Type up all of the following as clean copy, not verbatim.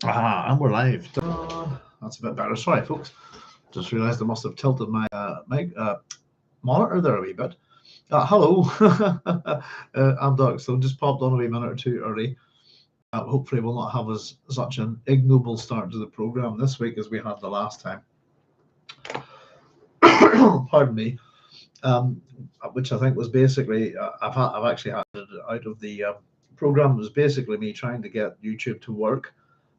And we're live. That's a bit better. Sorry, folks. Just realised I must have tilted my monitor there a wee bit. Hello. I'm Doug, so just popped on a wee minute or two early. Hopefully we'll not have such an ignoble start to the programme this week as we had the last time. Pardon me. Which I think was basically, I've actually had it out of the programme. It was basically me trying to get YouTube to work,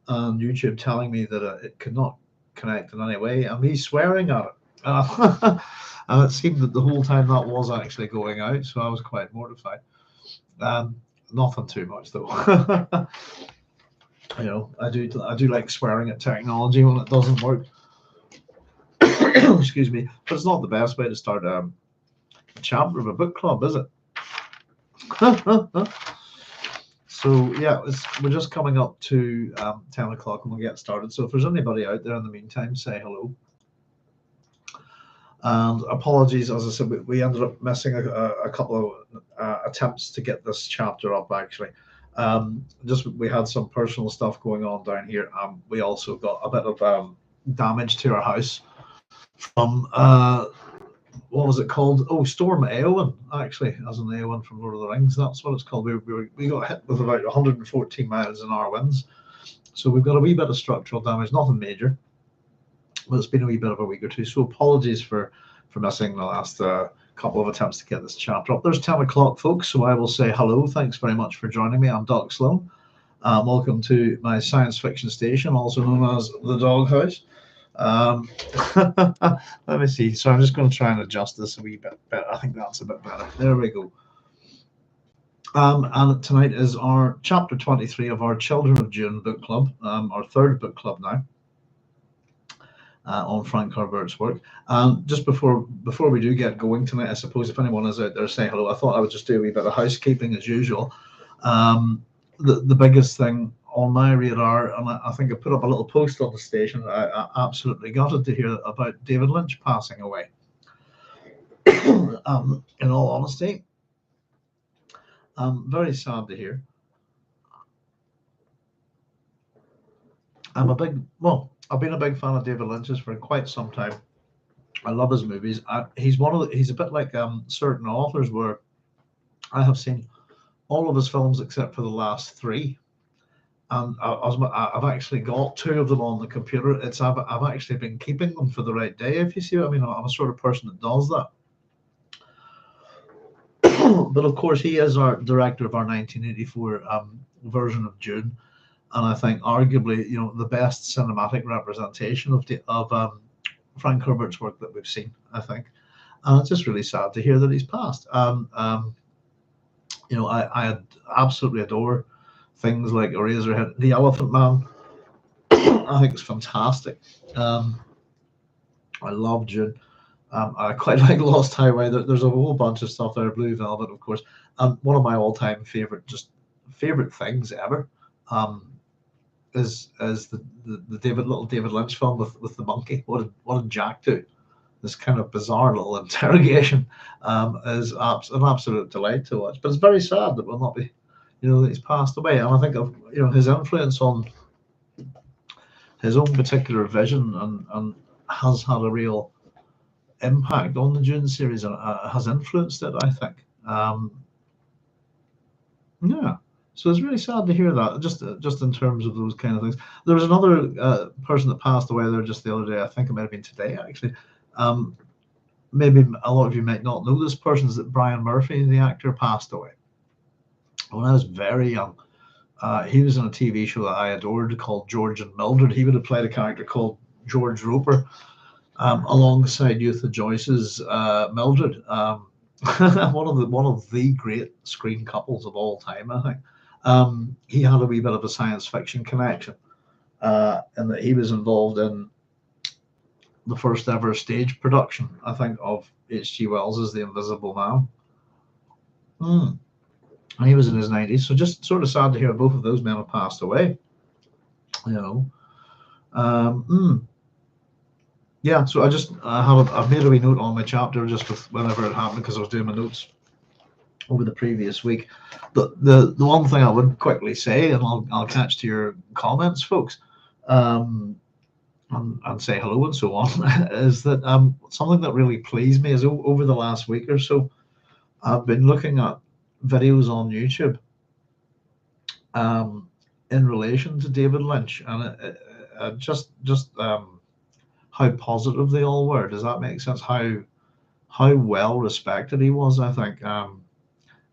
and YouTube telling me that it could not connect in any way, and me swearing at it. And it seemed that the whole time that was actually going out, so I was quite mortified. Nothing too much though. You know, I do like swearing at technology when it doesn't work. Excuse me, but it's not the best way to start a chapter of a book club, is it? So yeah, we're just coming up to 10 o'clock and we'll get started. So if there's anybody out there in the meantime, say hello. And apologies, as I said, we ended up missing a couple of attempts to get this chapter up, actually. We had some personal stuff going on down here. We also got a bit of damage to our house from what was it called? Oh, Storm Éowyn, actually, as in Éowyn from Lord of the Rings. That's what it's called. We got hit with about 114 miles an hour winds. So we've got a wee bit of structural damage, nothing major, but it's been a wee bit of a week or two. So apologies for missing the last couple of attempts to get this chapter up. There's 10 o'clock, folks, so I will say hello. Thanks very much for joining me. I'm Doc Sloan. Welcome to my science fiction station, also known as the Doghouse. Let me see. So I'm just going to try and adjust this a wee bit better. I think that's a bit better. There we go. And tonight is our chapter 23 of our Children of Dune book club, our third book club now, on Frank Herbert's work. And just before we do get going tonight, I suppose if anyone is out there saying hello, I thought I would just do a wee bit of housekeeping as usual. The biggest thing on my radar, and I think I put up a little post on the station. I absolutely gutted to hear about David Lynch passing away. In all honesty, I'm very sad to hear. I've been a big fan of David Lynch's for quite some time. I love his movies. He's a bit like certain authors where I have seen all of his films except for the last three. And I've actually got two of them on the computer. I've actually been keeping them for the right day, if you see what I mean. I'm a sort of person that does that. But of course, he is our director of our 1984 version of Dune, and I think arguably, the best cinematic representation of Frank Herbert's work that we've seen. I think, and it's just really sad to hear that he's passed. I absolutely adore things like Eraserhead, The Elephant Man. I think it's fantastic. I love Dune. I quite like Lost Highway. There's a whole bunch of stuff there. Blue Velvet, of course. One of my all-time favorite things ever is the little David Lynch film with the monkey. What did Jack do? This kind of bizarre little interrogation is an absolute delight to watch. But it's very sad that we'll not be. That he's passed away, and I think of his influence on his own particular vision and has had a real impact on the Dune series and has influenced it, I think. So it's really sad to hear that. Just in terms of those kind of things. There was another person that passed away there just the other day. I think it might have been today, actually. Maybe a lot of you might not know this person. Is that Brian Murphy, the actor, passed away when I was very young. He was in a TV show that I adored called George and Mildred. He would have played a character called George Roper alongside Eutha Joyce's Mildred. one of the great screen couples of all time, I think. He had a wee bit of a science fiction connection, and that he was involved in the first ever stage production, I think, of H.G. Wells's The Invisible Man. And he was in his 90s, so just sort of sad to hear both of those men have passed away. Yeah, so I've made a wee note on my chapter just with whenever it happened, because I was doing my notes over the previous week. The one thing I would quickly say, and I'll catch to your comments, folks, um, and say hello and so on, is that something that really pleased me is over the last week or so, I've been looking at videos on YouTube in relation to David Lynch, and just how positive they all were. Does that make sense? How well respected he was, I think.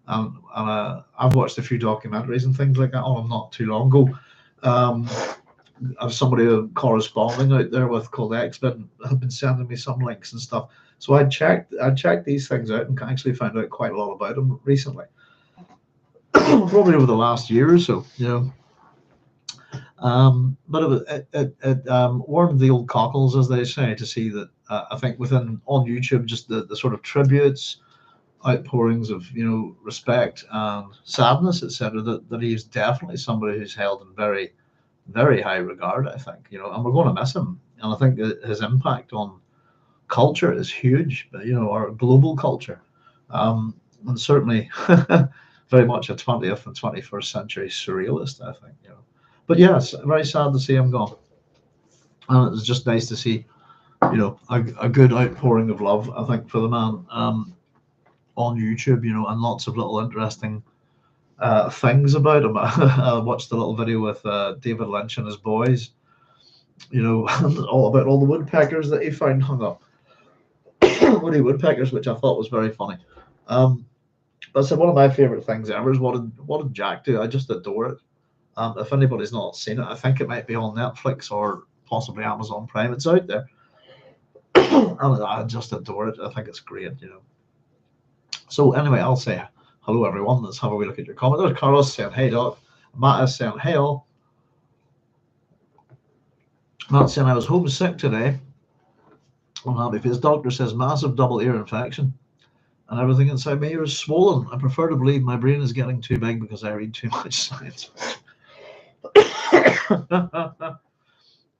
I've watched a few documentaries and things like that on him not too long ago. I've somebody corresponding out there with called Expert have been sending me some links and stuff. So I checked these things out and actually found out quite a lot about him recently, probably over the last year or so. But it warmed the old cockles, as they say, to see that I think within on YouTube, just the sort of tributes, outpourings of respect and sadness, etc. That he's definitely somebody who's held in very, very high regard, I think, and we're going to miss him. And I think that his impact on culture is huge, our global culture, and certainly very much a 20th and 21st century surrealist, I think. But yes, very sad to see him gone. And it was just nice to see, a good outpouring of love, I think, for the man on YouTube, and lots of little interesting things about him. I watched a little video with David Lynch and his boys, all about all the woodpeckers that he found hung up. Woody woodpeckers, which I thought was very funny. I said one of my favorite things ever is what did Jack do? I just adore it. If anybody's not seen it, I think it might be on Netflix or possibly Amazon Prime. It's out there. And I just adore it. I think it's great, So anyway, I'll say hello, everyone. Let's have a wee look at your comment. There's Carlos saying, hey, Doc. Matt is saying, hey, all. Matt saying, I was homesick today. I'm happy because doctor says massive double ear infection and everything inside my ear is swollen. I prefer to believe my brain is getting too big because I read too much science.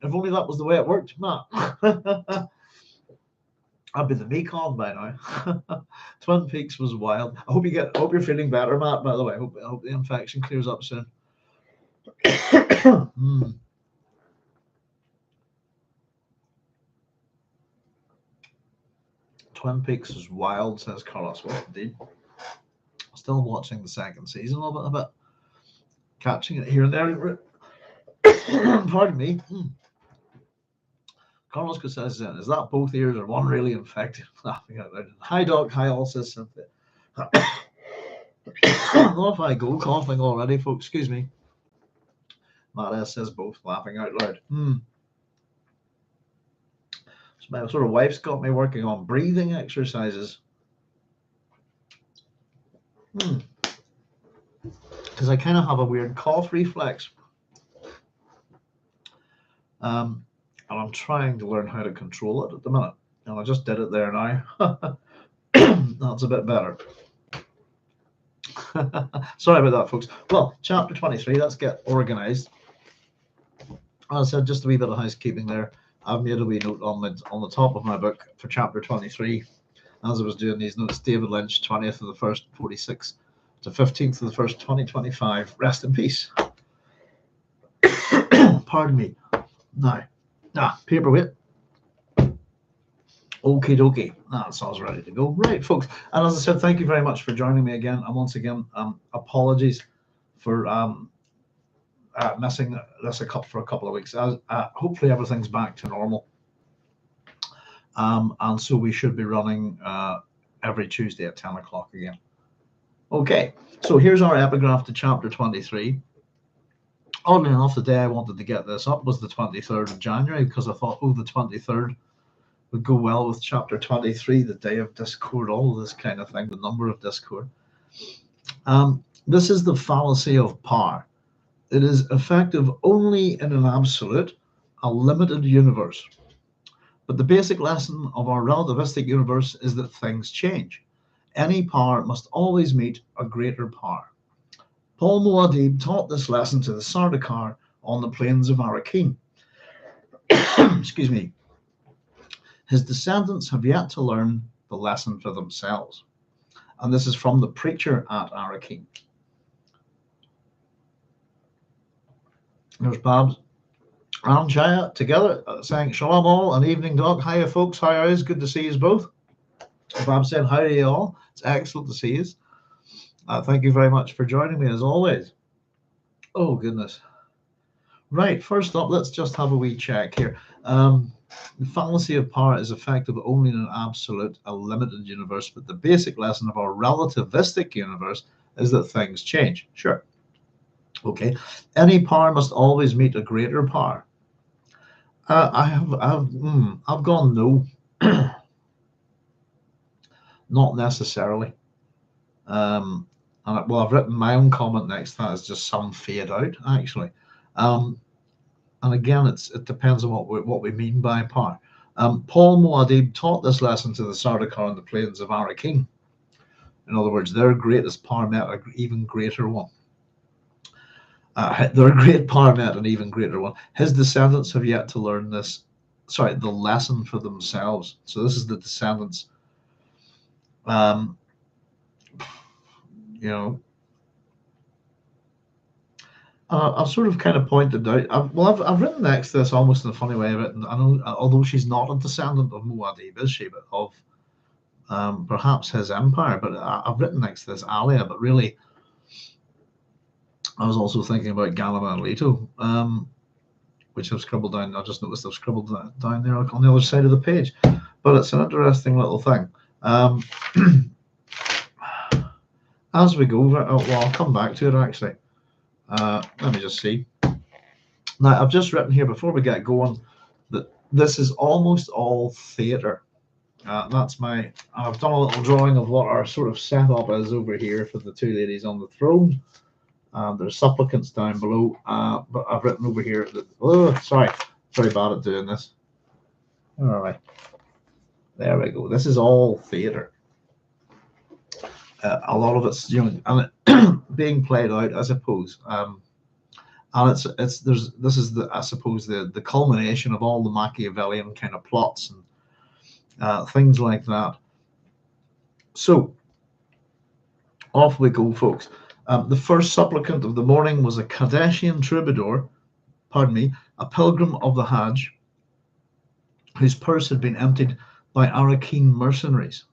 If only that was the way it worked, Matt. I'd be the Mekong by now. Twin Peaks was wild. I hope you're feeling better, Matt, by the way. I hope the infection clears up soon. Twin Peaks is wild, says Carlos. Well, indeed. Still watching the second season of it a bit. Catching it here and there. Pardon me. Carlos says, is that both ears or one really infected? Hi, Doc. Hi, all, says Cynthia. Off I go, coughing already, folks. Excuse me. Matt S says both, laughing out loud. So my sort of wife's got me working on breathing exercises. Because I kind of have a weird cough reflex. And I'm trying to learn how to control it at the minute. And I just did it there now. That's a bit better. Sorry about that, folks. Well, chapter 23, let's get organized. As I said, just a wee bit of housekeeping there. I've made a wee note on the top of my book for chapter 23. As I was doing these notes, David Lynch, 20th of the 1st, 46 to 15th of the 1st, 2025. Rest in peace. Pardon me. Now, paperweight. Okie dokie. That sounds ready to go. Right, folks. And as I said, thank you very much for joining me again. And once again, apologies for missing this for a couple of weeks. Hopefully everything's back to normal. And so we should be running every Tuesday at 10 o'clock again. Okay, so here's our epigraph to chapter 23. Oddly enough, the day I wanted to get this up was the 23rd of January because I thought, the 23rd would go well with chapter 23, the day of discord, all of this kind of thing, the number of discord. This is the fallacy of power. It is effective only in an absolute, a limited universe. But the basic lesson of our relativistic universe is that things change. Any power must always meet a greater power. Paul Muad'Dib taught this lesson to the Sardaukar on the plains of Arrakis. Excuse me. His descendants have yet to learn the lesson for themselves. And this is from the preacher at Arrakis. There's Babs. and Jaya together, saying Shalom all and evening dog. Hiya folks, how is? Good to see you both. Bob said, how are you all? It's excellent to see you. Thank you very much for joining me as always. Oh goodness. Right, first up, let's just have a wee check here. The fallacy of power is effective only in an absolute, a limited universe, but the basic lesson of our relativistic universe is that things change. Sure. Okay. Any power must always meet a greater power. I've gone no. Not necessarily. Well, I've written my own comment next to that is just some fade out, actually. And again, it depends on what we mean by power. Paul Muad'Dib taught this lesson to the Sardaukar on the plains of Arrakis. In other words, their greatest power met an even greater one. Their great power met an even greater one. His descendants have yet to learn this. Sorry, the lesson for themselves. So this is the descendants. I've sort of kind of pointed out. I've written next to this almost in a funny way. I've written, I know, although she's not a descendant of Muad'Dib, is she? But of perhaps his empire. But I've written next to this Alia. But really, I was also thinking about Galima and Leto, which I've scribbled down. I just noticed I've scribbled that down there on the other side of the page. But it's an interesting little thing. As we go, I'll come back to it actually. Let me just see. Now, I've just written here before we get going that this is almost all theatre. I've done a little drawing of what our sort of setup is over here for the two ladies on the throne. There's supplicants down below, but I've written over here that, sorry, very bad at doing this. All right, there we go. This is all theatre. A lot of it's, being played out, I suppose. And this is I suppose the culmination of all the Machiavellian kind of plots and things like that. So off we go, folks. The first supplicant of the morning was a Kadeshian Troubadour, a pilgrim of the Hajj, whose purse had been emptied by Arrakis mercenaries.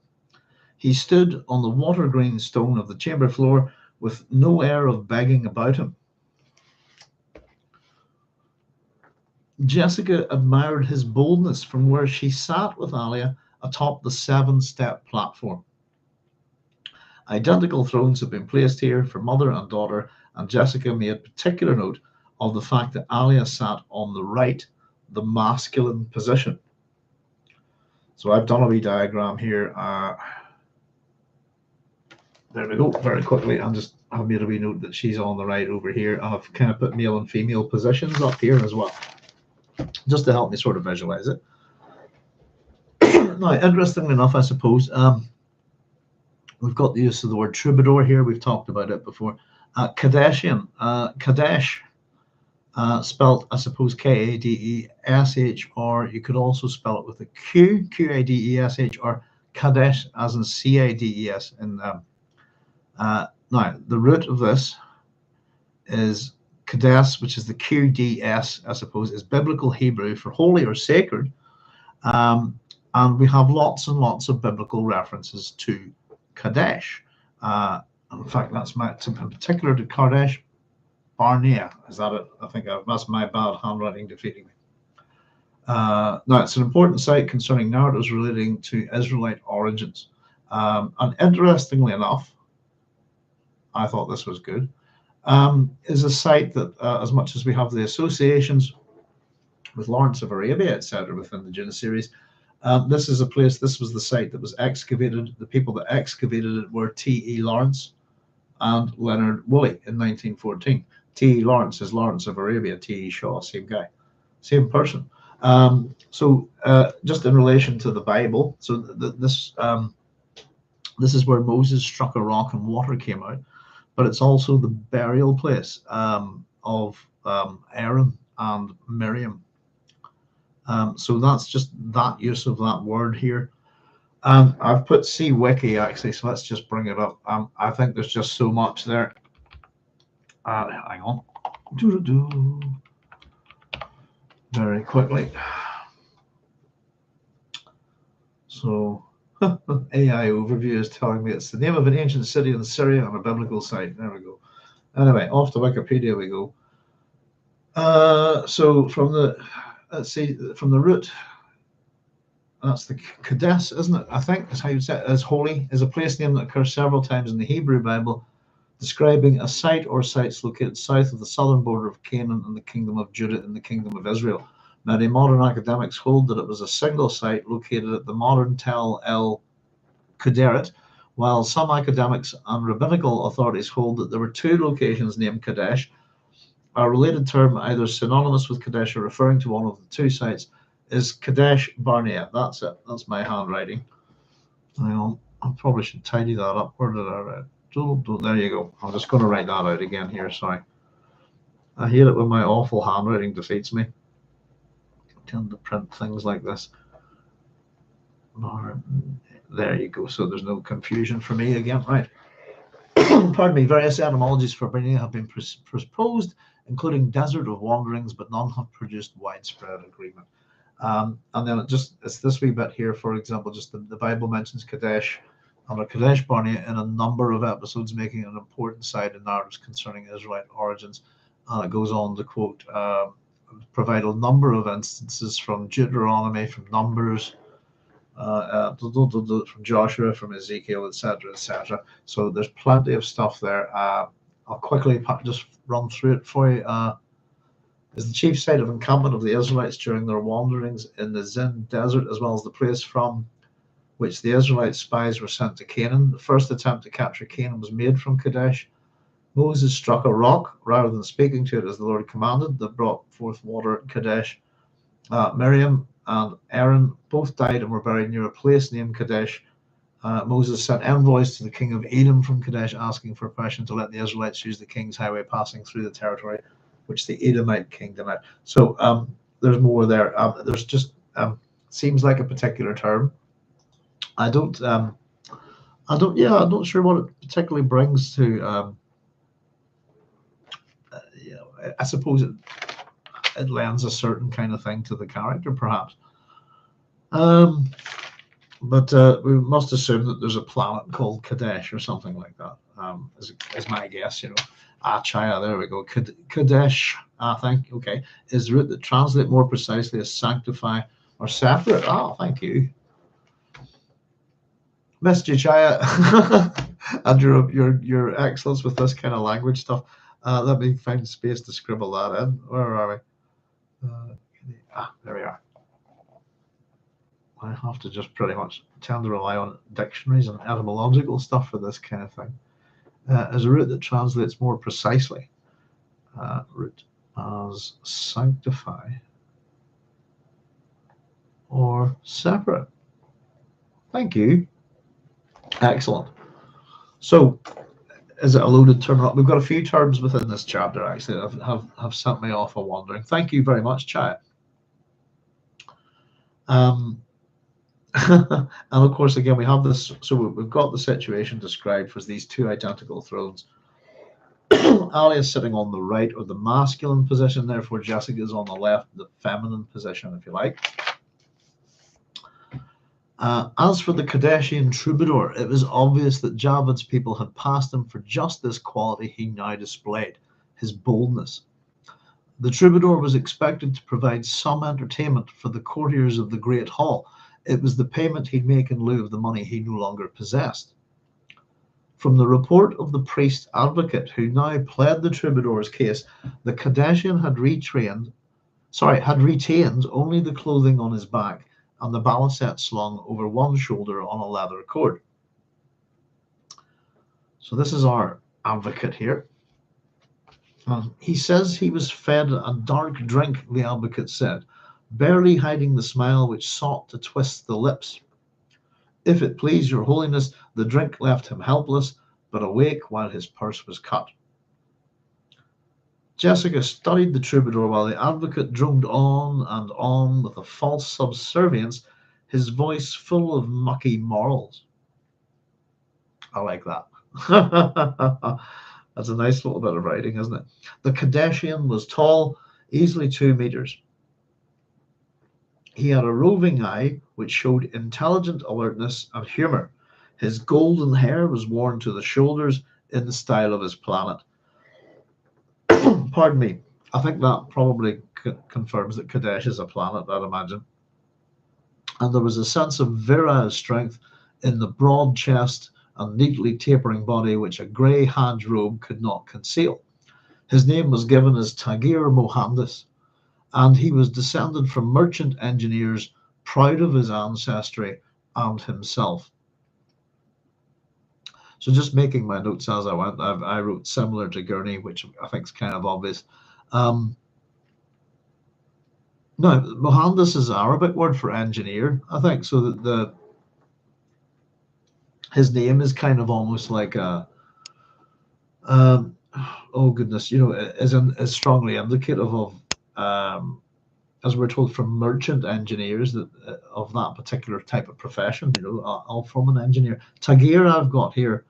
He stood on the water-green stone of the chamber floor with no air of begging about him. Jessica admired his boldness from where she sat with Alia atop the 7-step platform. Identical thrones had been placed here for mother and daughter, and Jessica made particular note of the fact that Alia sat on the right, the masculine position. So I've done a wee diagram here. There we go, very quickly. I've made a wee note that she's on the right over here, and I've kind of put male and female positions up here as well, just to help me sort of visualize it. Now, interestingly enough, I suppose, we've got the use of the word troubadour here. We've talked about it before. Kadeshian, Kadesh, spelt, I suppose, Kadesh, or you could also spell it with a Q, Qadesh, or Kadesh as in Cades. Now, the root of this is Kadesh, which is the QDS, I suppose, is biblical Hebrew for holy or sacred. And we have lots and lots of biblical references to Kadesh. In fact, that's in particular to Kadesh Barnea. Is that it? I think that's my bad handwriting defeating me. Now, it's an important site concerning narratives relating to Israelite origins. And interestingly enough, I thought this was good, is a site that, as much as we have the associations with Lawrence of Arabia, etc., within the Dune series, this is a place, this was the site that was excavated. The people that excavated it were T.E. Lawrence and Leonard Woolley in 1914. T.E. Lawrence is Lawrence of Arabia, T.E. Shaw, same guy, same person. So just in relation to the Bible, so this is where Moses struck a rock and water came out, but it's also the burial place of Aaron and Miriam. So that's just that use of that word here. I've put C Wiki actually, so let's just bring it up. I think there's just so much there. Hang on. very quickly. So AI overview is telling me it's the name of an ancient city in Syria on a biblical site. There we go. Anyway, off to Wikipedia we go. So from the, let's see, from the root, that's the Kadesh, isn't it? I think that's how you say it. As holy is a place name that occurs several times in the Hebrew Bible, describing a site or sites located south of the southern border of Canaan and the kingdom of Judah and the kingdom of Israel. Many modern academics hold that it was a single site located at the modern Tel El Kuderet, while some academics and rabbinical authorities hold that there were two locations named Kadesh. A related term, either synonymous with Kadesh or referring to one of the two sites, is Kadesh Barnea. That's it. That's my handwriting. Hang on. I probably should tidy that up. Where did I write? There you go. I'm just going to write that out again here. Sorry. I hate it when my awful handwriting defeats me. I tend to print things like this. There you go. So there's no confusion for me again. Right. Pardon me. Various etymologies for Barnea have been proposed, including desert of wanderings, but none have produced widespread agreement. And then it's this wee bit here, for example, just the Bible mentions Kadesh and Kadesh Barnea in a number of episodes, making an important side in narratives concerning Israelite origins. And it goes on to quote, provide a number of instances from Deuteronomy, from Numbers, from Joshua, from Ezekiel, etc., etc. So there's plenty of stuff there. I'll quickly just run through it for you. Is the chief site of encampment of the Israelites during their wanderings in the Zin desert, as well as the place from which the Israelite spies were sent to Canaan. The first attempt to capture Canaan was made from Kadesh. Moses struck a rock rather than speaking to it as the Lord commanded, that brought forth water at Kadesh. Miriam and Aaron both died and were buried near a place named Kadesh. Moses sent envoys to the king of Edom from Kadesh, asking for permission to let the Israelites use the king's highway passing through the territory which the Edomite kingdom had. So there's more there. There's just seems like a particular term. I'm not sure what it particularly brings to. I suppose it lends a certain kind of thing to the character, perhaps. But we must assume that there's a planet called Kadesh or something like that. Is my guess, Chaya, there we go. Kadesh, I think, okay, is the root that translate more precisely as sanctify or separate. Oh, thank you. Missed you, Chaya. And your excellence with this kind of language stuff. Let me find space to scribble that in. Where are we? There we are. I have to just pretty much tend to rely on dictionaries and etymological stuff for this kind of thing. As a root that translates more precisely. Root as sanctify or separate. Thank you. Excellent. So, is it a loaded term? We've got a few terms within this chapter actually that have sent me off a wandering. Thank you very much, chat. And of course, again, we have this. So we've got the situation described for these two identical thrones. Alia is sitting on the right, or the masculine position. Therefore, Jessica is on the left, the feminine position, if you like. As for the Kadeshian Troubadour, it was obvious that Javed's people had passed him for just this quality he now displayed, his boldness. The Troubadour was expected to provide some entertainment for the courtiers of the Great Hall. It was the payment he'd make in lieu of the money he no longer possessed. From the report of the priest advocate who now pled the Troubadour's case, the Kadeshian had retained only the clothing on his back and the balisette slung over one shoulder on a leather cord. So this is our advocate here. He says he was fed a dark drink, the advocate said, barely hiding the smile which sought to twist the lips. If it please your holiness, the drink left him helpless, but awake while his purse was cut. Jessica studied the Troubadour while the advocate droned on and on with a false subservience, his voice full of mucky morals. I like that. That's a nice little bit of writing, isn't it? The Kadeshian was tall, easily 2 meters. He had a roving eye which showed intelligent alertness and humor. His golden hair was worn to the shoulders in the style of his planet. Pardon me. I think that probably confirms that Kadesh is a planet, I'd imagine. And there was a sense of virile strength in the broad chest and neatly tapering body which a grey Hajj robe could not conceal. His name was given as Tagir Mohandis, and he was descended from merchant engineers proud of his ancestry and himself. So just making my notes as I went, I wrote similar to Gurney, which I think is kind of obvious. Now, Mohandis is an Arabic word for engineer, I think, so that his name is kind of almost like a, oh goodness, is strongly indicative of, as we're told from merchant engineers, that of that particular type of profession, all from an engineer. Tagir I've got here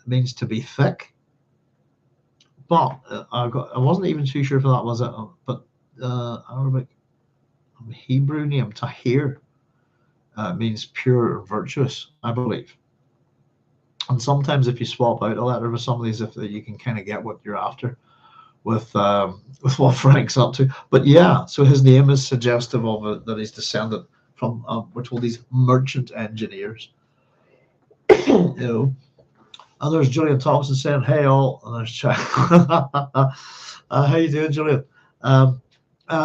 means to be thick, but I wasn't even too sure if that was it, but Arabic Hebrew name Tahir means pure and virtuous, I believe. And sometimes if you swap out a letter with some of these, if you can kind of get what you're after with what Frank's up to. But yeah, so his name is suggestive of that he's descended from, we're told, these merchant engineers. And there's Julian Thompson saying, "Hey all," and there's Chuck. How you doing, Julian?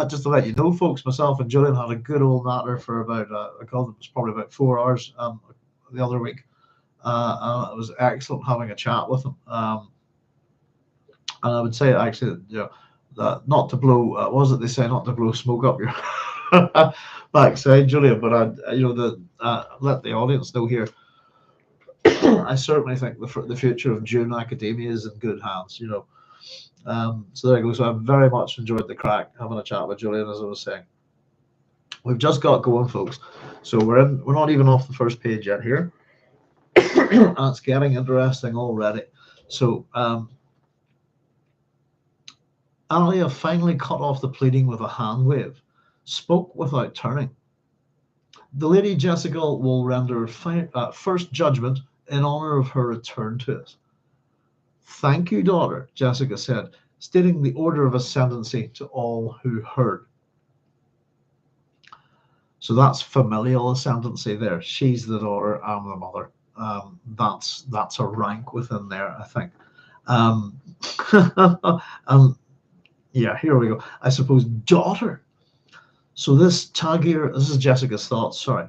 Just to let you know, folks, myself and Julian had a good old natter for about, it was probably about 4 hours the other week. It was excellent having a chat with him. And I would say, actually, not to blow, what was it they say, not to blow smoke up your backside, Julian, but let the audience know here. I certainly think the future of Dune academia is in good hands, so there you go. So I very much enjoyed the crack having a chat with Julian, as I was saying. We've just got going, folks. So we're not even off the first page yet here. And it's getting interesting already. So Alia finally cut off the pleading with a hand wave, spoke without turning. The Lady Jessica will render first judgment in honor of her return to us. Thank you, daughter, Jessica said, stating the order of ascendancy to all who heard. So that's familial ascendancy there. She's the daughter, I'm the mother. That's a rank within there, I think. And yeah, here we go. I suppose daughter. So this Tagir, this is Jessica's thoughts, sorry.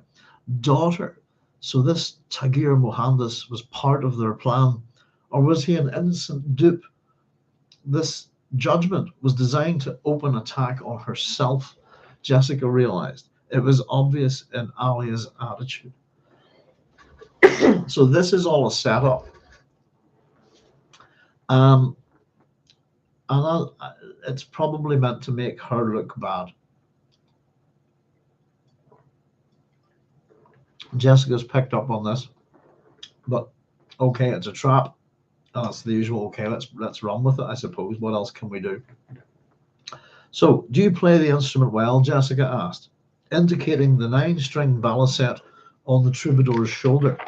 Daughter. So this Tagir Mohandis was part of their plan, or was he an innocent dupe? This judgment was designed to open attack on herself, Jessica realized. It was obvious in Alia's attitude. So this is all a setup. And it's probably meant to make her look bad. Jessica's picked up on this, but okay, it's a trap. That's the usual. Okay, let's run with it, I suppose. What else can we do? So, do you play the instrument well? Jessica asked, indicating the 9-string balisette on the troubadour's shoulder,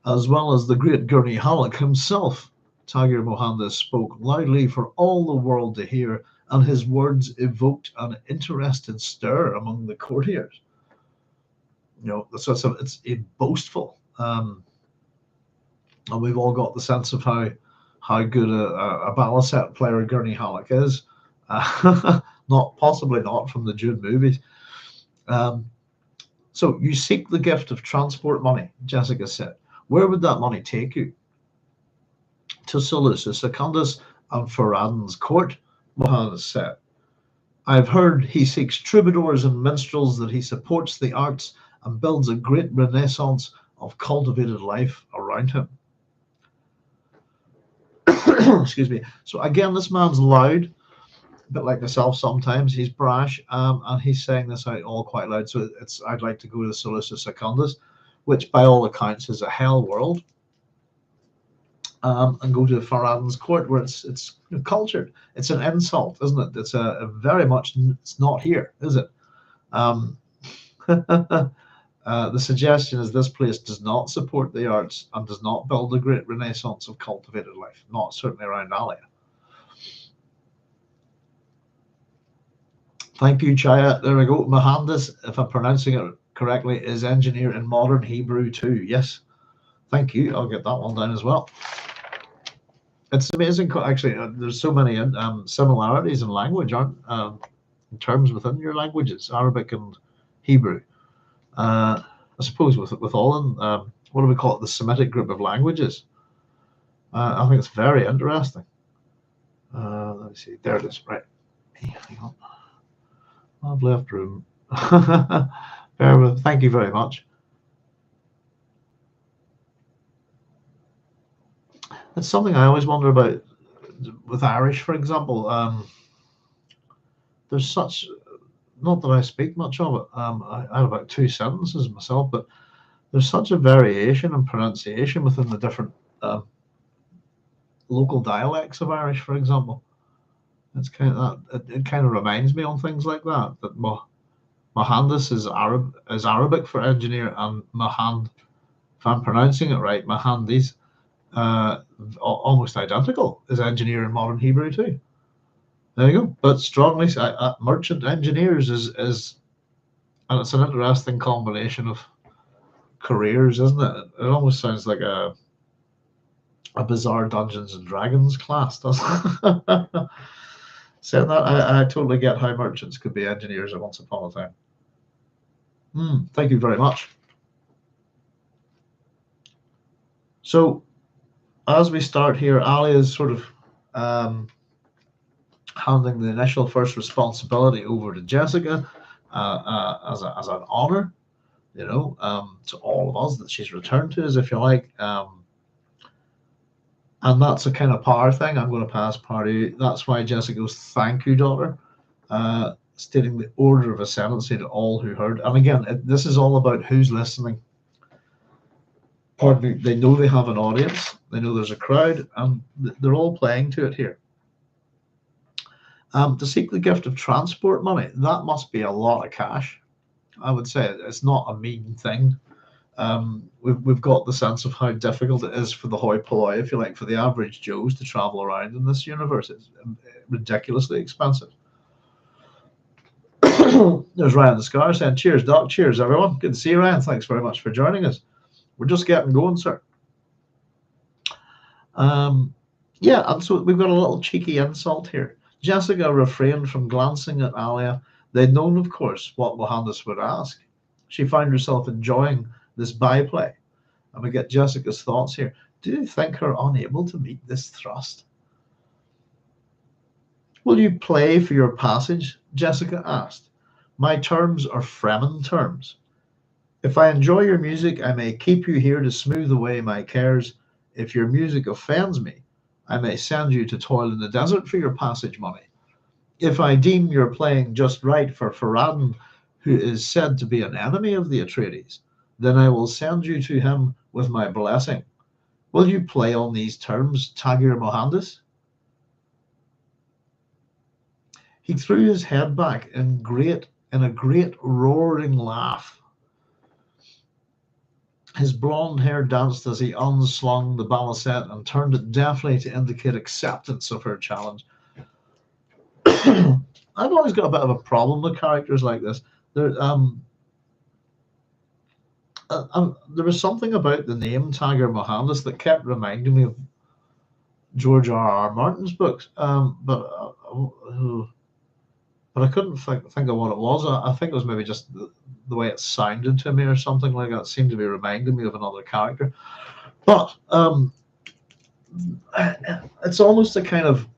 as well as the great Gurney Halleck himself. Tagir Mohandis spoke loudly for all the world to hear, and his words evoked an interested stir among the courtiers. So it's a boastful, and we've all got the sense of how good a balisette player Gurney Halleck is. Possibly not from the Dune movies. So you seek the gift of transport money, Jessica said. Where would that money take you? To Seleucus Secundus and Faradin's court, Mohandis said. I've heard he seeks troubadours and minstrels, that he supports the arts and builds a great renaissance of cultivated life around him. Excuse me. So again, this man's loud, a bit like myself sometimes. He's brash, and he's saying this out all quite loud. So I'd like to go to Seleucus Secundus, which by all accounts is a hell world. and go to Farad'n's court where it's cultured. It's an insult, isn't it? It's a very much, it's not here, is it? The suggestion is this place does not support the arts and does not build a great renaissance of cultivated life, not certainly around Alia. Thank you, Chaya. There we go. Mohandis, if I'm pronouncing it correctly, is engineer in modern Hebrew too. Yes. Thank you. I'll get that one down as well. It's amazing. Actually, there's so many similarities in language, aren't in terms within your languages, Arabic and Hebrew. I suppose with all in, what do we call it? The Semitic group of languages. I think it's very interesting. Let me see. There it is. Right. Hang on. I've left room. Bear with. Thank you very much. It's something I always wonder about with Irish, for example. There's such, not that I speak much of it. I have about 2 sentences myself, but there's such a variation in pronunciation within the different local dialects of Irish, for example. It's kind of that. It kind of reminds me on things like that. That Mohandis is Arabic for engineer, and Mohand, if I'm pronouncing it right, Mohandis, almost identical, is engineer in modern Hebrew too. There you go. But strongly, merchant engineers is, and it's an interesting combination of careers, isn't it? It almost sounds like a bizarre Dungeons and Dragons class, doesn't it? Saying that, I totally get how merchants could be engineers at once upon a time. Thank you very much. So, as we start here, Alia is sort of handing the initial first responsibility over to Jessica as an honor, you know, to all of us that she's returned to us, if you like. And that's a kind of power thing. I'm going to pass power to you. That's why Jessica goes, "Thank you, daughter," stating the order of ascendancy to all who heard. And again, this is all about who's listening. Pardon me, they know they have an audience. They know there's a crowd, and they're all playing to it here. To seek the gift of transport money, that must be a lot of cash. I would say it's not a mean thing. We've got the sense of how difficult it is for the hoi polloi, if you like, for the average Joes to travel around in this universe. It's ridiculously expensive. There's Ryan the Scar saying, "Cheers, Doc. Cheers, everyone. Good to see you, Ryan. Thanks very much for joining us. We're just getting going, sir." Yeah, and so we've got a little cheeky insult here. Jessica refrained from glancing at Alia. They'd known, of course, what Mohandis would ask. She found herself enjoying this byplay. And we get Jessica's thoughts here. Do you think her unable to meet this thrust? "Will you play for your passage?" Jessica asked. "My terms are Fremen terms. If I enjoy your music, I may keep you here to smooth away my cares. If your music offends me, I may send you to toil in the desert for your passage money. If I deem your playing just right for Farad'n, who is said to be an enemy of the Atreides, then I will send you to him with my blessing. Will you play on these terms, Tagir Mohandis?" He threw his head back in a great roaring laugh. His blonde hair danced as he unslung the balisette and turned it deftly to indicate acceptance of her challenge. I've always got a bit of a problem with characters like this. There was something about the name Tagir Mohandis that kept reminding me of George R.R. Martin's books, but I couldn't think of what it was. I think it was maybe just the way it sounded to me or something like that. It seemed to be reminding me of another character. But it's almost a kind of,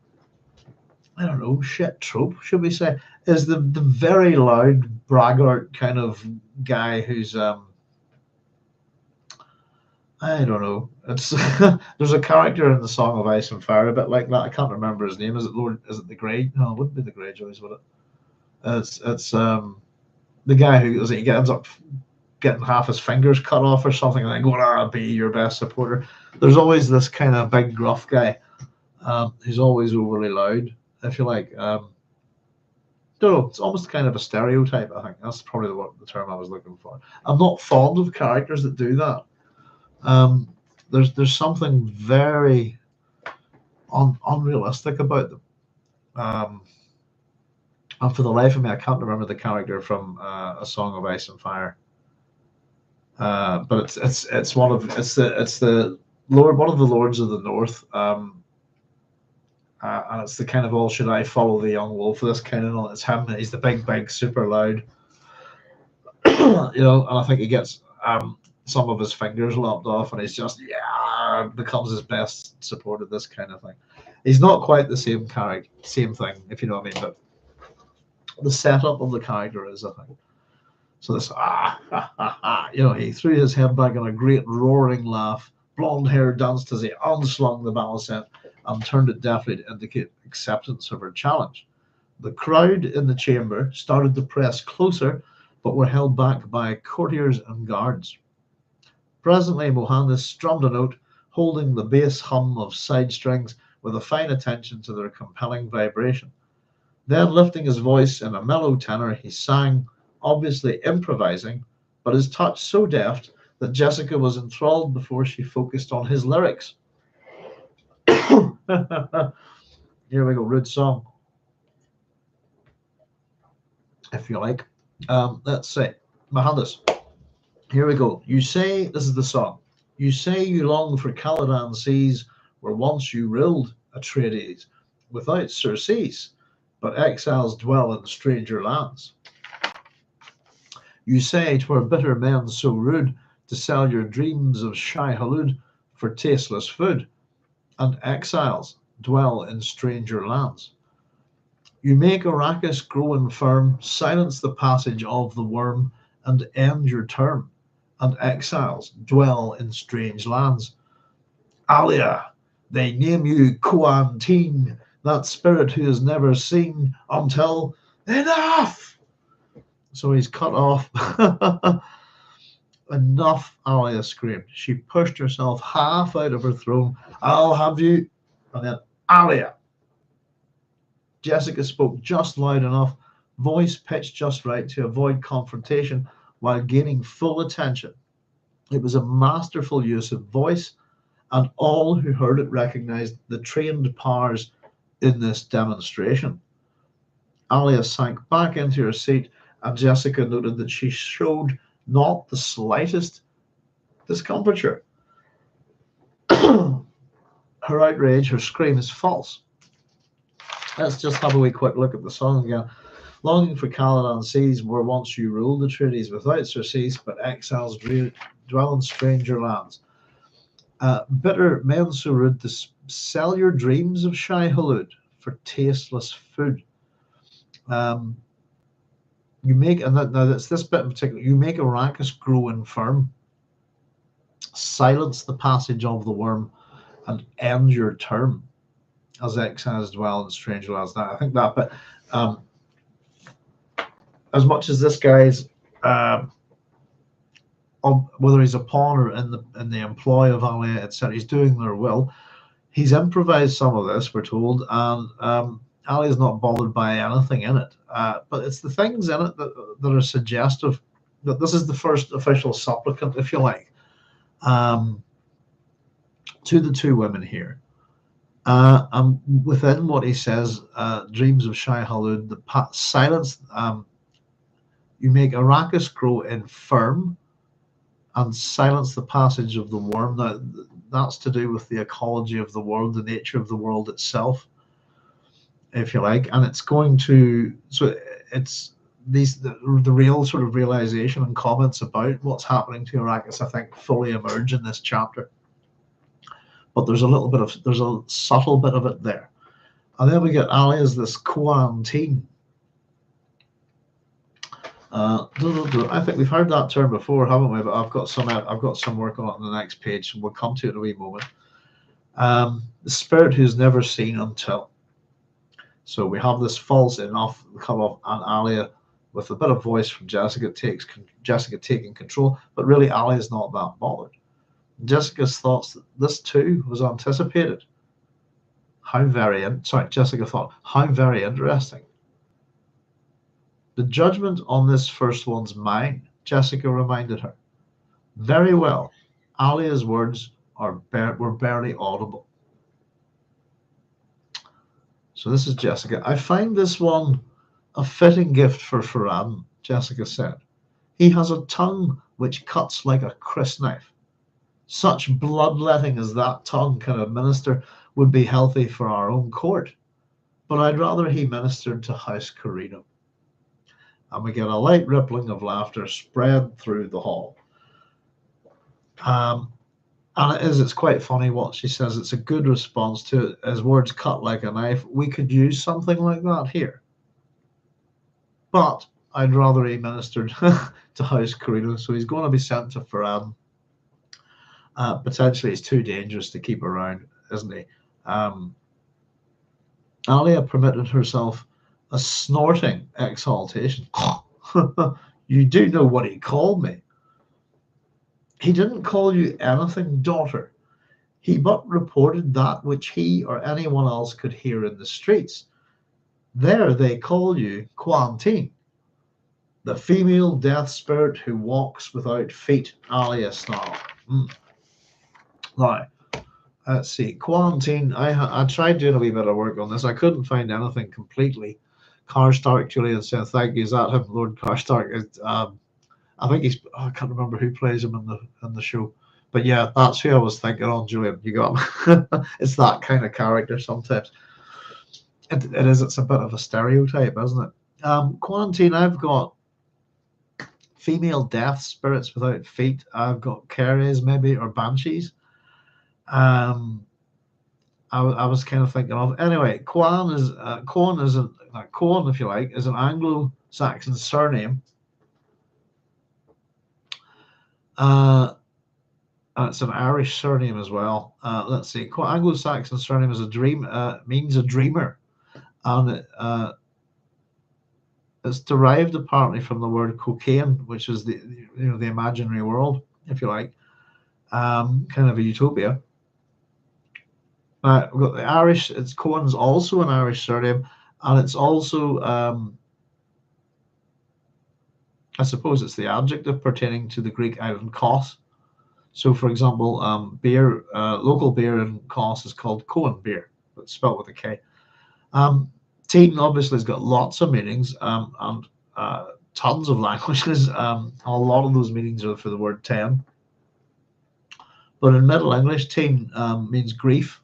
I don't know, shit trope, should we say, is the very loud braggart kind of guy who's, I don't know. It's there's a character in the Song of Ice and Fire a bit like that. I can't remember his name. Is it the Grey? No, it wouldn't be the Greyjoys, would it? It's the guy who ends up getting half his fingers cut off or something, and then going, "I'll be your best supporter." There's always this kind of big gruff guy who's always overly loud, if you like. Don't know, it's almost kind of a stereotype, I think. That's probably the term I was looking for. I'm not fond of characters that do that. There's something very unrealistic about them. And for the life of me, I can't remember the character from A Song of Ice and Fire. But it's one of the Lord, one of the Lords of the North, and it's the kind of all should I follow the young wolf? This kind of, it's him. He's the big, super loud, and I think he gets some of his fingers lopped off, and he's just becomes his best supporter. This kind of thing. He's not quite the same character, same thing, if you know what I mean. But the setup of the character is, I think. So this he threw his head back in a great roaring laugh. Blonde hair danced as he unslung the balisette and turned it deftly to indicate acceptance of her challenge. The crowd in the chamber started to press closer, but were held back by courtiers and guards. Presently, Mohandis strummed a note, holding the bass hum of side strings with a fine attention to their compelling vibration. Then, lifting his voice in a mellow tenor, he sang, obviously improvising, but his touch so deft that Jessica was enthralled before she focused on his lyrics. Here we go, rude song, if you like. Let's say, Mohandis. Here we go. You say, this is the song. You say you long for Caladan seas, where once you ruled Atreides, without surcease, but exiles dwell in stranger lands. You say 'twere bitter men so rude to sell your dreams of Shai-Hulud for tasteless food, and exiles dwell in stranger lands. You make Arrakis grow infirm, silence the passage of the worm, and end your term, and exiles dwell in strange lands. Alia, they name you Quarantine, that spirit who is never seen until enough. So he's cut off. Enough, Alia screamed. She pushed herself half out of her throne. I'll have you. And then, Alia. Jessica spoke just loud enough, voice pitched just right to avoid confrontation while gaining full attention. It was a masterful use of voice, and all who heard it recognized the trained powers in this demonstration. Alia sank back into her seat, and Jessica noted that she showed not the slightest discomfiture. Her outrage, her scream is false. Let's just have a wee quick look at the song again. Longing for Caladan seas, where once you ruled the Atreides, without surcease, but exiles dwell in stranger lands. Bitter men so rude to sell your dreams of Shai-Hulud for tasteless food. You make, and that's this bit in particular, you make Arrakis grow infirm, silence the passage of the worm, and end your term, as exiles dwell in strange lands. Now, I think that bit, as much as this guy's, whether he's a pawn or in the employ of Alia, etc., he's doing their will. He's improvised some of this, we're told, and Ali's not bothered by anything in it. But it's the things in it that are suggestive that this is the first official supplicant, if you like, to the two women here. And within what he says, dreams of Shai-Hulud, the silence, you make Arrakis grow infirm and silence the passage of the worm. That's to do with the ecology of the world, the nature of the world itself, if you like. And it's going to, so it's the real sort of realization and comments about what's happening to Arrakis, I think, fully emerge in this chapter. But there's a subtle bit of it there. And then we get Ali as this quarantine. I think we've heard that term before, haven't we? But I've got some work on it on the next page, and we'll come to it in a wee moment. The spirit who's never seen until. So we have this false enough cut off, and Alia with a bit of voice from Jessica taking control, but really Alia is not that bothered. Jessica's thoughts that this too was anticipated. Jessica thought, how very interesting. The judgment on this first one's mine, Jessica reminded her. Very well. Alia's words were barely audible. So this is Jessica. I find this one a fitting gift for Ferran, Jessica said. He has a tongue which cuts like a crysknife. Such bloodletting as that tongue can administer would be healthy for our own court, but I'd rather he ministered to House Carino. And we get a light rippling of laughter spread through the hall. And it's quite funny what she says. It's a good response to it. His words cut like a knife. We could use something like that here. But I'd rather he ministered to House Carino, so he's going to be sent to Ferran. Potentially he's too dangerous to keep around, isn't he? Alia permitted herself a snorting exaltation. You do know what he called me. He didn't call you anything, daughter. He but reported that which he or anyone else could hear in the streets. There they call you Quantine, the female death spirit who walks without feet, Alia snarled. Now, let's see. Quantine, I tried doing a wee bit of work on this. I couldn't find anything completely. Karstark, Julian said, thank you. Is that him, Lord Karstark? I think he's. I can't remember who plays him in the show, but yeah, that's who I was thinking on. Julian, you got him. It's that kind of character sometimes. It is. It's a bit of a stereotype, isn't it? Quarantine. I've got female death spirits without feet. I've got Keres maybe or banshees. I was kind of thinking of anyway. Quan is Quan, if you like, is an Anglo-Saxon surname. It's an Irish surname as well. Let's see. Anglo-Saxon surname is means a dreamer, and it's derived apparently from the word cocaine, which is the imaginary world, if you like, kind of a utopia. We've got the Irish. It's Cohen's also an Irish surname, and it's also I suppose it's the adjective pertaining to the Greek island Kos. So, for example, beer, local beer in Kos is called Cohen beer, but spelled with a K. Teton obviously has got lots of meanings and tons of languages. A lot of those meanings are for the word 10. But in Middle English, Teton means grief,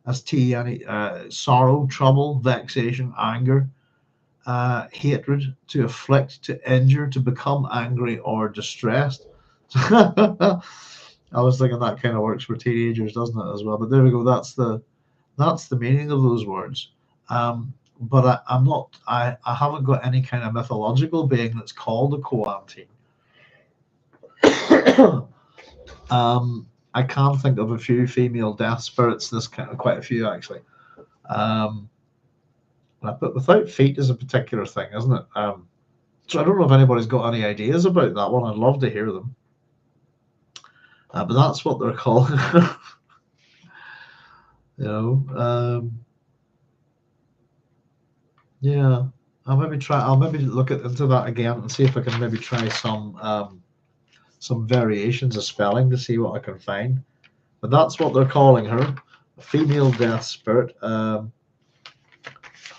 as sorrow, trouble, vexation, anger, hatred, to afflict, to injure, to become angry or distressed. I was thinking that kind of works for teenagers, doesn't it, as well? But there we go. That's the meaning of those words. But I haven't got any kind of mythological being that's called a Coantine. I can think of a few female death spirits. There's quite a few actually. But without feet is a particular thing, isn't it? So I don't know if anybody's got any ideas about that one. I'd love to hear them. But that's what they're called. Yeah. I'll maybe look into that again and see if I can maybe try some variations of spelling to see what I can find. But that's what they're calling her, a female death spirit. How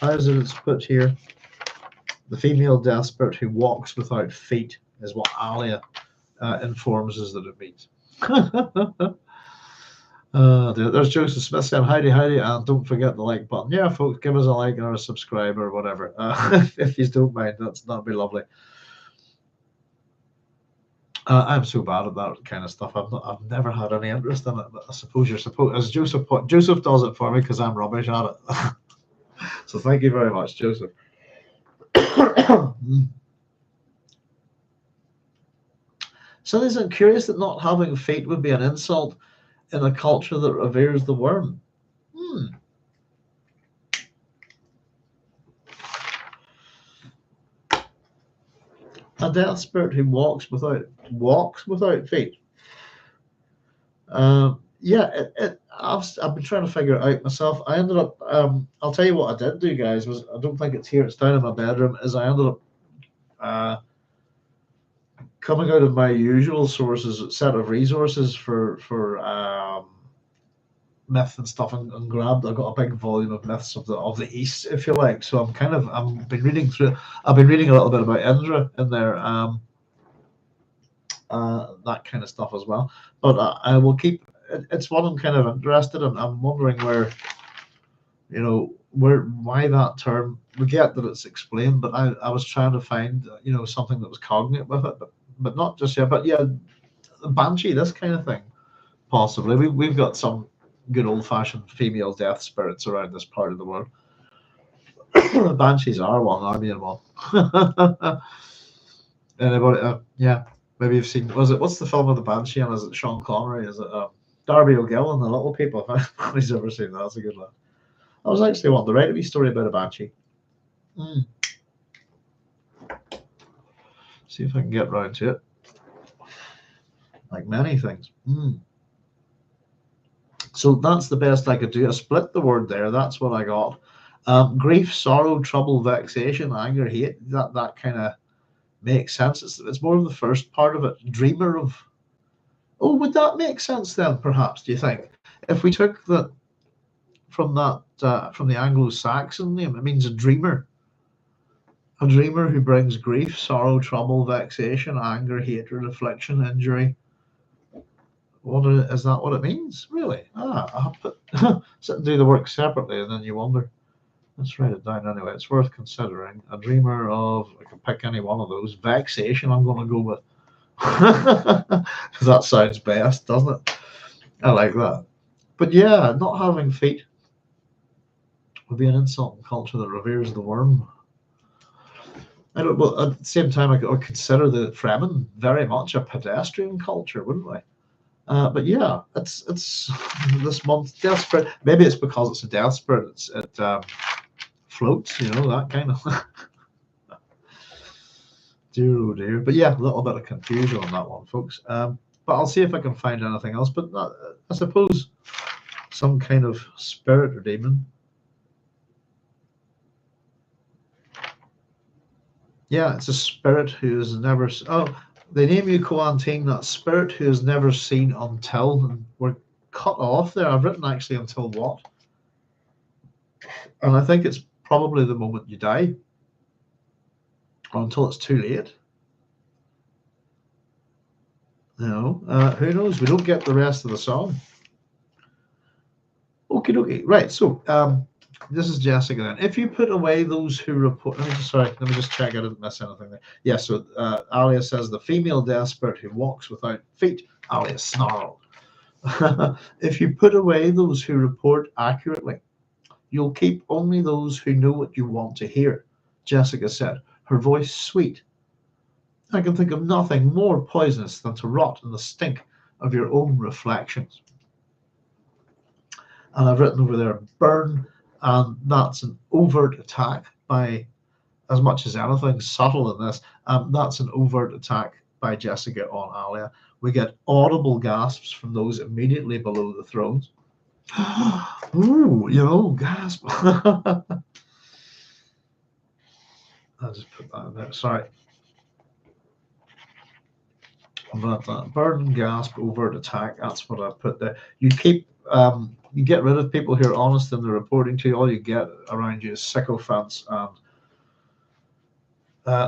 is it's put here? The female death spirit who walks without feet is what Alia informs us that it means. There's Joseph Smith saying howdy, and don't forget the like button. Yeah, folks, give us a like or a subscribe or whatever. If you don't mind, that'd be lovely. I'm so bad at that kind of stuff. I've never had any interest in it. But I suppose you're supposed, as Joseph does it for me because I'm rubbish at it. So thank you very much, Joseph. So isn't it curious that not having feet would be an insult in a culture that reveres the worm? A death spirit who walks without feet. Yeah, I've been trying to figure it out myself. I ended up. I'll tell you what I did do, guys. Was I don't think it's here. It's down in my bedroom. Is I ended up coming out of my usual sources, set of resources for myth and stuff, and grabbed. I got a big volume of myths of the East, if you like. So I'm been reading through. I've been reading a little bit about Indra in there. That kind of stuff as well. But I will keep. It's one I'm kind of interested in. I'm wondering why that term. We get that it's explained, but I was trying to find something that was cognate with it, but not just yet. But yeah, banshee, this kind of thing, possibly. We've got some good old fashioned female death spirits around this part of the world. Banshees are one, Army one. Anybody? Yeah. Maybe you've seen. What's the film of the Banshee? And is it Sean Connery? Is it Darby O'Gill and the Little People? If anybody's ever seen that, that's a good one. I was actually wanting to write a wee story about a banshee. See if I can get round to it. Like many things. So that's the best I could do. I split the word there. That's what I got. Grief, sorrow, trouble, vexation, anger, hate. That kind of makes sense. It's more of the first part of it. Dreamer of. Oh, would that make sense then? Perhaps, do you think? If we took the from the Anglo-Saxon name, it means a dreamer. A dreamer who brings grief, sorrow, trouble, vexation, anger, hatred, affliction, injury. Is that what it means? Really? I'll sit and do the work separately, and then you wonder. Let's write it down anyway. It's worth considering. A dreamer of, I can pick any one of those. Vexation, I'm going to go with. That sounds best, doesn't it? I like that. But yeah, not having feet would be an insult in culture that reveres the worm. Well, at the same time, I would consider the Fremen very much a pedestrian culture, wouldn't we? But yeah, it's this month death spirit. Maybe it's because it's a death spirit. It floats, that kind of. Dear, oh dear. But yeah, a little bit of confusion on that one, folks. But I'll see if I can find anything else. But I suppose some kind of spirit or demon. Yeah, it's a spirit who has never. Oh, they name you Coantine, that spirit who is never seen until. And we're cut off there. I've written actually until what? And I think it's probably the moment you die. Or until it's too late. Who knows? We don't get the rest of the song. Okay. Right, so this is Jessica then. If you put away those who report, let me just check I didn't miss anything there. Yeah, so Alia says the female death spirit who walks without feet. Alia snarled. If you put away those who report accurately, you'll keep only those who know what you want to hear, Jessica said, her voice sweet. I can think of nothing more poisonous than to rot in the stink of your own reflections. And I've written over there, burn, and that's an overt attack by, as much as anything subtle in this, that's an overt attack by Jessica on Alia. We get audible gasps from those immediately below the thrones. Ooh, gasp. I'll just put that in there. Sorry. But burn, gasp, overt attack, that's what I put there. You keep, you get rid of people who are honest in their reporting to you. All you get around you is sycophants and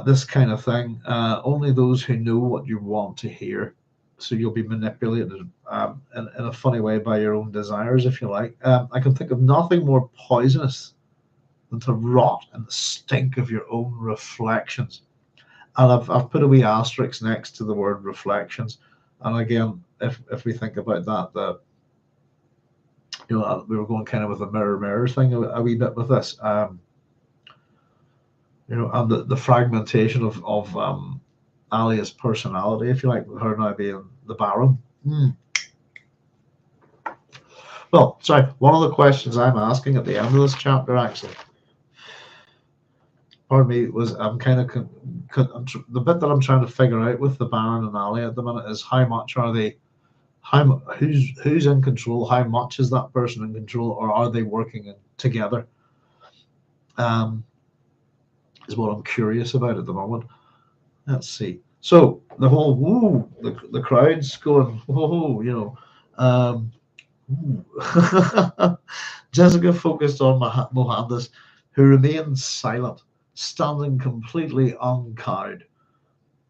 this kind of thing. Only those who know what you want to hear. So you'll be manipulated in a funny way by your own desires, if you like. I can think of nothing more poisonous than to rot in the stink of your own reflections. And I've put a wee asterisk next to the word reflections. And again, if we think about that, we were going kind of with the mirror thing a wee bit with this. And the fragmentation of Alia's personality, if you like, with her now being the Baron. Well, sorry, one of the questions I'm asking at the end of this chapter, actually, pardon me, was I'm kind of the bit that I'm trying to figure out with the Baron and Alia at the minute is how much are they, who's in control, how much is that person in control, or are they working together? Is what I'm curious about at the moment. Let's see. So the whole woo, the crowd's going whoa, you know. Um, Jessica focused on Mohandis, who remained silent, standing completely uncowed.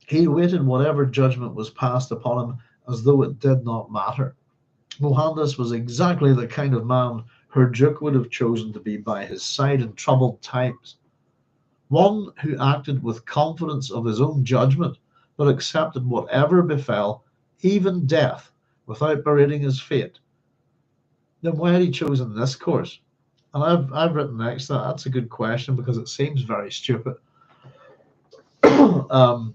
He waited whatever judgment was passed upon him as though it did not matter. Mohandis was exactly the kind of man her Duke would have chosen to be by his side in troubled times. One who acted with confidence of his own judgment, but accepted whatever befell, even death, without berating his fate. Then why had he chosen this course? And I've written next that that's a good question because it seems very stupid. um,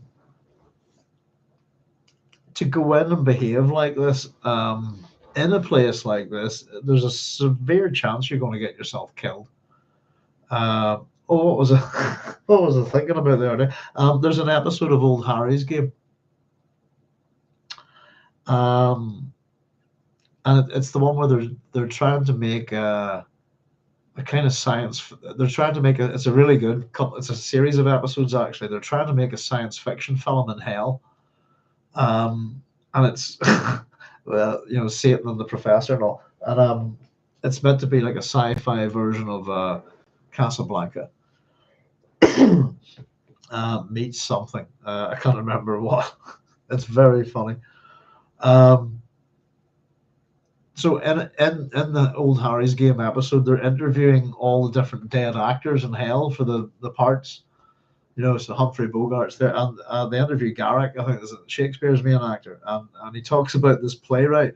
to go in and behave like this in a place like this, there's a severe chance you're going to get yourself killed. What was I, what was I thinking about the other day? There's an episode of Old Harry's Game, and it's the one where they're trying to make a kind of science. They're trying to make a. It's a really good couple. It's a series of episodes actually. They're trying to make a science fiction film in hell, and it's well, you know, Satan and the Professor and all, and it's meant to be like a sci-fi version of Casablanca. Meets something. I can't remember what. It's very funny. Um, so in the Old Harry's Game episode, they're interviewing all the different dead actors in hell for the parts. You know, so Humphrey Bogart's there, and they interview Garrick. I think is Shakespeare's main actor, and he talks about this playwright.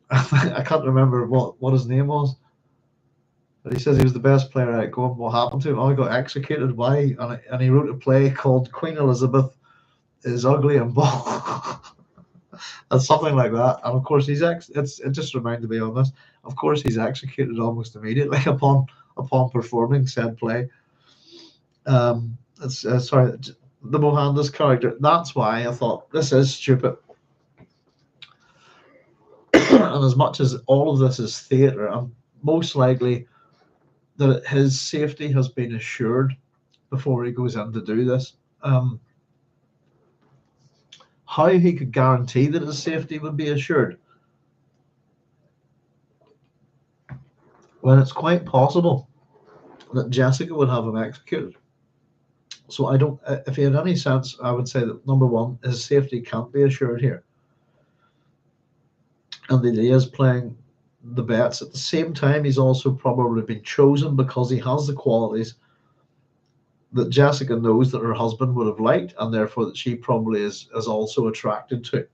I can't remember what his name was, but he says he was the best playwright going. What happened to him? Oh, he got executed. Why? And he wrote a play called Queen Elizabeth is Ugly and Bald. And something like that. And of course, it just reminded me of this. Of course, he's executed almost immediately upon performing said play. It's sorry, the Mohandis character. That's why I thought this is stupid. And as much as all of this is theatre, I'm most likely that his safety has been assured before he goes in to do this. How he could guarantee that his safety would be assured when it's quite possible that Jessica would have him executed. So I don't. If he had any sense, I would say that number one, his safety can't be assured here, and that he is playing the bets. At the same time, he's also probably been chosen because he has the qualities that Jessica knows that her husband would have liked, and therefore that she probably is also attracted to.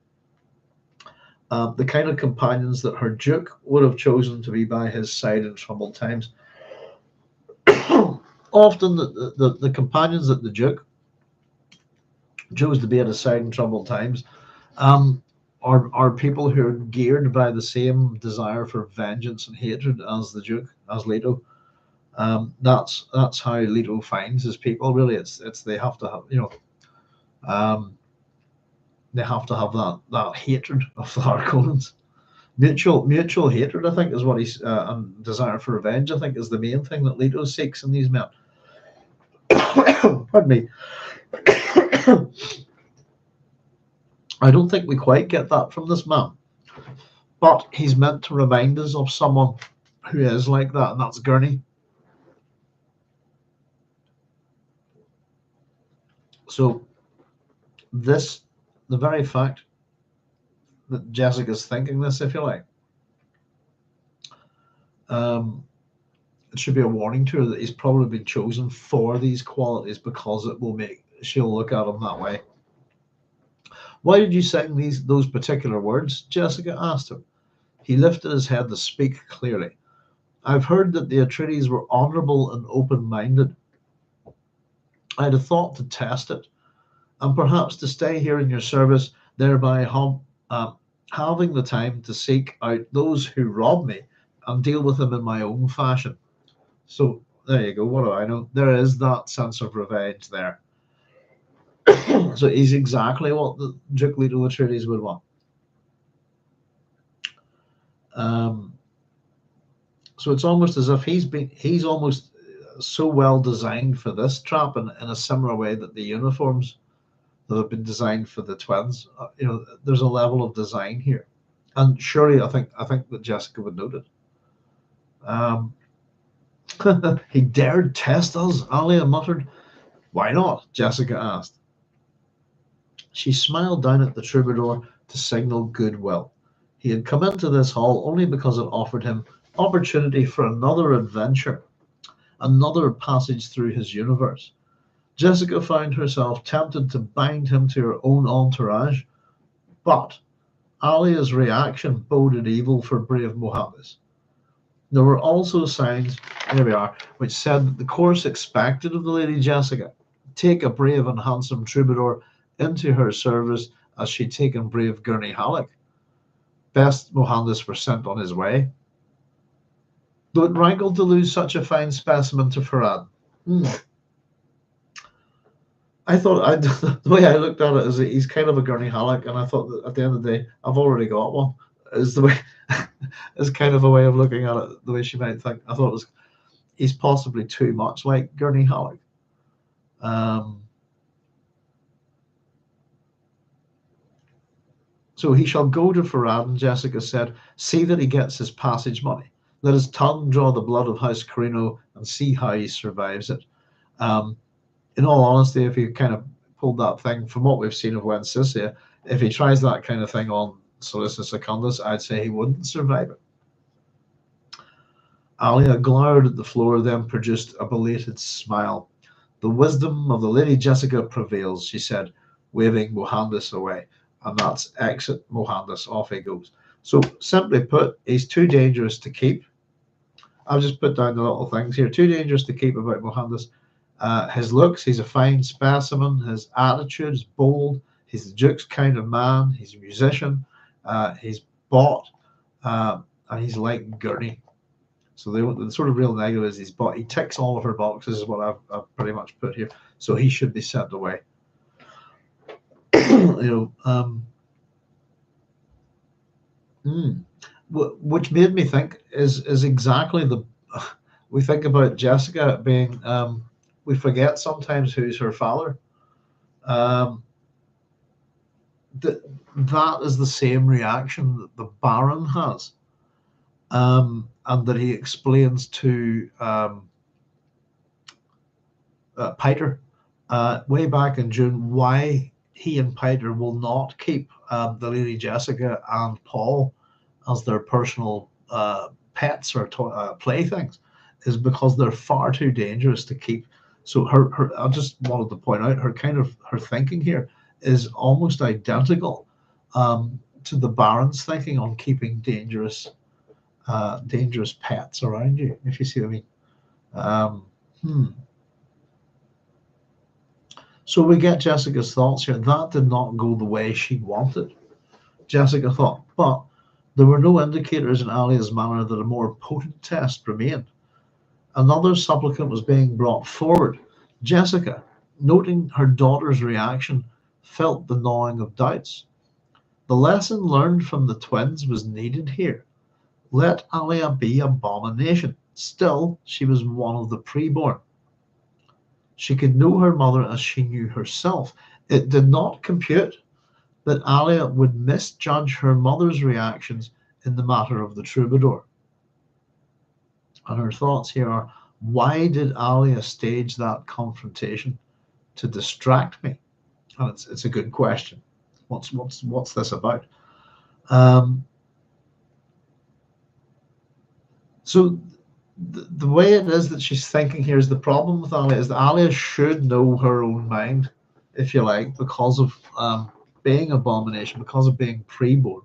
The kind of companions that her Duke would have chosen to be by his side in troubled times. Often the companions that the Duke chose to be at his side in troubled times are people who are geared by the same desire for vengeance and hatred as the Duke, as Leto. That's how Leto finds his people. Really, it's they have to have, you know, they have to have that hatred of the Harkonnens. Mutual hatred, I think, is what he's and desire for revenge. I think is the main thing that Leto seeks in these men. Pardon me. I don't think we quite get that from this man, but he's meant to remind us of someone who is like that, and that's Gurney. So the very fact that Jessica's thinking this, if you like, it should be a warning to her that he's probably been chosen for these qualities because it will make she'll look at him that way. Why did you sing those particular words? Jessica asked him. He lifted his head to speak clearly. I've heard that the Atreides were honourable and open-minded. I'd have thought to test it, and perhaps to stay here in your service, thereby having the time to seek out those who rob me and deal with them in my own fashion. So there you go. What do I know? There is that sense of revenge there. So he's exactly what the Duke Leto Atreides would want. So it's almost as if he's almost so well designed for this trap in a similar way that the uniforms that have been designed for the twins. There's a level of design here, and surely I think that Jessica would note it. He dared test us, Alia muttered. Why not? Jessica asked. She smiled down at the troubadour to signal goodwill. He had come into this hall only because it offered him opportunity for another adventure, another passage through his universe. Jessica found herself tempted to bind him to her own entourage, but Alia's reaction boded evil for brave Mohandis. There were also signs, here we are, which said that the course expected of the Lady Jessica, take a brave and handsome troubadour into her service as she'd taken brave Gurney Halleck. Best Mohandis were sent on his way. Though it rankled to lose such a fine specimen to Farad. I thought the way I looked at it is that he's kind of a Gurney Halleck, and I thought that at the end of the day, I've already got one. Is the way is kind of a way of looking at it, the way she might think. I thought he's possibly too much like Gurney Halleck. So he shall go to Farad'n, Jessica said, see that he gets his passage money. Let his tongue draw the blood of House Carino and see how he survives it. In all honesty, if he kind of pulled that thing from what we've seen of Wen Sissia, if he tries that kind of thing on Solicitor Secundus, I'd say he wouldn't survive it. Alia glowered at the floor, then produced a belated smile. The wisdom of the Lady Jessica prevails, she said, waving Mohandis away. And that's exit Mohandis. Off he goes. So simply put, he's too dangerous to keep. I'll just put down the little things here. Too dangerous to keep about Mohandis. His looks, he's a fine specimen. His attitude is bold. He's the Duke's kind of man. He's a musician. He's bought, and he's like Gurney. So the sort of real negative is he's bought. He ticks all of her boxes, is what I've pretty much put here. So he should be sent away. Which made me think is exactly we think about Jessica being we forget sometimes who's her father. That is the same reaction that the Baron has, and that he explains to Piter way back in June why he and Piter will not keep the Lady Jessica and Paul as their personal pets or playthings, is because they're far too dangerous to keep. So her I just wanted to point out her thinking here is almost identical to the Baron's thinking on keeping dangerous pets around you, if you see what I mean. So we get Jessica's thoughts here. That did not go the way she wanted, Jessica thought, but there were no indicators in Alia's manner that a more potent test remained. Another supplicant was being brought forward. Jessica, noting her daughter's reaction, felt the gnawing of doubts. The lesson learned from the twins was needed here. Let Alia be abomination. Still, she was one of the preborn. She could know her mother as she knew herself. It did not compute that Alia would misjudge her mother's reactions in the matter of the troubadour. And her thoughts here are, why did Alia stage that confrontation? To distract me? And it's a good question. What's this about? So the way it is that she's thinking here is the problem with Alia is that Alia should know her own mind, if you like, because of being abomination, because of being preborn.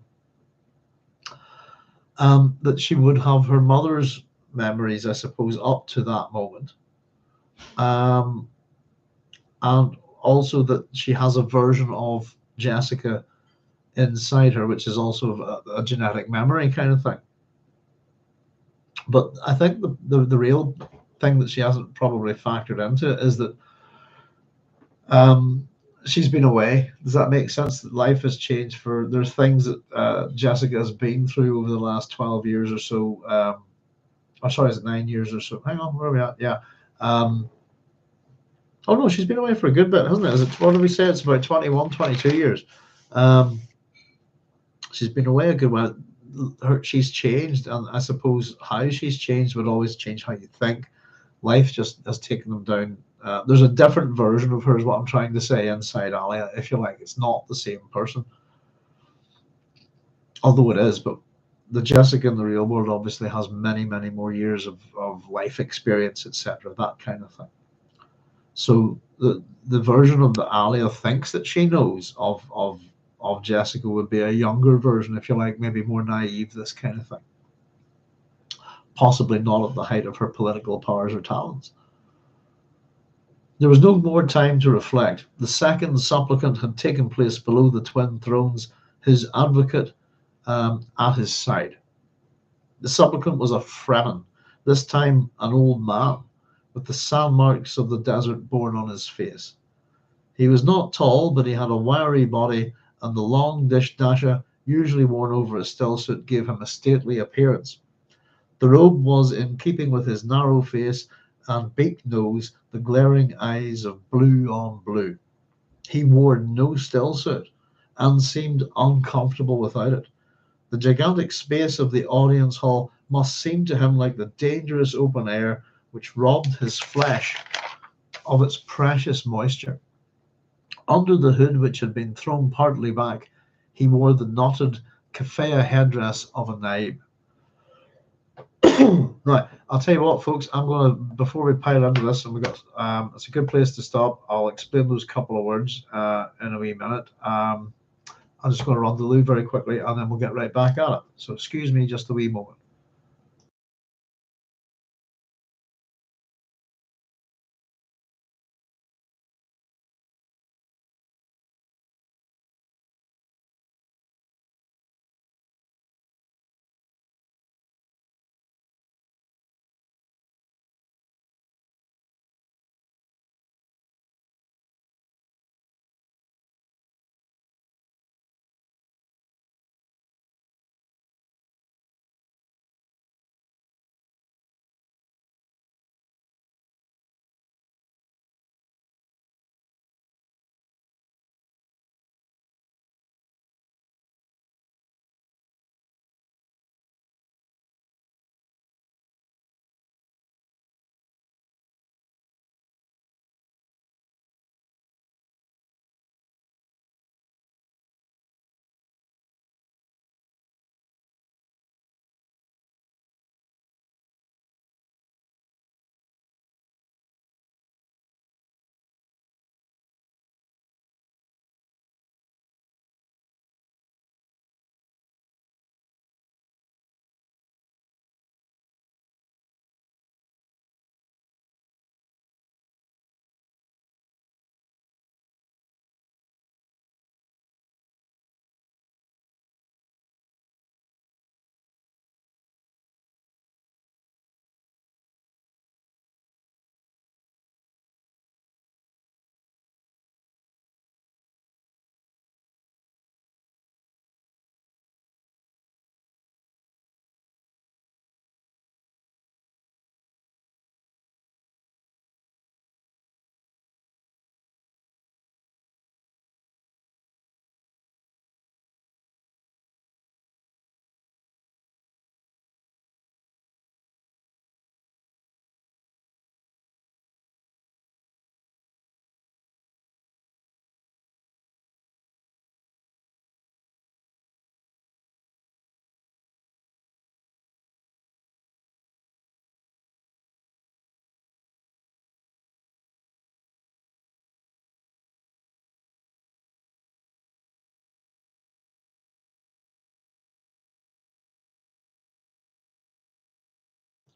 That she would have her mother's memories, I suppose, up to that moment. And also that she has a version of Jessica inside her, which is also a genetic memory kind of thing. But I think the real thing that she hasn't probably factored into it is that she's been away. Does that make sense? That life has changed for, there's things that Jessica has been through over the last 12 years or so. Oh, sorry, is it 9 years or so? Hang on, where are we at? Yeah. Oh no, she's been away for a good bit, hasn't it? Is it, what did we say? It's about 21, 22 years. She's been away a good while. She's changed, and I suppose how she's changed would always change how you think. Life just has taken them down. There's a different version of her, is what I'm trying to say, inside Alia, if you like. It's not the same person, although it is. But the Jessica in the real world obviously has many, many more years of life experience, etc., that kind of thing. So the version of the Alia thinks that she knows of Jessica would be a younger version, if you like, maybe more naive, this kind of thing. Possibly not at the height of her political powers or talents. There was no more time to reflect. The second supplicant had taken place below the twin thrones, his advocate at his side. The supplicant was a Fremen, this time an old man, with the sand marks of the desert born on his face. He was not tall, but he had a wiry body, and the long dish dasha, usually worn over a still suit, gave him a stately appearance. The robe was in keeping with his narrow face and beaked nose, the glaring eyes of blue on blue. He wore no still suit and seemed uncomfortable without it. The gigantic space of the audience hall must seem to him like the dangerous open air which robbed his flesh of its precious moisture. Under the hood, which had been thrown partly back, he wore the knotted keffiyeh headdress of a naib. Right, I'll tell you what, folks. I'm going to, before we pile into this, and we got, it's a good place to stop. I'll explain those couple of words in a wee minute. I'm just going to run the loo very quickly, and then we'll get right back at it. So excuse me just a wee moment.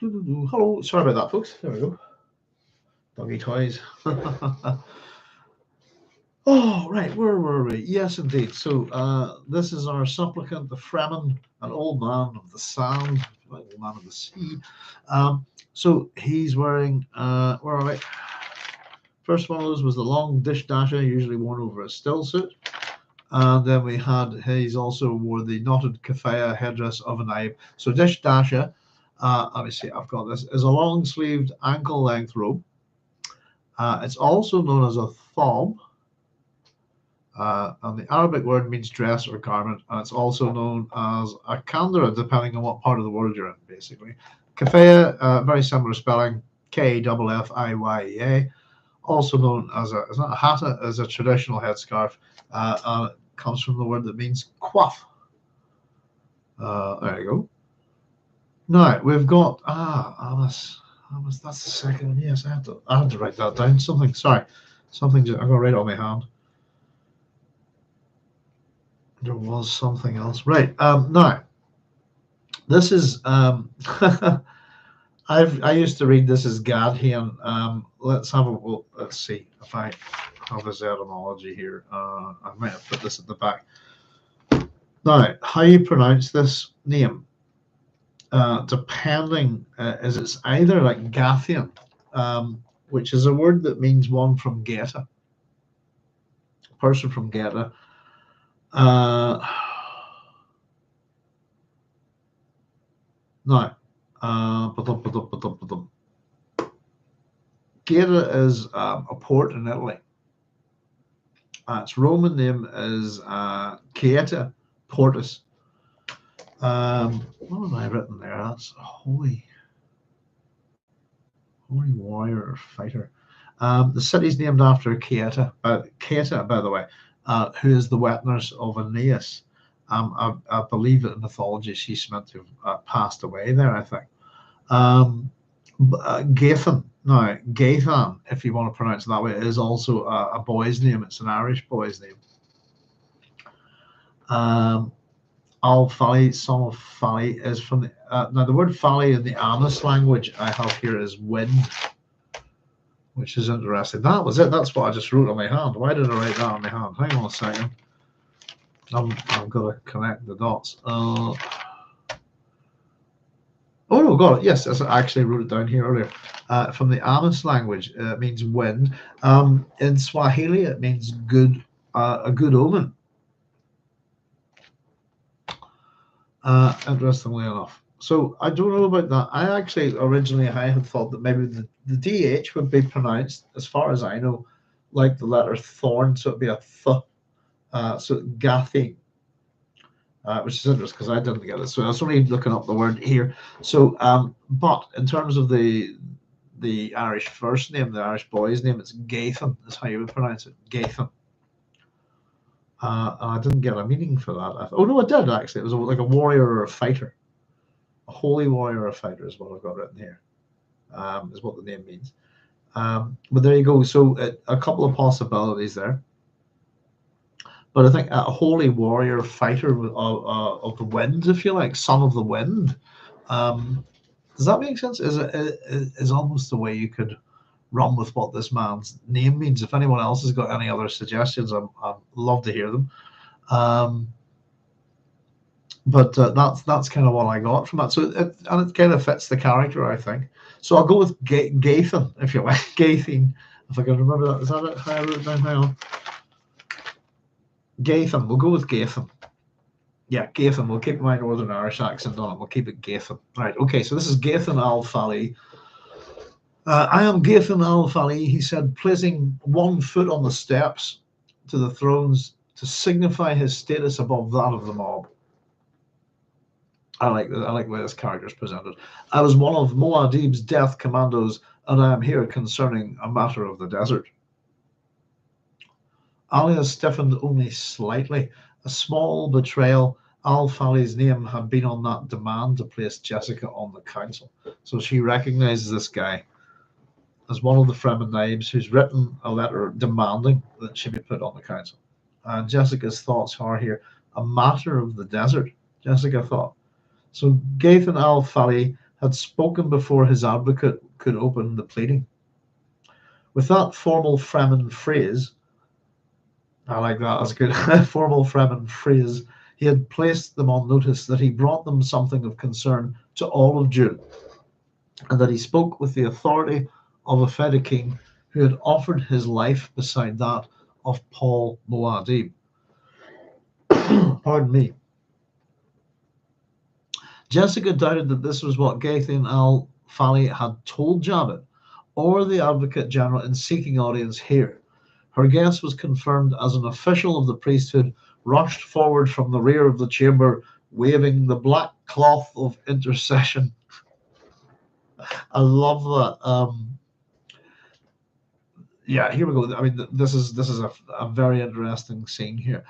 Hello, sorry about that, folks. There we go. Doggy toys. Oh, right, where were we? Yes, indeed. So this is our supplicant, the Fremen, an old man of the sand, like old man of the sea. So he's wearing, where are we? First one of those was the long dish dasher, usually worn over a still suit. And then we had, he's also wore the knotted keffiyeh headdress of an Aib. So dish dasher, let me see, I've got this, is a long sleeved ankle length robe. It's also known as a thob. And the Arabic word means dress or garment, and it's also known as a kandara, depending on what part of the world you're in, basically. Keffiyeh, very similar spelling, K-F-F-I-Y-E-A, also known as a, it's not a hatta, as a traditional headscarf, and it comes from the word that means coif. There you go. Now, we've got, Alice, that's the second one, yes, I had to write that down, something, sorry, something, I'm going to write it on my hand. There was something else. Right. Now, this is I used to read this as Gadhean. Let's have a well, let's see if I have his etymology here. I might have put this at the back. Now, how you pronounce this name, depending, is it's either like Gadhean, which is a word that means one from Geta, person from Geta. Now, Geta is a port in Italy. Its Roman name is Caeta Portus. What have I written there? That's holy warrior or fighter. The city's named after Caeta, by the way, who is the wet nurse of Aeneas. I believe that in mythology she's meant to have passed away there, I think. Gadhean, now Gadhean, if you want to pronounce it that way, is also a boy's name. It's an Irish boy's name. Al-Fali, son of Fali, is from the now the word Fali in the Amish language I have here is wind, which is interesting. That was it. That's what I just wrote on my hand. Why did I write that on my hand? Hang on a second. I'm going to connect the dots. Oh no, got it. Yes, I actually wrote it down here earlier. From the Amish language, it means wind. In Swahili, it means good, a good omen. Interestingly enough. So I don't know about that. I had thought that maybe the DH would be pronounced, as far as I know, like the letter thorn, so it'd be a th. So Gadhean, which is interesting because I didn't get it. So I was only looking up the word here. So, but in terms of the Irish first name, the Irish boy's name, it's Gadhean. That's how you would pronounce it, Gadhean. And I didn't get a meaning for that. Oh no, I did actually. It was like a warrior or a fighter, a holy warrior or a fighter is what I've got written here. Is what the name means. But there you go. So a couple of possibilities there. But I think a holy warrior fighter of the wind, if you like, son of the wind. Does that make sense? Is almost the way you could run with what this man's name means. If anyone else has got any other suggestions, I'd love to hear them. But that's kind of what I got from that. So it kind of fits the character, I think. So I'll go with Gadhean, if you like. Gadhean, if I can remember that. Is that it? How I wrote it down? Hang on. Gadhean. We'll go with Gadhean. Yeah, Gadhean. We'll keep my Northern Irish accent on it. We'll keep it Gadhean. Right. Okay. So this is Gadhean al-Fali. I am Gadhean al-Fali, he said, placing one foot on the steps to the thrones to signify his status above that of the mob. I like the way this character is presented. I was one of Muad'Dib's death commandos, and I am here concerning a matter of the desert. Alia stiffened only slightly. A small betrayal. Al-Fali's name had been on that demand to place Jessica on the council. So she recognizes this guy as one of the Fremen names who's written a letter demanding that she be put on the council. And Jessica's thoughts are here, a matter of the desert, Jessica thought. So Gadhean al-Fali had spoken before his advocate could open the pleading. With that formal Fremen phrase, I like that, that's good, formal Fremen phrase, he had placed them on notice that he brought them something of concern to all of Dune. and that he spoke with the authority of a Fedi king who had offered his life beside that of Paul Muad'Dib. Pardon me. Jessica doubted that this was what Gadhean al-Fali had told Jabin, or the Advocate General in seeking audience here. Her guess was confirmed as an official of the priesthood rushed forward from the rear of the chamber, waving the black cloth of intercession. I love that. Yeah, here we go. I mean, this is a very interesting scene here.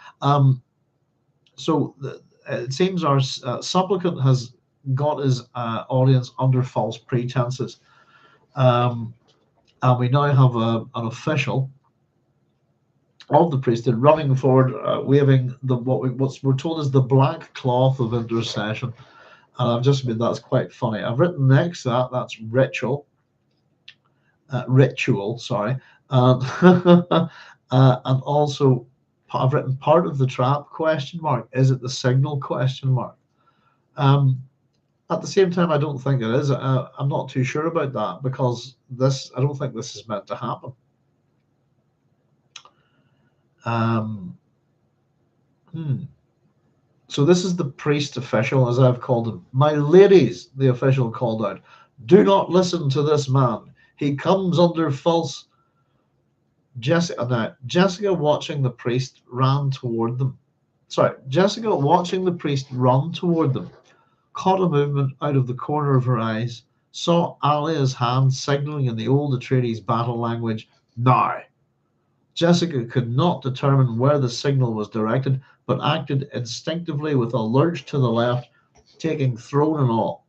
So it seems our supplicant has got his audience under false pretenses, and we now have an official of the priesthood running forward, waving what we're told is the black cloth of intercession. And I've just been that's quite funny. I've written next to that that's ritual, sorry, and and also I've written part of the trap question mark. Is it the signal question mark? At the same time, I don't think it is. I'm not too sure about that because I don't think this is meant to happen. So this is the priest official, as I've called him. My ladies, the official called out, do not listen to this man. He comes under false. Jessica, watching the priest, ran toward them. Jessica, watching the priest run toward them, caught a movement out of the corner of her eyes, saw Alia's hand signaling in the old Atreides battle language, now. Jessica could not determine where the signal was directed, but acted instinctively with a lurch to the left, taking throne and all.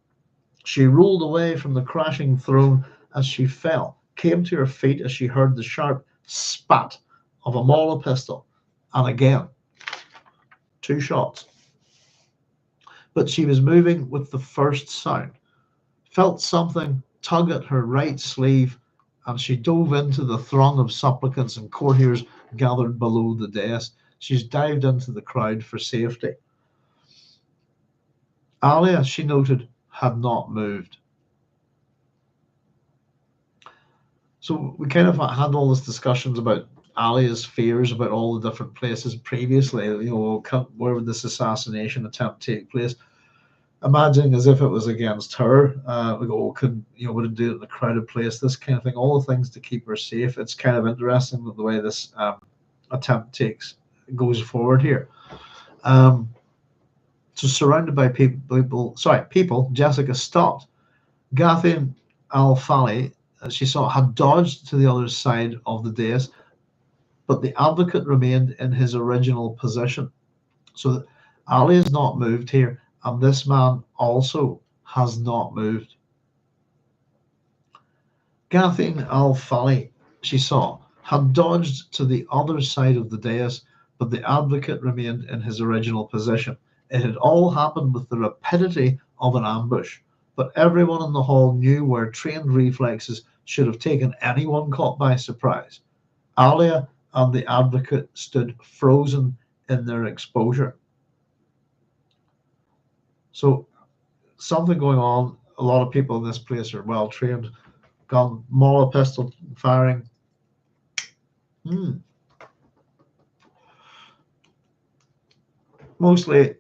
She rolled away from the crashing throne as she fell, came to her feet as she heard the sharp spat of a Mauler pistol, and again, 2 shots. But she was moving with the first sound, felt something tug at her right sleeve, and she dove into the throng of supplicants and courtiers gathered below the dais. She's dived into the crowd for safety. Alia, she noted, had not moved. So we kind of had all these discussions about Alia's fears about all the different places previously. Where would this assassination attempt take place? Imagining as if it was against her, would it do it in a crowded place? This kind of thing, all the things to keep her safe. It's kind of interesting the way this attempt goes forward here. So surrounded by people, Jessica stopped. Gadhean al-Fali, she saw, had dodged to the other side of the dais, but the advocate remained in his original position. So Ali has not moved here, and this man also has not moved. Gadhean al-Fali, she saw, had dodged to the other side of the dais, but the advocate remained in his original position. It had all happened with the rapidity of an ambush, but everyone in the hall knew where trained reflexes should have taken anyone caught by surprise. Alia and the advocate stood frozen in their exposure. So something going on. A lot of people in this place are well trained. Gun, Mauler pistol firing. Mostly,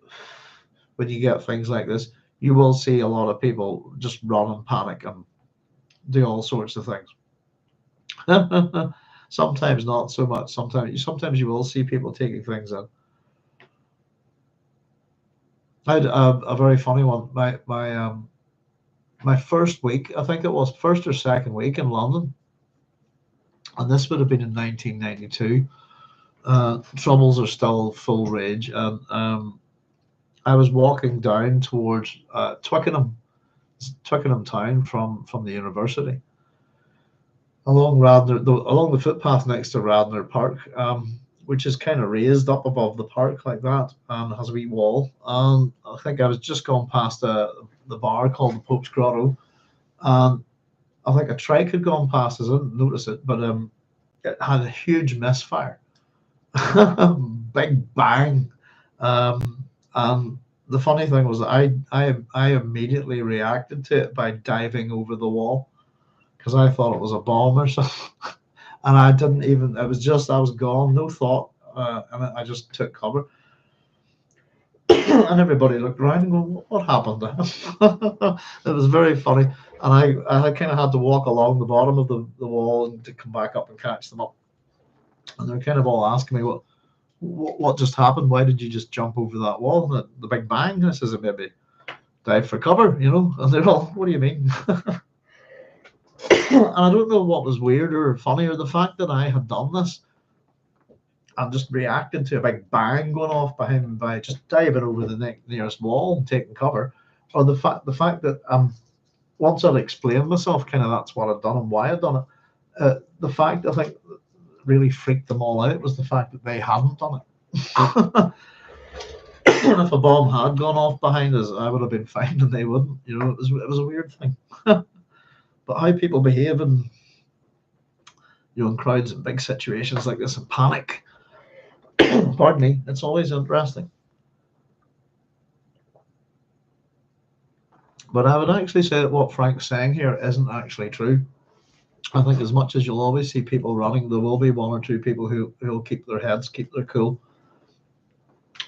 when you get things like this, you will see a lot of people just run and panic and do all sorts of things. Sometimes not so much. Sometimes you will see people taking things in. I had a very funny one. My first week, I think it was first or second week in London, and this would have been in 1992. Troubles are still full rage, and I was walking down towards Twickenham town from the university, along the footpath next to Radnor Park, which is kind of raised up above the park like that, and has a wee wall. And I think I was just going past the bar called the Pope's Grotto, and I think a trike had gone past. I didn't notice it, but it had a huge misfire, big bang, and the funny thing was that I immediately reacted to it by diving over the wall because I thought it was a bomb or something, and I didn't even. It was just I was gone, no thought, and I just took cover. And everybody looked around and going, "What happened there?" It was very funny, and I kind of had to walk along the bottom of the wall and to come back up and catch them up. And they're kind of all asking me, what just happened? Why did you just jump over that wall? The big bang?" I says, "Maybe dive for cover, you know." And they're all, "What do you mean?" And I don't know what was weirder or funnier, the fact that I had done this and just reacted to a big bang going off behind me by just diving over the nearest wall and taking cover, or the fact that once I'd explained myself, kind of that's what I'd done and why I'd done it. The fact I think really freaked them all out was the fact that they hadn't done it. And if a bomb had gone off behind us, I would have been fine, and they wouldn't. You know, it was a weird thing. But how people behave in in crowds and big situations like this and panic, pardon me, it's always interesting. But I would actually say that what Frank's saying here isn't actually true. I think as much as you'll always see people running, there will be one or two people who'll keep their heads, keep their cool,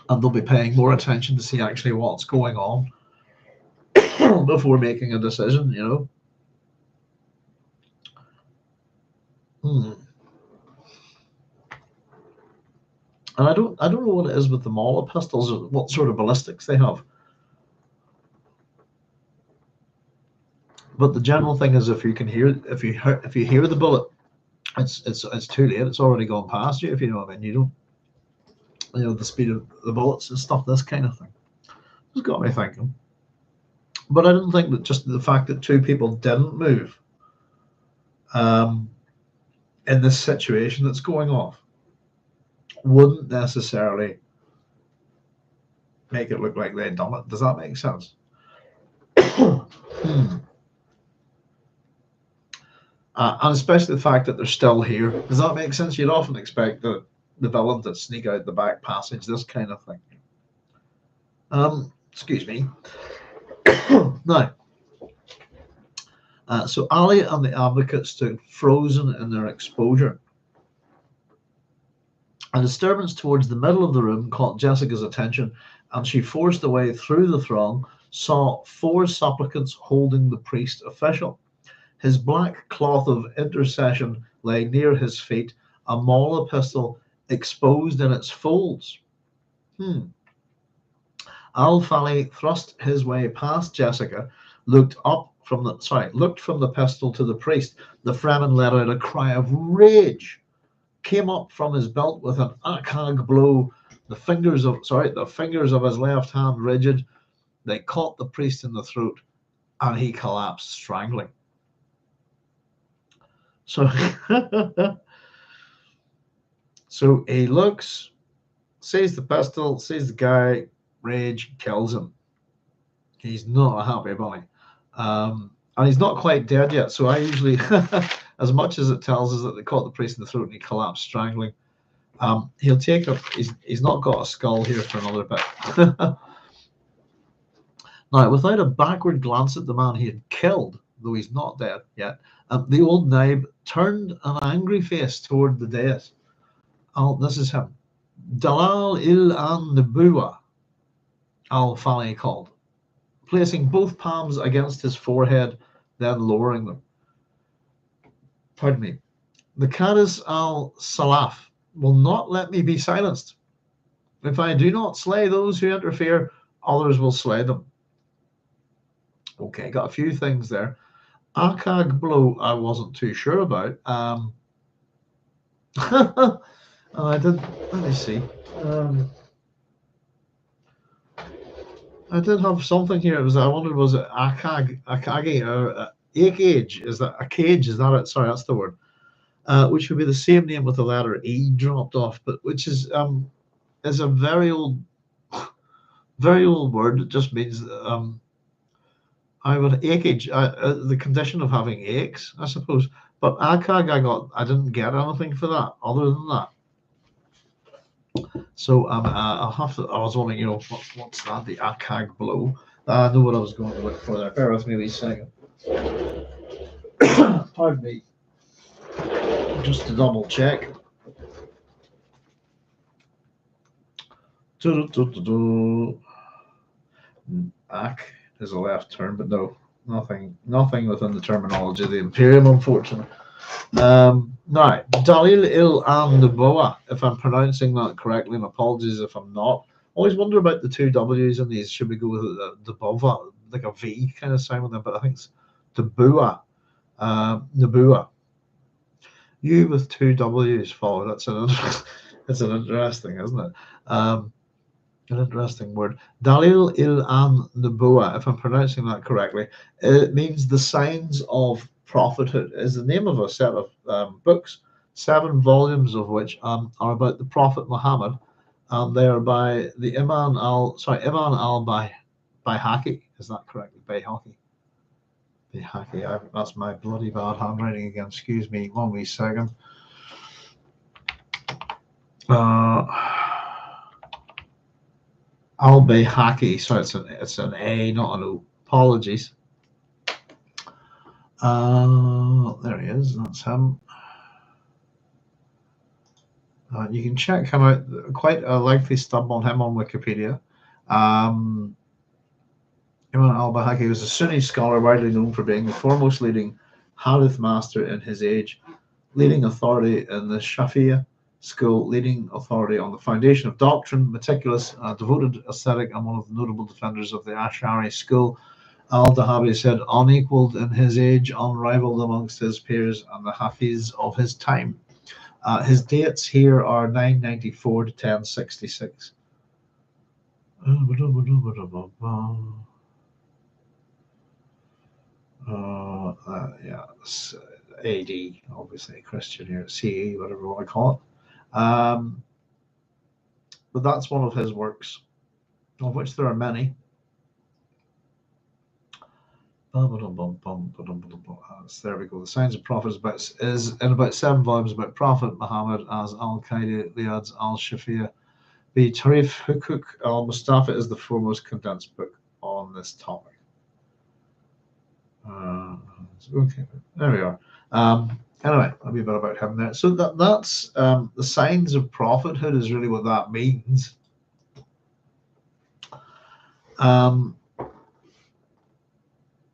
and they'll be paying more attention to see actually what's going on before making a decision, you know. And I don't know what it is with the Mala pistols or what sort of ballistics they have. But the general thing is, if you hear the bullet, it's too late. It's already gone past you. If you know what I mean, you know the speed of the bullets and stuff. This kind of thing. It's got me thinking. But I didn't think that just the fact that two people didn't move, in this situation that's going off, wouldn't necessarily make it look like they'd done it. Does that make sense? And especially the fact that they're still here. Does that make sense? You'd often expect the villain to sneak out the back passage, this kind of thing. Excuse me. Now, so Alia and the advocate stood frozen in their exposure. A disturbance towards the middle of the room caught Jessica's attention, and she forced a way through the throng, saw 4 supplicants holding the priest official. His black cloth of intercession lay near his feet, a Mala pistol exposed in its folds. Al-Fali thrust his way past Jessica, looked from the pistol to the priest. The Fremen let out a cry of rage, came up from his belt with an akag blow. The fingers of his left hand rigid. They caught the priest in the throat, and he collapsed, strangling. So, so he looks, sees the pistol, sees the guy, rage, kills him. He's not a happy bunny. And he's not quite dead yet. So I usually, as much as it tells us that they caught the priest in the throat and he collapsed, strangling, he'll take up, he's not got a skull here for another bit. Now, without a backward glance at the man he had killed, though he's not dead yet, the old naib turned an angry face toward the dais. This is him. Dalal il-an Nubuwa, al-Fali called, placing both palms against his forehead, then lowering them. Pardon me. The Kadis al-Salaf will not let me be silenced. If I do not slay those who interfere, others will slay them. Okay, got a few things there. Akag blow, I wasn't too sure about. And I did. Let me see. I did have something here. I wondered, was it akagi, or akage? Is that a cage? Is that it? Sorry, that's the word. Which would be the same name with the letter E dropped off, but which is a very old word. It just means I would acheage, the condition of having aches, I suppose. But akag, I didn't get anything for that other than that. So I'll have to. I was wondering, what's that? The Akag blow. I know what I was going to look for there. Bear with me a wee second. Pardon me. Just to double check. Ak is a left turn, but no, nothing within the terminology of the Imperium, unfortunately. Now, Dalil Il An Naboa, if I'm pronouncing that correctly, and apologies if I'm not. Always wonder about the two W's in these. Should we go with the Bova, like a V kind of sound with them? But I think it's Dabua, Nabua. You with two W's follow. That's it's an interesting, isn't it? An interesting word. Dalil Il An Nabua, if I'm pronouncing that correctly, it means the signs of prophethood. Is the name of a set of books, 7 volumes of which are about the Prophet Muhammad, and they are by the Imam al Bayhaqi. Is that correct? Bayhaqi. Bayhaqi. That's my bloody bad handwriting again. Excuse me. 1 wee second. Al-Bayhaqi, so it's an A, not an O. Apologies. There he is. That's him. You can check him out. Quite a lengthy stub on him on Wikipedia. Imam al-Bayhaqi was a Sunni scholar widely known for being the foremost leading Hadith master in his age, leading authority in the Shafi'iyya school, leading authority on the foundation of doctrine, meticulous, devoted ascetic, and one of the notable defenders of the Ash'ari school. Al-Dahabi said, unequaled in his age, unrivaled amongst his peers, and the Hafiz of his time. His dates here are 994 to 1066. Yeah, AD, obviously, Christian here, CE, whatever you want to call it. But that's one of his works, of which there are many. There we go. The Signs of Prophet is in about 7 volumes about Prophet Muhammad as Al-Qaeda Liads Al-Shafi'iyya. The Tarif Hukuk al-Mustafa is the foremost condensed book on this topic. Okay, there we are. Anyway, a wee bit about him there. So that's the signs of prophethood is really what that means.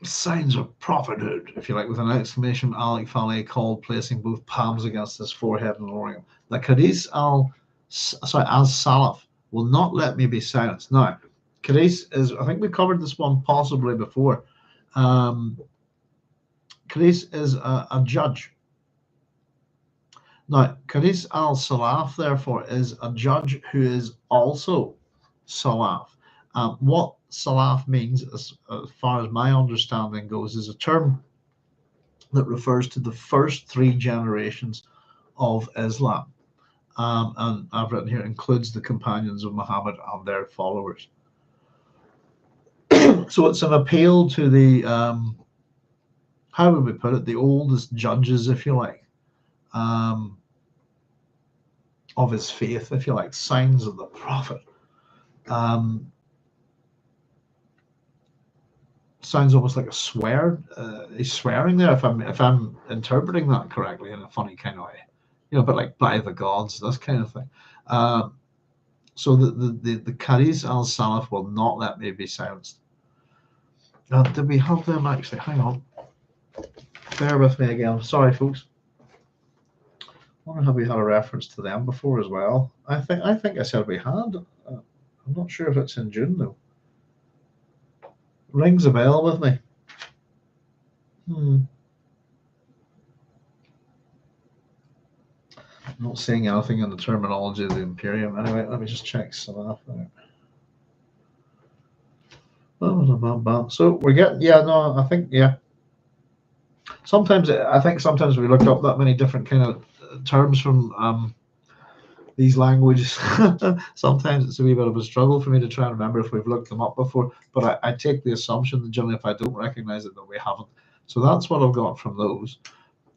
Signs of prophethood, if you like, with an exclamation al-Fali called, placing both palms against his forehead and lowering him. The Kadis al-Salaf will not let me be silenced. Now, Kadis is, I think we covered this one possibly before. Kadis is a judge. Now, Kadis al-Salaf, therefore, is a judge who is also Salaf. What Salaf means, as far as my understanding goes, is a term that refers to the first 3 generations of Islam. And I've written here, includes the companions of Muhammad and their followers. So it's an appeal to the, how would we put it, the oldest judges, if you like, of his faith, if you like, signs of the prophet. Sounds almost like a swear. He's swearing there, if I'm interpreting that correctly, in a funny kind of way, but like by the gods, this kind of thing. So the Kadis al-Salaf will not let me be silenced. Did we have them actually? Hang on. Bear with me again. Sorry, folks. I wonder, have we had a reference to them before as well? I think I said we had. I'm not sure if it's in Dune though. Rings a bell with me. I'm not seeing anything in the terminology of the Imperium. Anyway, let me just check Salaf out. So we're getting, I think, sometimes we looked up that many different kind of terms from these languages. Sometimes it's a wee bit of a struggle for me to try and remember if we've looked them up before, but I take the assumption that generally if I don't recognize it, that we haven't. So that's what I've got from those.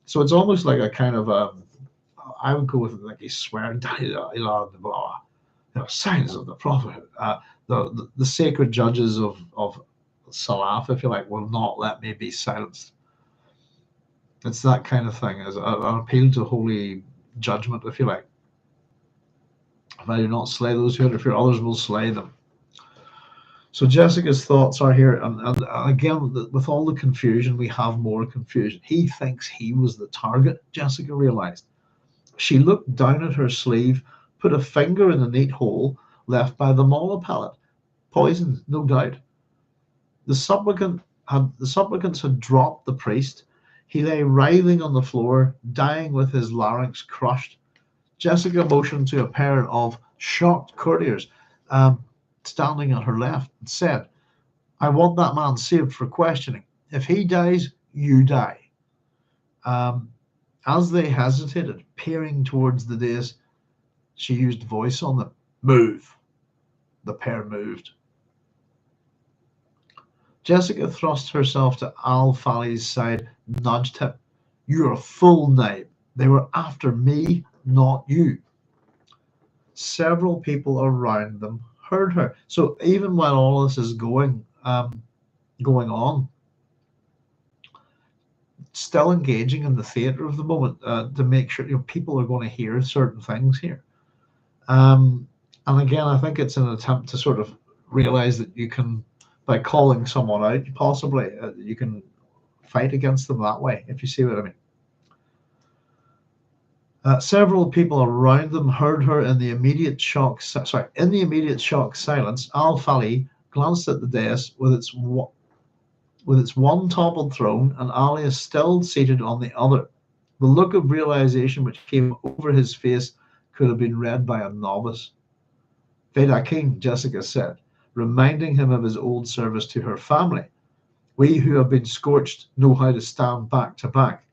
So it's almost like a kind of I would go with like a swear, signs of the prophet. The sacred judges of Salaf, if you like, will not let me be silenced. It's that kind of thing, as an appeal to holy judgment, if you like. If I do not slay those who interfere, others will slay them. So Jessica's thoughts are here, and again, with all the confusion, we have more confusion. He thinks he was the target, Jessica realized. She looked down at her sleeve, put a finger in the neat hole left by the mala pellet. Poisoned, no doubt. The supplicants had dropped the priest. He lay writhing on the floor, dying with his larynx crushed. Jessica motioned to a pair of shocked courtiers standing at her left and said, I want that man saved for questioning. If he dies, you die. As they hesitated, peering towards the dais, she used voice on them. Move. The pair moved. Jessica thrust herself to al-Fali's side, nudged him. You're a fool, Naib. They were after me, not you. Several people around them heard her. So even while all this is going on, still engaging in the theatre of the moment to make sure people are going to hear certain things here. And again, I think it's an attempt to sort of realize that you can, by calling someone out, possibly you can fight against them that way, if you see what I mean. Several people around them heard her in the immediate shock. In the immediate shock silence, al-Fali glanced at the dais with its one toppled throne and Alia still seated on the other. The look of realization which came over his face could have been read by a novice. Veda King, Jessica said, reminding him of his old service to her family. We who have been scorched know how to stand back to back.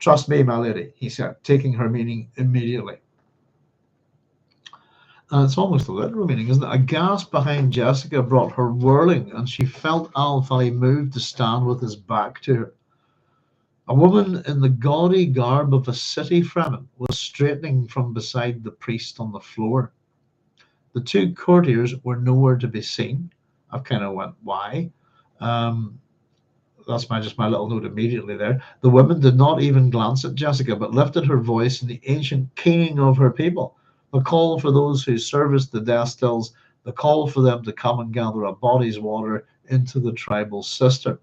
Trust me, my lady, he said, taking her meaning immediately. And it's almost a literal meaning, isn't it? A gasp behind Jessica brought her whirling, and she felt al-Fali move to stand with his back to her. A woman in the gaudy garb of a city Fremen was straightening from beside the priest on the floor. The two courtiers were nowhere to be seen. I've kind of went, why? That's just my little note immediately there. The woman did not even glance at Jessica, but lifted her voice in the ancient keening of her people. The call for those who serviced the death stills, the call for them to come and gather a body's water into the tribal cistern.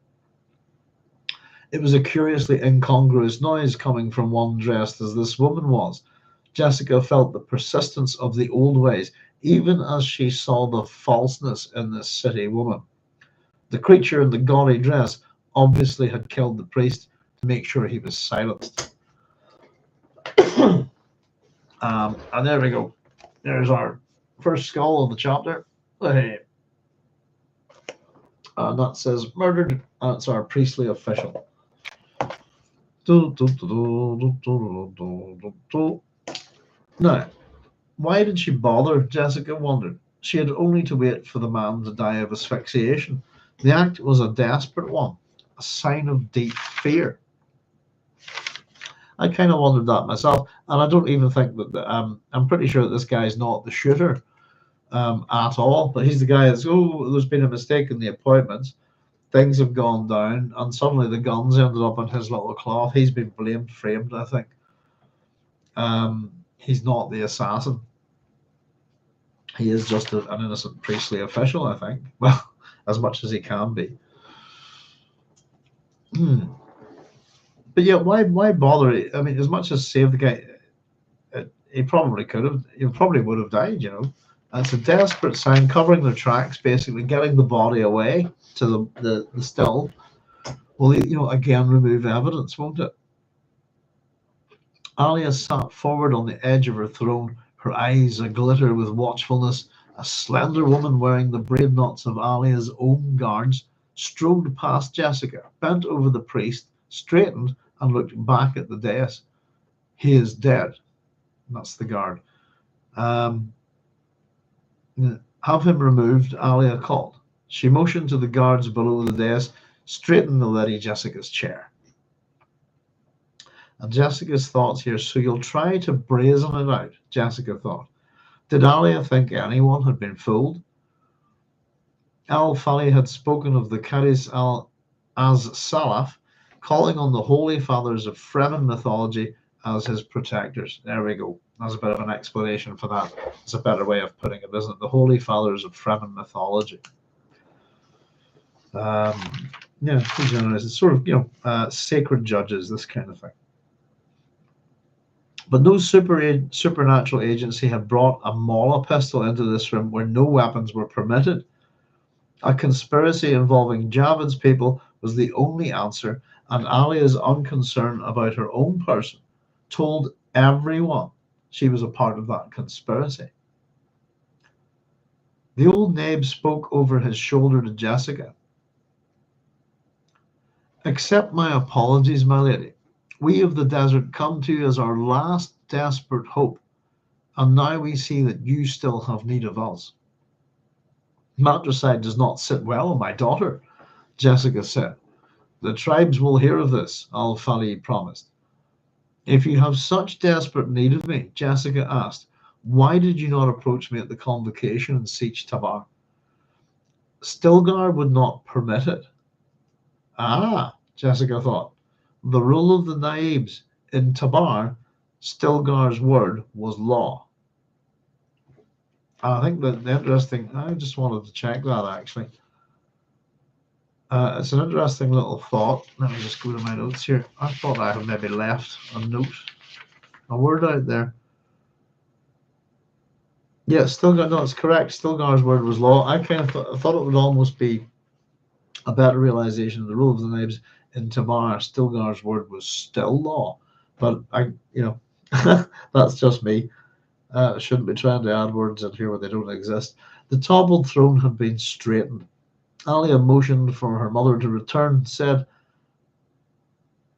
It was a curiously incongruous noise coming from one dressed as this woman was. Jessica felt the persistence of the old ways, even as she saw the falseness in this city woman. The creature in the gaudy dress obviously had killed the priest to make sure he was silenced. And there we go. There's our first skull of the chapter. And that says murdered. That's our priestly official. Now, why did she bother? Jessica wondered. She had only to wait for the man to die of asphyxiation. The act was a desperate one, a sign of deep fear. I kind of wondered that myself, and I don't even think that I'm pretty sure that this guy is not the shooter at all, but he's the guy that's, there's been a mistake in the appointments, things have gone down, and suddenly the guns ended up in his little cloth. He's been framed, I think. He's not the assassin. He is just an innocent priestly official, I think. Well, as much as he can be. But yeah, why bother? I mean, as much as save the guy, he probably could have. He probably would have died, And it's a desperate sign, covering their tracks, basically getting the body away to the still. Will, again remove evidence, won't it? Alia sat forward on the edge of her throne, her eyes aglitter with watchfulness. A slender woman wearing the braid knots of Alia's own guards strode past Jessica, bent over the priest, straightened, and looked back at the dais. He is dead. That's the guard. Have him removed, Alia called. She motioned to the guards below the dais, straighten the Lady Jessica's chair. And Jessica's thoughts here, so you'll try to brazen it out, Jessica thought. Did Alia think anyone had been fooled? Al-Fali had spoken of the Kadis as Salaf, calling on the holy fathers of Fremen mythology as his protectors. There we go. That's a bit of an explanation for that. It's a better way of putting it, isn't it? The holy fathers of Fremen mythology. Yeah, it's sort of, sacred judges, this kind of thing. But no supernatural agency had brought a Mala pistol into this room where no weapons were permitted. A conspiracy involving Javid's people was the only answer, and Alia's unconcern about her own person told everyone she was a part of that conspiracy. The old Nabe spoke over his shoulder to Jessica. Accept my apologies, my lady. We of the desert come to you as our last desperate hope, and now we see that you still have need of us. Matricide does not sit well on my daughter, Jessica said. The tribes will hear of this, al-Fali promised. If you have such desperate need of me, Jessica asked, why did you not approach me at the convocation in Siege Tabar? Stilgar would not permit it. Ah, Jessica thought. The rule of the Naibs in Tabar, Stilgar's word was law. I think that the interesting, I just wanted to check that actually. It's an interesting little thought. Let me just go to my notes here. I thought I had maybe left a note, a word out there. Yeah, Stilgar, no, it's correct. Stilgar's word was law. I kind of thought it would almost be a better realization of the rule of the names in Tamar. Stilgar's word was still law. But that's just me. Shouldn't be trying to add words in here where they don't exist. The toppled throne had been straightened. Alia motioned for her mother to return, said,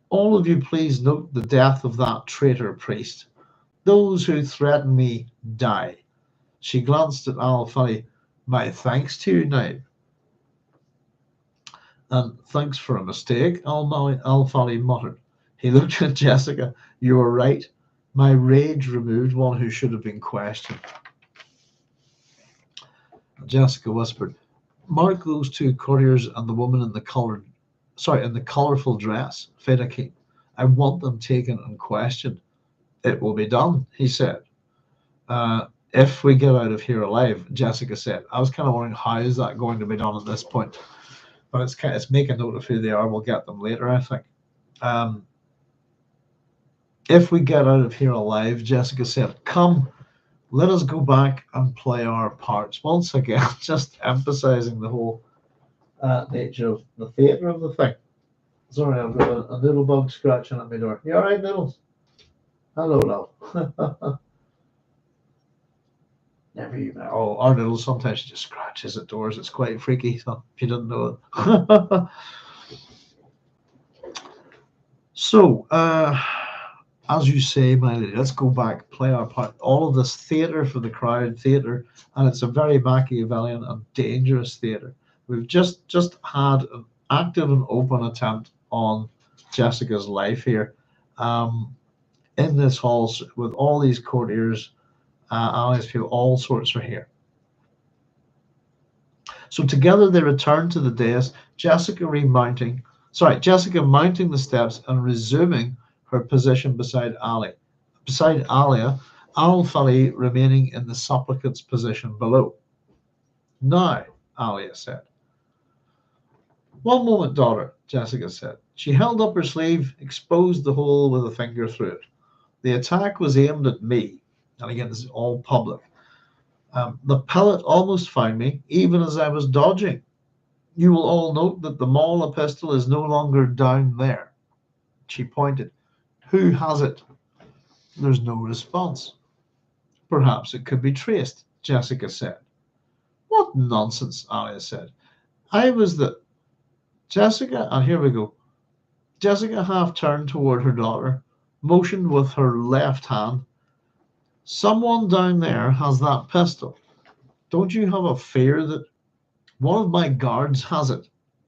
all of you please note the death of that traitor priest. Those who threaten me die. She glanced at al-Fali. My thanks to you, Naib. And thanks for a mistake, al-Fali muttered. He looked at Jessica. You were right. My rage removed one who should have been questioned. Jessica whispered, mark those two courtiers and the woman in the colourful dress, Fedaki. I want them taken and questioned. It will be done, he said. If we get out of here alive, Jessica said. I was kind of wondering how is that going to be done at this point, but it's make a note of who they are. We'll get them later, I think. If we get out of here alive, Jessica said, come, let us go back and play our parts. Once again, just emphasizing the whole nature of the theatre of the thing. Sorry, I've got a little bug scratching at my door. You all right, Noodles? Hello, love. Never even. Oh, our Noodles sometimes just scratches at doors. It's quite freaky. So if you didn't know it. So, as you say, my lady, let's go back, play our part. All of this theatre for the crowd, theatre, and it's a very Machiavellian and dangerous theatre. We've just had an active and open attempt on Jessica's life here. In this hall with all these courtiers, Alia's people, all sorts are here. So together they return to the dais, Jessica mounting the steps and resuming her position beside Alia. Beside Alia, al-Fali remaining in the supplicant's position below. Now, Alia said. One moment, daughter, Jessica said. She held up her sleeve, exposed the hole with a finger through it. The attack was aimed at me, and again, this is all public. The pellet almost found me, even as I was dodging. You will all note that the Mala pistol is no longer down there. She pointed. Who has it? There's no response. Perhaps it could be traced, Jessica said. What nonsense, Alia said. I was the... Jessica, and here we go. Jessica half turned toward her daughter, motioned with her left hand. Someone down there has that pistol. Don't you have a fear that one of my guards has it?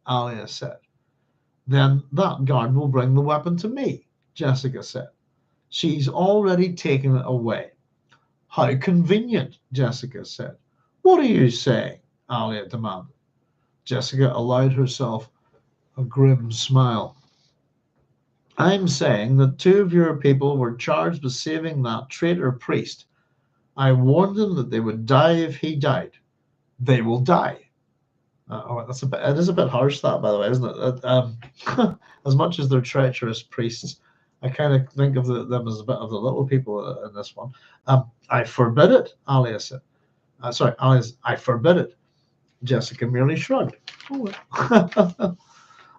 Alia said. Then that guard will bring the weapon to me, Jessica said. She's already taken it away. How convenient, Jessica said. What are you saying? Alia demanded. Jessica allowed herself a grim smile. I'm saying that two of your people were charged with saving that traitor priest. I warned them that they would die if he died. They will die. That's a bit. It is a bit harsh, that, by the way, isn't it? As much as they're treacherous priests, I kind of think of them as a bit of the little people in this one. I forbid it, Alia said. Sorry, Alia, I forbid it. Jessica merely shrugged. Oh, well.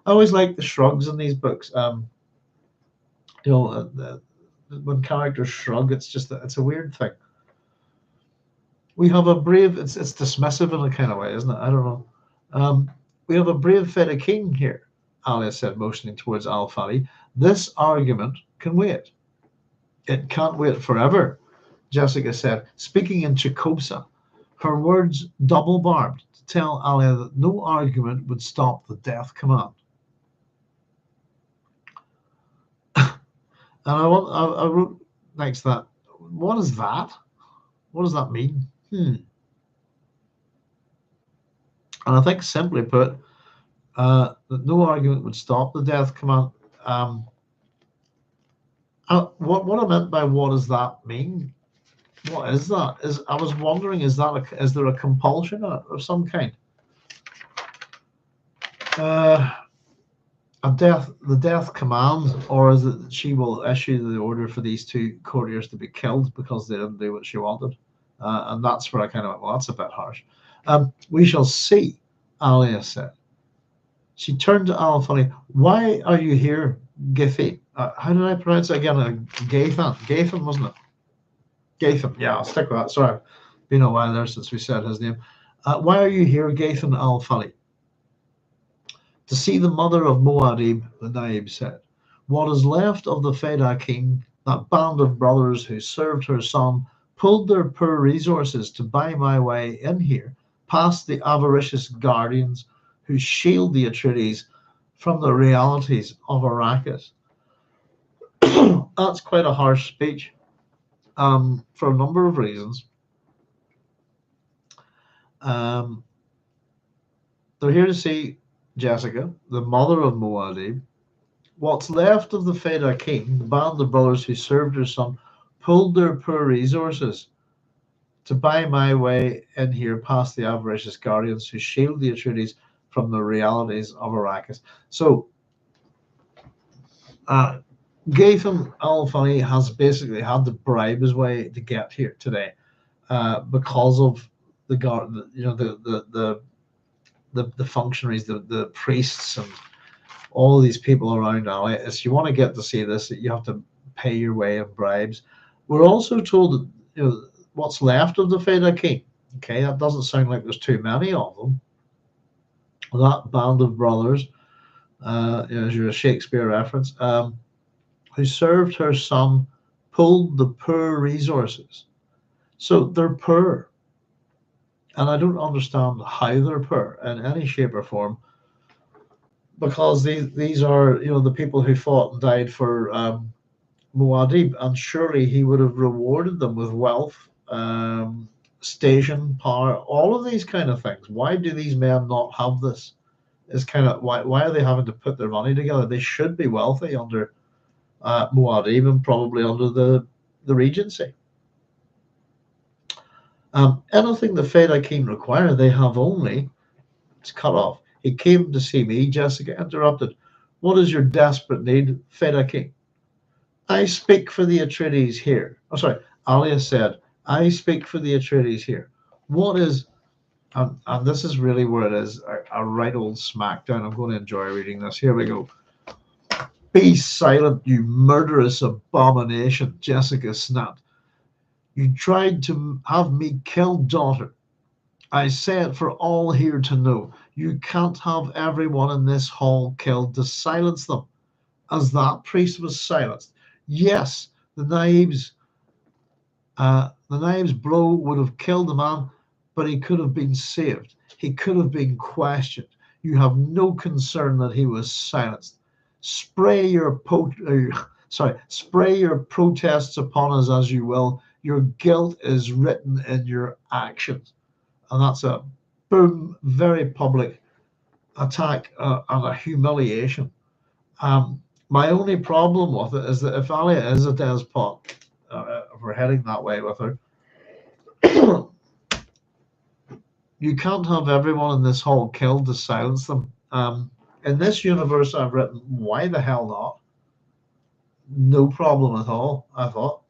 I always like the shrugs in these books. When characters shrug, it's a weird thing. We have a brave. It's dismissive in a kind of way, isn't it? I don't know. We have a brave Feta king here, Alia said, motioning towards al-Fali. This argument can wait. It can't wait forever, Jessica said, speaking in Chicopsa, her words double-barbed to tell Alia that no argument would stop the death command. And I wrote next to that, what is that? What does that mean? And I think, simply put, that no argument would stop the death command. What I meant by what does that mean? What is that? I was wondering, is there a compulsion of some kind? The death command, or is it that she will issue the order for these two courtiers to be killed because they didn't do what she wanted? And that's where I kind of went, well, that's a bit harsh. We shall see, Alia said. She turned to al-Fali. Why are you here, Giffy? How did I pronounce it again? Gadhean, wasn't it? Gadhean. Yeah, I'll stick with that. Sorry, been a while there since we said his name. Why are you here, Gadhean al-Fali? To see the mother of Muad'Dib, the Naib said. What is left of the Feda king, that band of brothers who served her son, pulled their poor resources to buy my way in here, past the avaricious guardians who shield the Atreides from the realities of Arrakis. That's quite a harsh speech, for a number of reasons. They're here to see Jessica, the mother of Muad'Dib. What's left of the Feda king, the band of brothers who served her son, pulled their poor resources to buy my way in here past the avaricious guardians who shield the Atreides from the realities of Arrakis. So, Gadhean al-Fali has basically had to bribe his way to get here today, because of the guard, the functionaries, the priests, and all these people around Alia. If you want to get to see this, you have to pay your way in bribes. We're also told that what's left of the Feda king. Okay, that doesn't sound like there's too many of them. That band of brothers, as you're a Shakespeare reference, who served her son, pulled the poor resources. So they're poor. And I don't understand how they're poor in any shape or form, because these are, the people who fought and died for Muad'Dib, and surely he would have rewarded them with wealth, station, power, all of these kind of things. Why do these men not have this? Is kind of why are they having to put their money together? They should be wealthy under Muad'Dib, and probably under the regency. Anything the Feda king require, they have only. It's cut off. He came to see me, Jessica interrupted. What is your desperate need, Feda king? I speak for the Atreides here. Oh, sorry, Alia said, I speak for the Atreides here. What is, and this is really where it is, a right old smackdown. I'm going to enjoy reading this. Here we go. Be silent, you murderous abomination, Jessica snapped. You tried to have me kill daughter. I say it for all here to know. You can't have everyone in this hall killed to silence them, as that priest was silenced. Yes, the Naib's blow would have killed the man, but he could have been saved. He could have been questioned. You have no concern that he was silenced. Spray your protests upon us as you will. Your guilt is written in your actions. And that's a boom, very public attack and a humiliation. My only problem with it is that if Alia is a despot, if we're heading that way with her, you can't have everyone in this hall killed to silence them. In this universe I've written, why the hell not? No problem at all, I thought.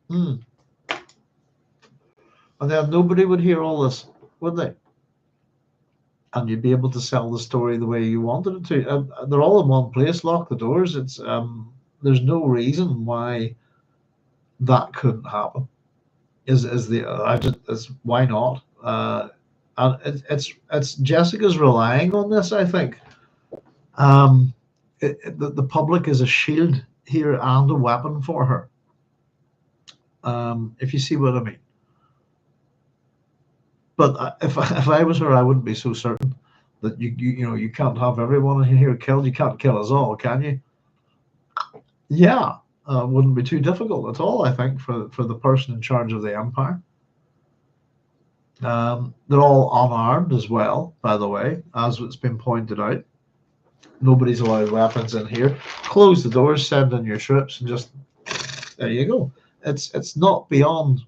And then nobody would hear all this, would they? And you'd be able to sell the story the way you wanted it to. They're all in one place. Lock the doors. It's there's no reason why that couldn't happen. Why not? And it's Jessica's relying on this. I think the public is a shield here and a weapon for her. If you see what I mean. But if I was her, I wouldn't be so certain that you can't have everyone in here killed. You can't kill us all, can you? Yeah, wouldn't be too difficult at all, I think, for the person in charge of the empire. They're all unarmed as well, by the way, as it's been pointed out. Nobody's allowed weapons in here. Close the doors, send in your troops, and just there you go. It's not beyond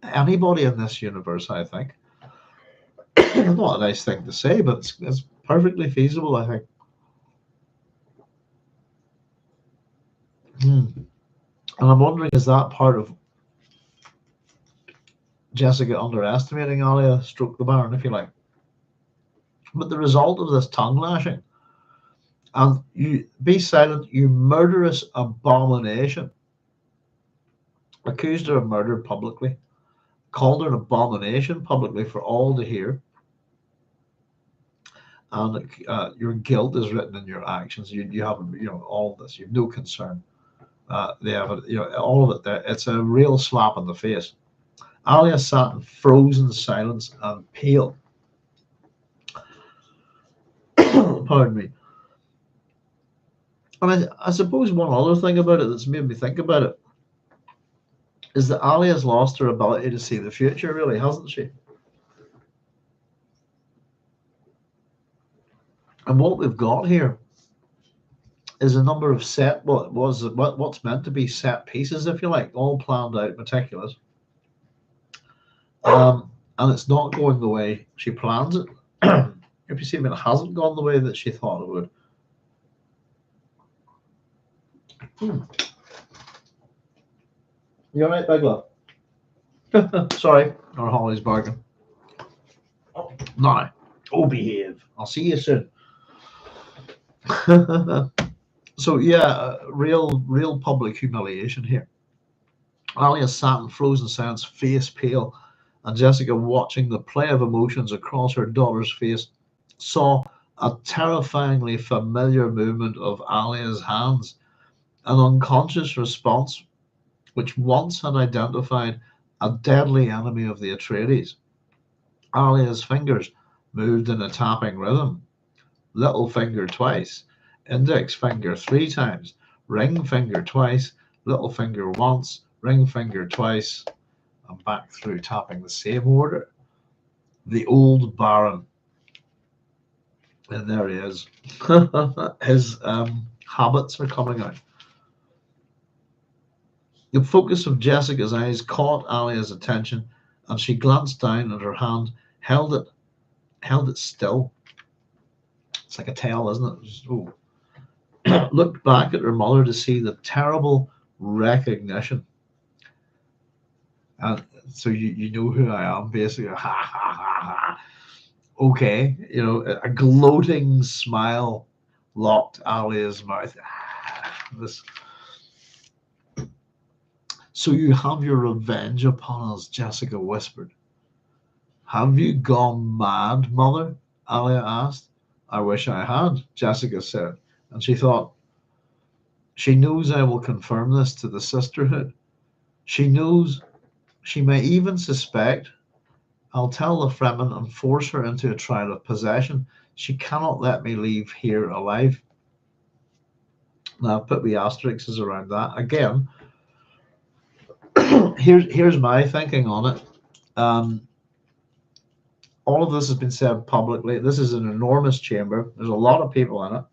anybody in this universe, I think. Not a nice thing to say, but it's perfectly feasible, I think. And I'm wondering, is that part of Jessica underestimating Alia, stroke the Baron, if you like? But the result of this tongue lashing, and you be silent, you murderous abomination, accused her of murder publicly, called her an abomination publicly for all to hear, and your guilt is written in your actions. You have all of this. You have no concern. They have all of it there. It's a real slap in the face. Alia sat in frozen silence and pale. Pardon me. And I suppose one other thing about it that's made me think about it is that Alia's lost her ability to see the future, really, hasn't she? And what we've got here is a number of what's meant to be set pieces, if you like, all planned out, meticulous. And it's not going the way she plans it. If you see, it hasn't gone the way that she thought it would. You all right, Big Love? Sorry, or Holly's bargain. No, behave. I'll see you soon. So yeah, real public humiliation here. Alia sat in frozen silence, face pale, and Jessica, watching the play of emotions across her daughter's face, saw a terrifyingly familiar movement of Alia's hands, an unconscious response which once had identified a deadly enemy of the Atreides. Alia's fingers moved in a tapping rhythm. Little finger twice, index finger 3 times, ring finger twice, little finger once, ring finger twice, and back through, tapping the same order. The old Baron. And there he is. His habits are coming out. The focus of Jessica's eyes caught Alia's attention, and she glanced down at her hand, held it still. It's like a tail, isn't it? Just, looked back at her mother to see the terrible recognition. And so you know who I am, basically. Ha ha ha ha. Okay, a gloating smile locked Alia's mouth. This. So you have your revenge upon us, Jessica whispered. Have you gone mad, mother? Alia asked. I wish I had, Jessica said, and she thought, she knows I will confirm this to the sisterhood. She knows, she may even suspect. I'll tell the Fremen and force her into a trial of possession. She cannot let me leave here alive. Now, I've put the asterisks around that. Again, Here's my thinking on it. All of this has been said publicly. This is an enormous chamber. There's a lot of people in it.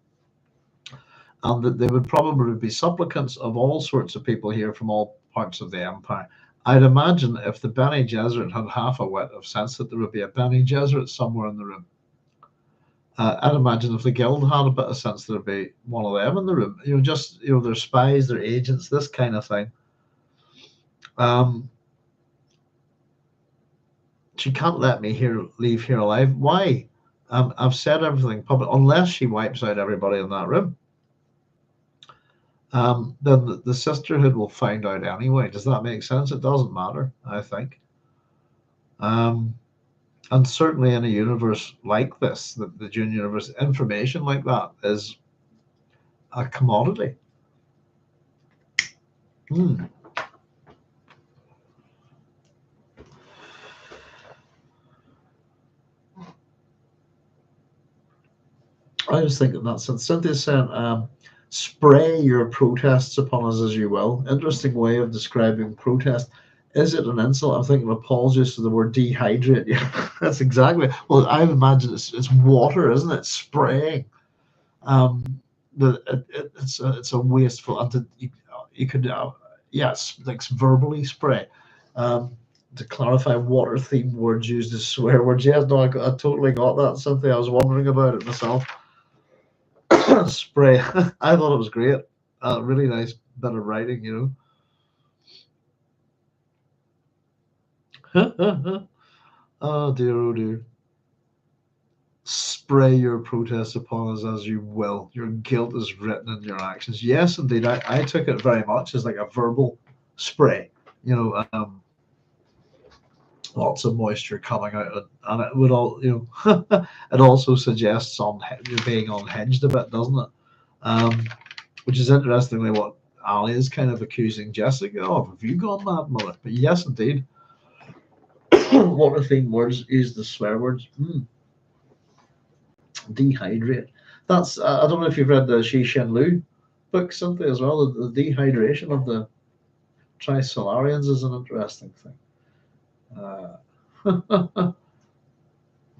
And that there would probably be supplicants of all sorts of people here from all parts of the empire. I'd imagine if the Bene Gesserit had half a wit of sense that there would be a Bene Gesserit somewhere in the room. I'd imagine if the guild had a bit of sense, there'd be one of them in the room. Just they're spies, they're agents, this kind of thing. She can't let me leave here alive. Why? I've said everything public, unless she wipes out everybody in that room. Then the sisterhood will find out anyway. Does that make sense? It doesn't matter, I think. And certainly in a universe like this, the Dune universe, information like that is a commodity. I was thinking that since Cynthia said, spray your protests upon us as you will. Interesting way of describing protest. Is it an insult? I'm thinking apologies to the word dehydrate. Yeah, that's exactly. Well, I imagine it's water, isn't it? Spraying. It's a wasteful. And you could yes, like verbally spray. To clarify, water-themed words used as swear words. Yes, no, I totally got that. Something I was wondering about it myself. Spray. I thought it was great. Really nice bit of writing, Oh dear, oh dear. Spray your protests upon us as you will. Your guilt is written in your actions. Yes, indeed. I took it very much as like a verbal spray. Lots of moisture coming out, and it would all, it also suggests on being unhinged a bit, doesn't it? Which is interestingly what Alia is kind of accusing Jessica of. Have you gone mad, mother? But yes, indeed. Water-themed words use the swear words. Dehydrate. That's I don't know if you've read the Xi Shen Lu book, Cynthia, as well. The dehydration of the Trisolarians is an interesting thing. The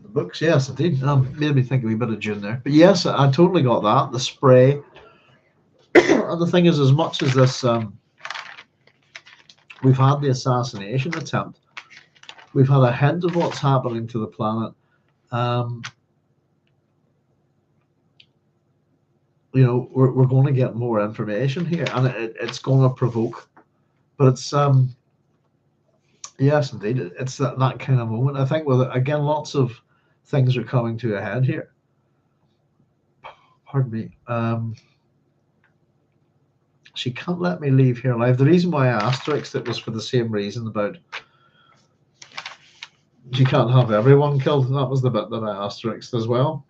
books, yes, indeed. Made me think a wee bit of Dune there. But yes, I totally got that. The spray. And the thing is, as much as this, we've had the assassination attempt, we've had a hint of what's happening to the planet. We're going to get more information here, and it's going to provoke. But it's yes, indeed, it's that kind of moment. I think again, lots of things are coming to a head here. Pardon me. She can't let me leave here alive. The reason why I asterisked it was for the same reason about she can't have everyone killed. That was the bit that I asterisked as well.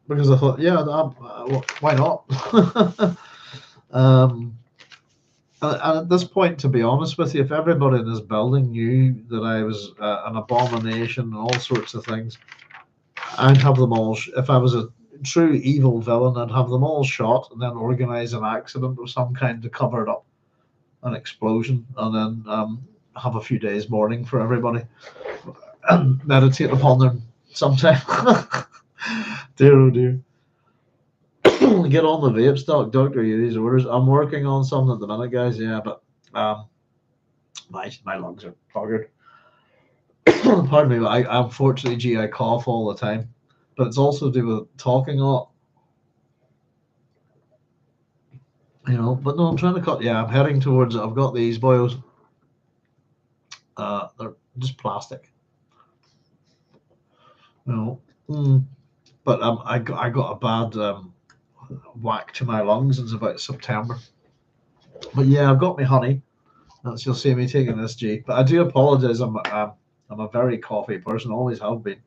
Because I thought, yeah, why not? And at this point, to be honest with you, if everybody in this building knew that I was an abomination and all sorts of things, I'd have them all. If I was a true evil villain, I'd have them all shot and then organize an accident of some kind to cover it up, an explosion, and then have a few days mourning for everybody and meditate upon them sometime. Dear, oh dear. Get on the vape stock, doctor. These orders. I'm working on something at the minute, guys. Yeah, but my lungs are buggered. Pardon me. I unfortunately, I cough all the time, but it's also to do with talking a lot. But no, I'm trying to cut. Yeah, I'm heading towards it. I've got these boys. They're just plastic. But I got a bad whack to my lungs. It's about September. But yeah, I've got my honey. That's you'll see me taking this G. But I do apologize. I'm a very coffee person. Always have been.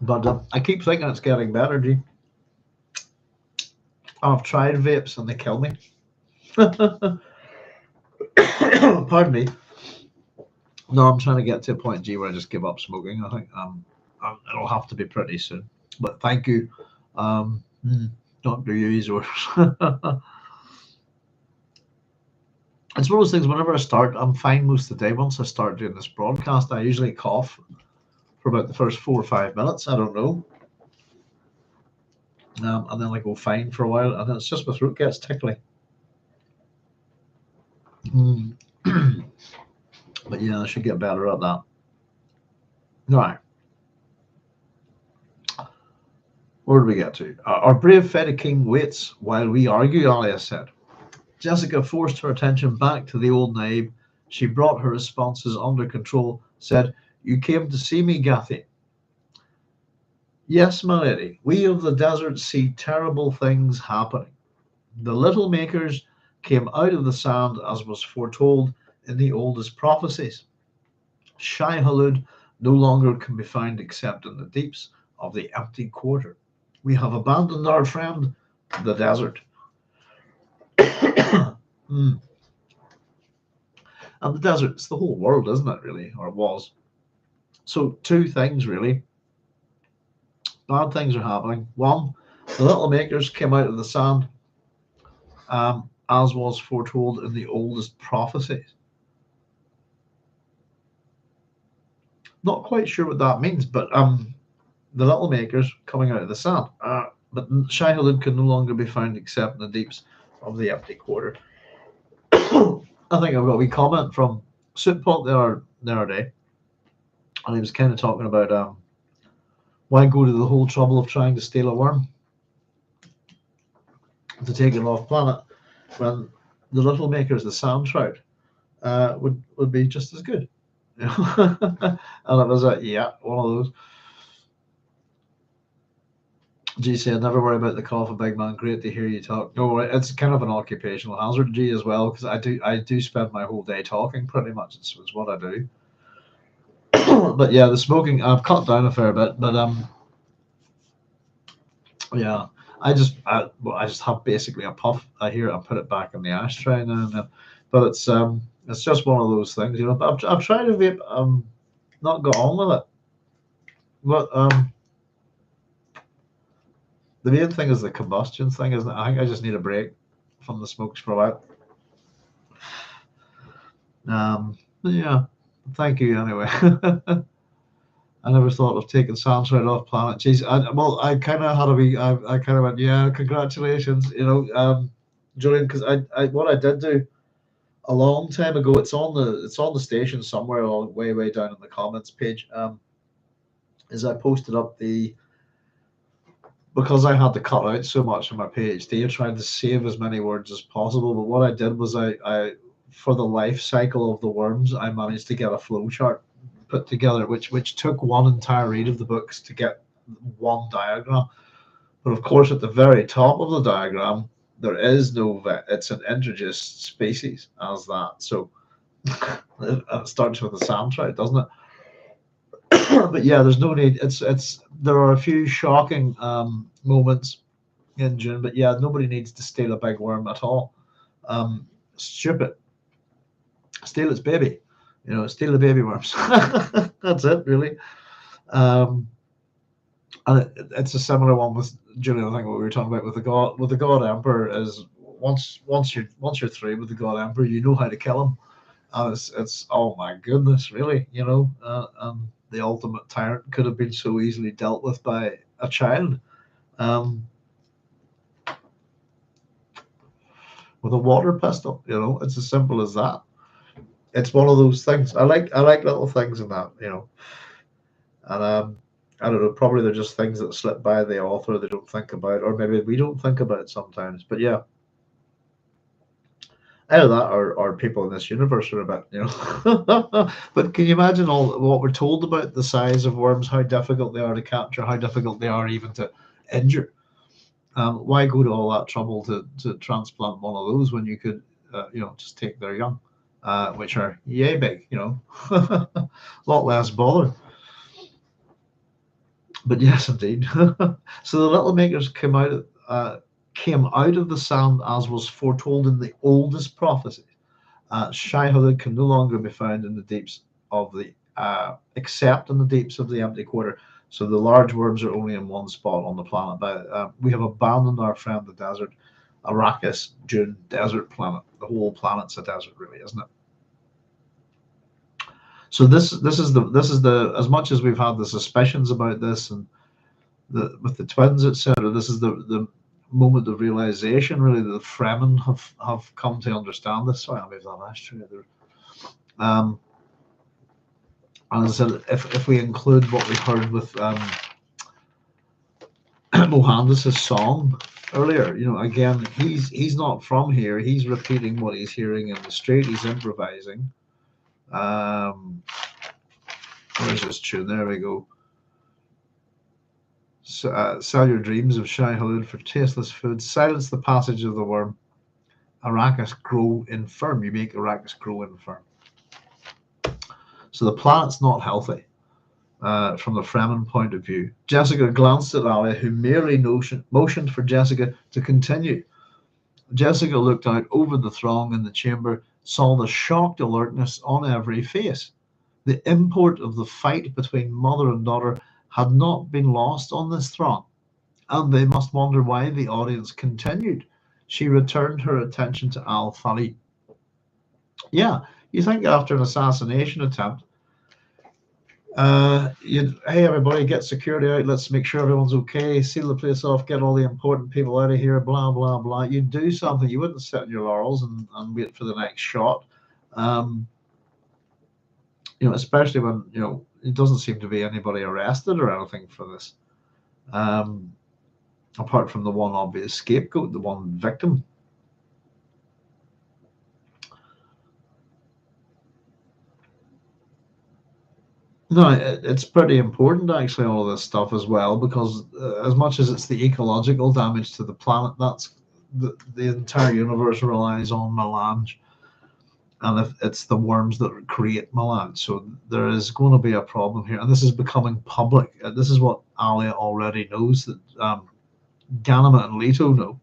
But I keep thinking it's getting better, G. I've tried vapes and they kill me. Pardon me. No, I'm trying to get to a point, G, where I just give up smoking. I think it'll have to be pretty soon. But thank you. Dr. Yui's orders. It's one of those things, whenever I start, I'm fine most of the day. Once I start doing this broadcast, I usually cough for about the first 4 or 5 minutes. I don't know. And then I go fine for a while, and then it's just my throat gets tickly. But yeah, I should get better at that. All right. Where do we get to? Our brave Fedi King waits while we argue, Alia said. Jessica forced her attention back to the old naib. She brought her responses under control, said, "You came to see me, Gadhean." "Yes, my lady, we of the desert see terrible things happening. The little makers came out of the sand as was foretold in the oldest prophecies. Shai-Hulud no longer can be found except in the deeps of the empty quarter. We have abandoned our friend, the desert." And the desert, it's the whole world, isn't it, really? Or it was. So, two things, really. Bad things are happening. One, the little makers came out of the sand, as was foretold in the oldest prophecies. Not quite sure what that means, but the little makers coming out of the sand. But Shai-Hulud can no longer be found except in the deeps of the empty quarter. I think I've got a wee comment from Sootpot the other day, and he was kind of talking about why go to the whole trouble of trying to steal a worm to take it off planet when the little makers, the sand trout, would be just as good. You know? And it was one of those. G said, "Never worry about the cough, big man. Great to hear you talk." No, it's kind of an occupational hazard, G, as well, because I do spend my whole day talking. Pretty much, it's what I do. But yeah, the smoking, I've cut down a fair bit, but yeah, I just have basically a puff. I hear it, I put it back in the ashtray now and then. But it's just one of those things, you know. But I've tried to vape, not got on with it. But the main thing is the combustion thing, isn't it? I think I just need a break from the smokes for a while. Yeah, thank you anyway. I never thought of taking Sandside off planet. Jeez, I kind of had a wee. I kind of went, yeah, congratulations, you know, Julian, because what I did do a long time ago. It's on the station somewhere, way down in the comments page. Is I posted up because I had to cut out so much in my PhD, I tried to save as many words as possible. But what I did was I for the life cycle of the worms, I managed to get a flow chart put together, which took one entire read of the books to get one diagram. But of course, at the very top of the diagram, there is no it's an introduced species as that. So it starts with a sand trout, doesn't it? But yeah, there's no need. There are a few shocking moments in June, but yeah, nobody needs to steal a big worm at all. Stupid. Steal its baby. You know, steal the baby worms. That's it, really. And it's a similar one with Julian. I think what we were talking about with the God Emperor is once you're through with the God Emperor, you know how to kill him. And it's oh my goodness, really, you know. The ultimate tyrant could have been so easily dealt with by a child, with a water pistol. You know, it's as simple as that. It's one of those things. I like little things in that, you know. And I don't know. Probably they're just things that slip by the author they don't think about, or maybe we don't think about it sometimes. But yeah, either that or people in this universe are a bit, you know. But can you imagine all what we're told about the size of worms, how difficult they are to capture, how difficult they are even to injure? Why go to all that trouble to transplant one of those when you could, you know, just take their young, which are yay big, you know, a lot less bother. But yes, indeed. So the little makers came out of the sand as was foretold in the oldest prophecy. Shai-Hulud can no longer be found in the deeps of the except in the deeps of the empty quarter. So the large worms are only in one spot on the planet. But we have abandoned our friend the desert. Arrakis, Dune, desert planet. The whole planet's a desert, really, isn't it? So this is the as much as we've had the suspicions about this and with the twins, etc. This is the moment of realization, really, that the Fremen have come to understand this. Sorry, I'll move that ashtray there. And as I said, if we include what we heard with Mohandis' song earlier, again, he's not from here. He's repeating what he's hearing in the street. He's improvising. Where's this tune? There we go. Sell your dreams of cahoots for tasteless food. Silence the passage of the worm. Arrakis grow infirm. You make Arrakis grow infirm. So the planet's not healthy from the Fremen point of view. Jessica glanced at Alia, who merely motioned for Jessica to continue. Jessica looked out over the throng in the chamber, saw the shocked alertness on every face. The import of the fight between mother and daughter had not been lost on this throng, and they must wonder why the audience continued. She returned her attention to al-Fali. Yeah, you think after an assassination attempt, hey everybody, get security out, let's make sure everyone's okay, seal the place off, get all the important people out of here, blah blah blah. You'd do something. You wouldn't sit on your laurels and wait for the next shot. Especially when it doesn't seem to be anybody arrested or anything for this, apart from the one obvious scapegoat, the one victim. No, it's pretty important actually, all of this stuff as well, because as much as it's the ecological damage to the planet, that's the entire universe relies on melange. And if it's the worms that create melange, so there is going to be a problem here, and this is becoming public. This is what Alia already knows, that Ganima and Leto know.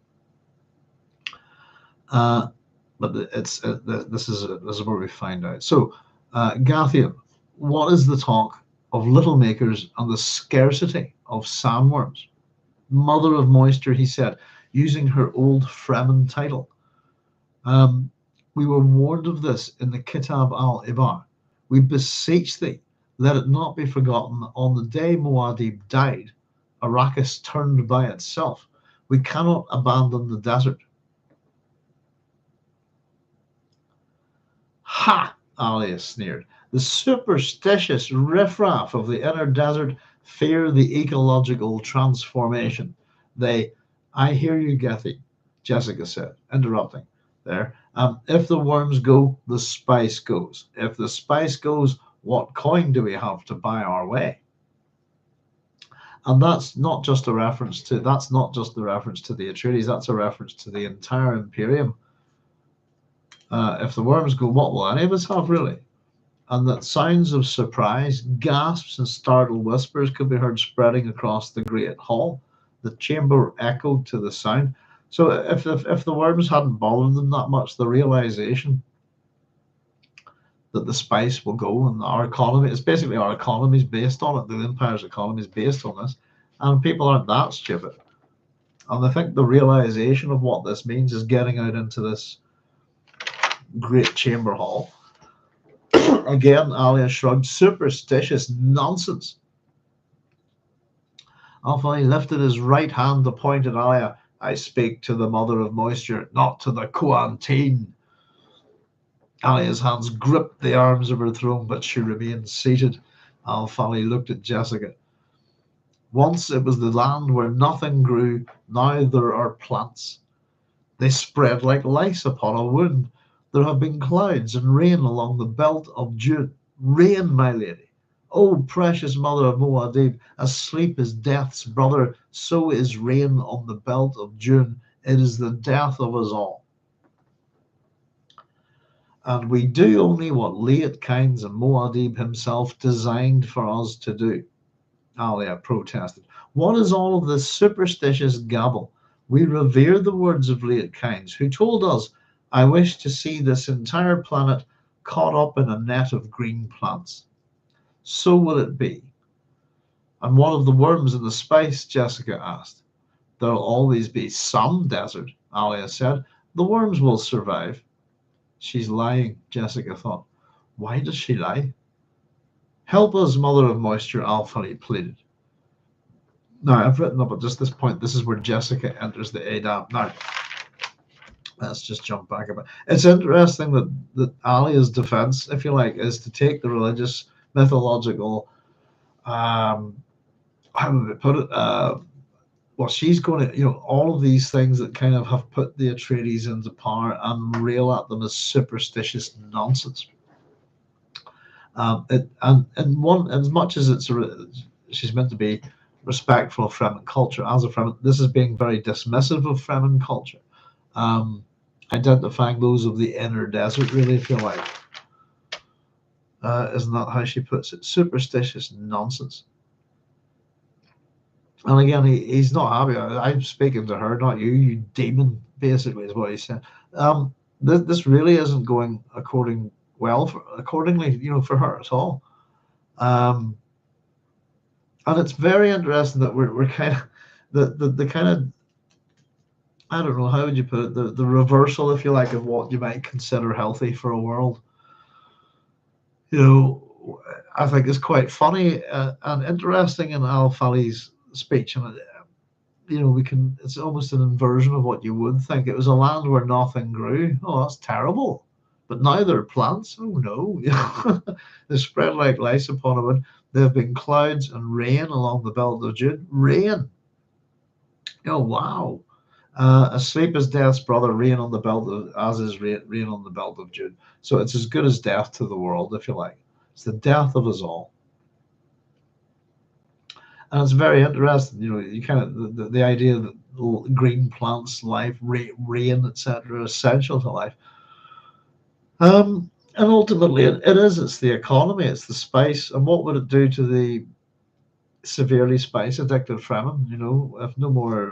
But this is where we find out. So, Gadhean, what is the talk of little makers and the scarcity of sandworms? Mother of moisture, he said, using her old Fremen title. We were warned of this in the Kitab al-Ibar. We beseech thee, let it not be forgotten, on the day Muad'Dib died, Arrakis turned by itself. We cannot abandon the desert. Ha! Alia sneered. The superstitious riffraff of the inner desert fear the ecological transformation. I hear you, Gethy, Jessica said, interrupting there. If the worms go, the spice goes. If the spice goes, what coin do we have to buy our way? And that's not just the reference to the Atreides, that's a reference to the entire Imperium. If the worms go, what will any of us have, really? And that sounds of surprise, gasps and startled whispers could be heard spreading across the great hall. The chamber echoed to the sound. So if the worms hadn't bothered them that much, the realization that the spice will go and our economy, it's basically our economy is based on it, the Empire's economy is based on this, and people aren't that stupid. And I think the realization of what this means is getting out into this great chamber hall. Again, Alia shrugged. Superstitious nonsense. Al-Fali lifted his right hand to point at Alia. I speak to the mother of moisture, not to the Kuantine. Alia's hands gripped the arms of her throne, but she remained seated. Al-Fali looked at Jessica. Once it was the land where nothing grew, now there are plants. They spread like lice upon a wound. There have been clouds and rain along the belt of Dune. Rain, my lady. O precious mother of Muad'Dib, as sleep is death's brother, so is rain on the belt of Dune. It is the death of us all. And we do only what Liat Kynes and Muad'Dib himself designed for us to do, Alia protested. What is all of this superstitious gabble? We revere the words of Liat Kynes, who told us, I wish to see this entire planet caught up in a net of green plants. So will it be. And one of the worms in the spice, Jessica asked. There'll always be some desert, Alia said. The worms will survive. She's lying, Jessica thought. Why does she lie? Help us, Mother of Moisture, al-Fali pleaded. Now, I've written up at just this point, this is where Jessica enters the Adab. Now, let's just jump back a bit. It's interesting that Alia's defense, if you like, is to take the religious, mythological, how would we put it? Well, she's going to, all of these things that kind of have put the Atreides into power and rail at them as superstitious nonsense. And one, as much as she's meant to be respectful of Fremen culture, as a Fremen, this is being very dismissive of Fremen culture, identifying those of the inner desert, really, if you like. Isn't that how she puts it? Superstitious nonsense. And again, he's not happy. I'm speaking to her, not you, you demon, basically, is what he said. This really isn't going accordingly, for her at all. And it's very interesting that we're kind of the kind of, I don't know, how would you put it, the reversal, if you like, of what you might consider healthy for a world. I think is quite funny and interesting in al-Fali's speech, and it's almost an inversion of what you would think. It was a land where nothing grew. Oh, that's terrible. But now there are plants. Oh no. They spread like lice upon a wind. There have been clouds and rain along the belt of Jude. Rain. Oh wow. Asleep is death's brother, rain on the belt of, as is rain on the belt of Jude. So it's as good as death to the world, if you like. It's the death of us all. And it's very interesting, you kind of the idea that green plants, life, rain, etc., are essential to life. And ultimately, it's the economy, it's the spice. And what would it do to the severely spice addicted Fremen? If no more,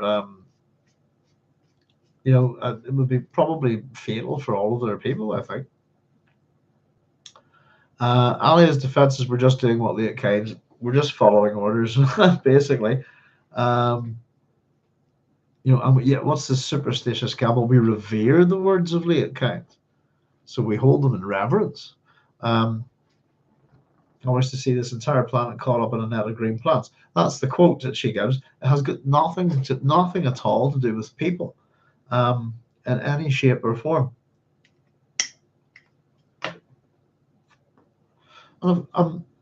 it would be probably fatal for all of their people, I think. Alia's defenses were just doing what the Akains. We're just following orders, basically. And what's this superstitious gabble? We revere the words of Liat Kind, so we hold them in reverence. I wish to see this entire planet caught up in a net of green plants. That's the quote that she gives. It has got nothing at all to do with people, in any shape or form.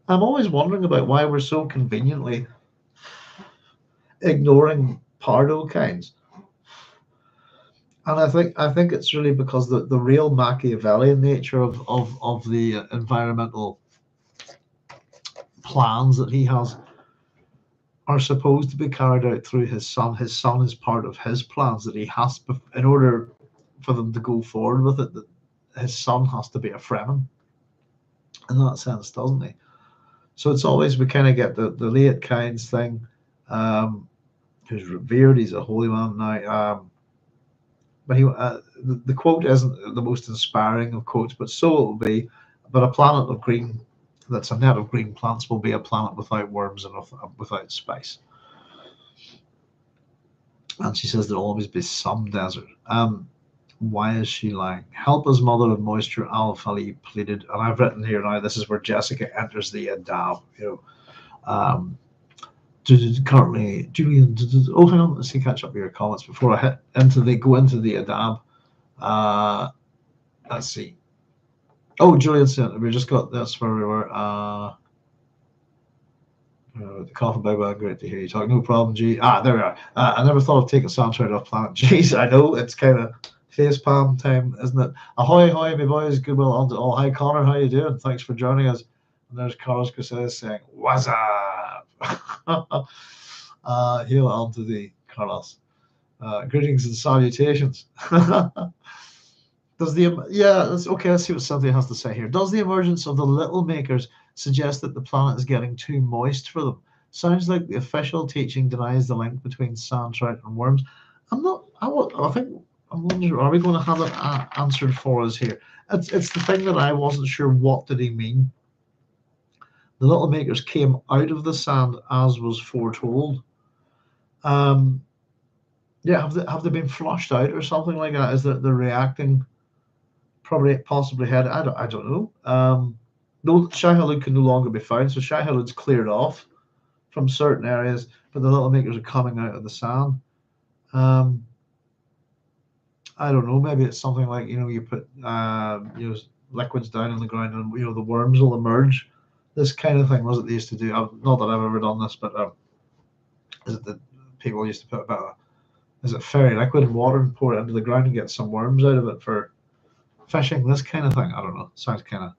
I'm always wondering about why we're so conveniently ignoring Pardo kinds. And I think it's really because the real Machiavellian nature of the environmental plans that he has are supposed to be carried out through his son. His son is part of his plans that he has, in order for them to go forward with it, that his son has to be a Fremen in that sense, doesn't he? So it's always, we kind of get the Liat Kynes thing, who's revered, he's a holy man now. But the quote isn't the most inspiring of quotes, but so it will be. But a planet of green, that's a net of green plants, will be a planet without worms and without spice. And she says there'll always be some desert. Why is she lying? Help us, Mother of Moisture, al-Fali pleaded. And I've written here now, this is where Jessica enters the Adab. Currently, Julian. Oh, hang on. Let's see, catch up with your comments before I go into the Adab. Let's see. Oh, Julian said we just got. That's where we were. The coffin bag, well, great to hear you talk. No problem, G. There we are. I never thought of taking soundtrack off planet. Jeez, I know it's kind of face palm time, isn't it? Ahoy, ahoy, my boys. Goodwill on to all. Hi, Connor. How you doing? Thanks for joining us. And there's Carlos Cosales saying, "What's up?" Hail on to thee, Carlos. Greetings and salutations. That's okay. Let's see what Cynthia has to say here. Does the emergence of the little makers suggest that the planet is getting too moist for them? Sounds like the official teaching denies the link between sand trout and worms. I'm wondering, are we going to have it answered for us here? It's the thing that I wasn't sure, what did he mean The little makers came out of the sand as was foretold. Um, yeah, have they been flushed out or something like that? Is that they're reacting? Probably, possibly had. I don't know. No, Shai Hulud can no longer be found, so Shai Hulud's cleared off from certain areas, but the little makers are coming out of the sand. Um, I don't know. Maybe it's something like, you put liquids down on the ground, and the worms will emerge. This kind of thing was it they used to do. Not that I've ever done this, but is it that people used to put about is it fairy liquid and water and pour it into the ground and get some worms out of it for fishing? This kind of thing. I don't know. Sounds kind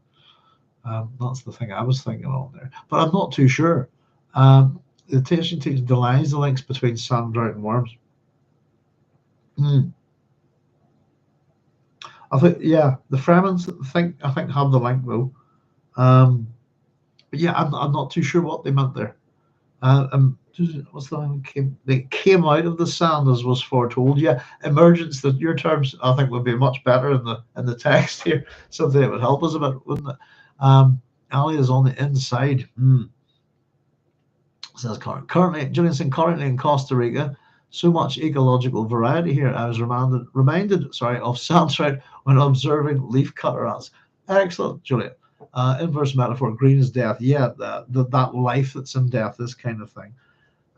of that's the thing I was thinking on there, but I'm not too sure. The Tahitian text denies the links between sand drought and worms. I think, yeah, the Fremen I think have the link though. But yeah, I'm not too sure what they meant there. What's the line? They came out of the sand as was foretold. Yeah, emergence. That your terms I think would be much better in the text here. Something that would help us a bit, wouldn't it? Alia is on the inside. Says currently, Julian saying currently in Costa Rica. So much ecological variety here. I was reminded of sand trout when observing leafcutter rats. Excellent, Julian. Inverse metaphor, green is death. Yeah, that life that's in death, this kind of thing.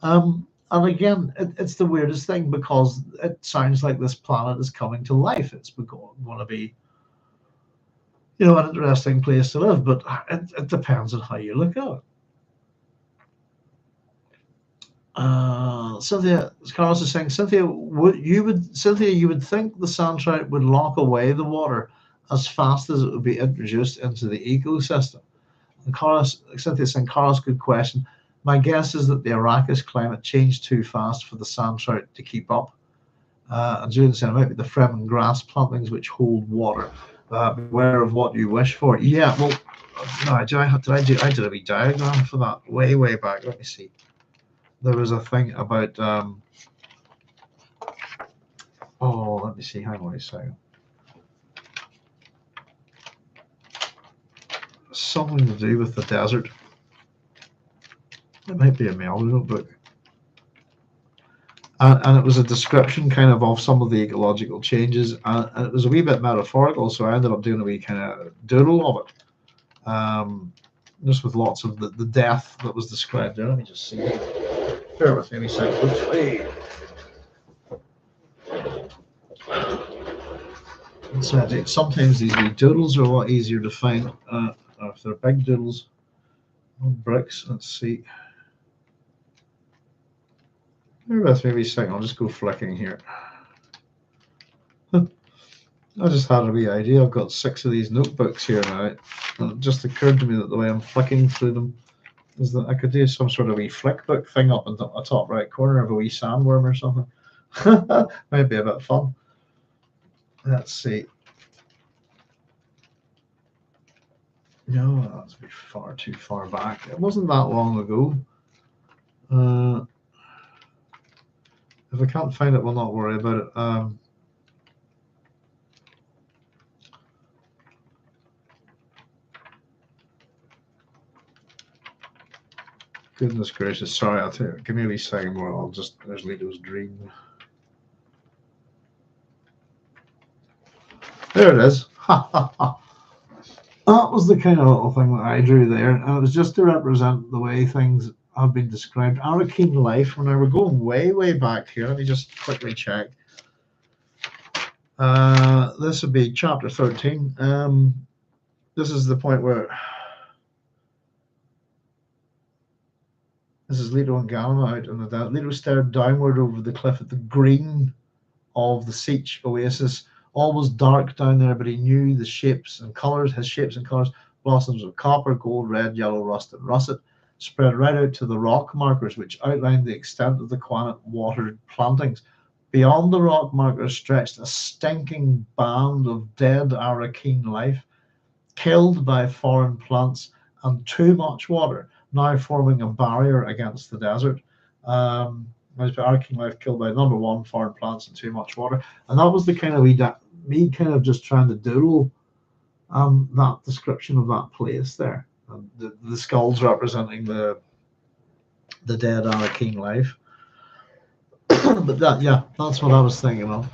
And again, it's the weirdest thing because it sounds like this planet is coming to life. It's going to be, an interesting place to live, but it depends on how you look at it. Cynthia Carlos is saying, Cynthia, you would think the sand trout would lock away the water as fast as it would be introduced into the ecosystem. And Cynthia is saying, Carlos, good question. My guess is that the Arrakis climate changed too fast for the sand trout to keep up. And Julian saying, it might be the Fremen grass plantings which hold water. Beware of what you wish for. Yeah, well, no, I did a wee diagram for that way back. Let me see. There was a thing about let me see, hang on a second. Something to do with the desert. It might be a Mel notebook. And it was a description kind of some of the ecological changes, and it was a wee bit metaphorical, so I ended up doing a wee kind of doodle of it. Just with lots of the death that was described there. Let me just see. Bear with me a second. So sometimes these wee doodles are a lot easier to find if they're big doodles. Bricks, let's see. Bear with me a second. I'll just go flicking here. I just had a wee idea. I've got 6 of these notebooks here now. And it just occurred to me that the way I'm flicking through them is that I could do some sort of wee flick book thing up in the top right corner of a wee sandworm or something. Might be a bit fun. Let's see. No, that's far too far back. It wasn't that long ago. If I can't find it, we'll not worry about it. Goodness gracious, sorry, I'll tell you, give me a wee second more. There's Lito's dream. There it is. That was the kind of little thing that I drew there, and it was just to represent the way things have been described. Arrakeen life, when I were going way back here, let me just quickly check. This would be chapter 13. This is the point where this is Leto and Galma out in the desert. Leto stared downward over the cliff at the green of the Sietch oasis. All was dark down there, but he knew the shapes and colors, his shapes and colors, blossoms of copper, gold, red, yellow, rust, and russet, spread right out to the rock markers, which outlined the extent of the Quannet watered plantings. Beyond the rock markers stretched a stinking band of dead Arrakeen life, killed by foreign plants and too much water, now forming a barrier against the desert. Arrakeen life killed by number 1, foreign plants and too much water. And that was the kind of me kind of just trying to doodle that description of that place there. the skulls representing the dead Arrakeen life. But that's what I was thinking of.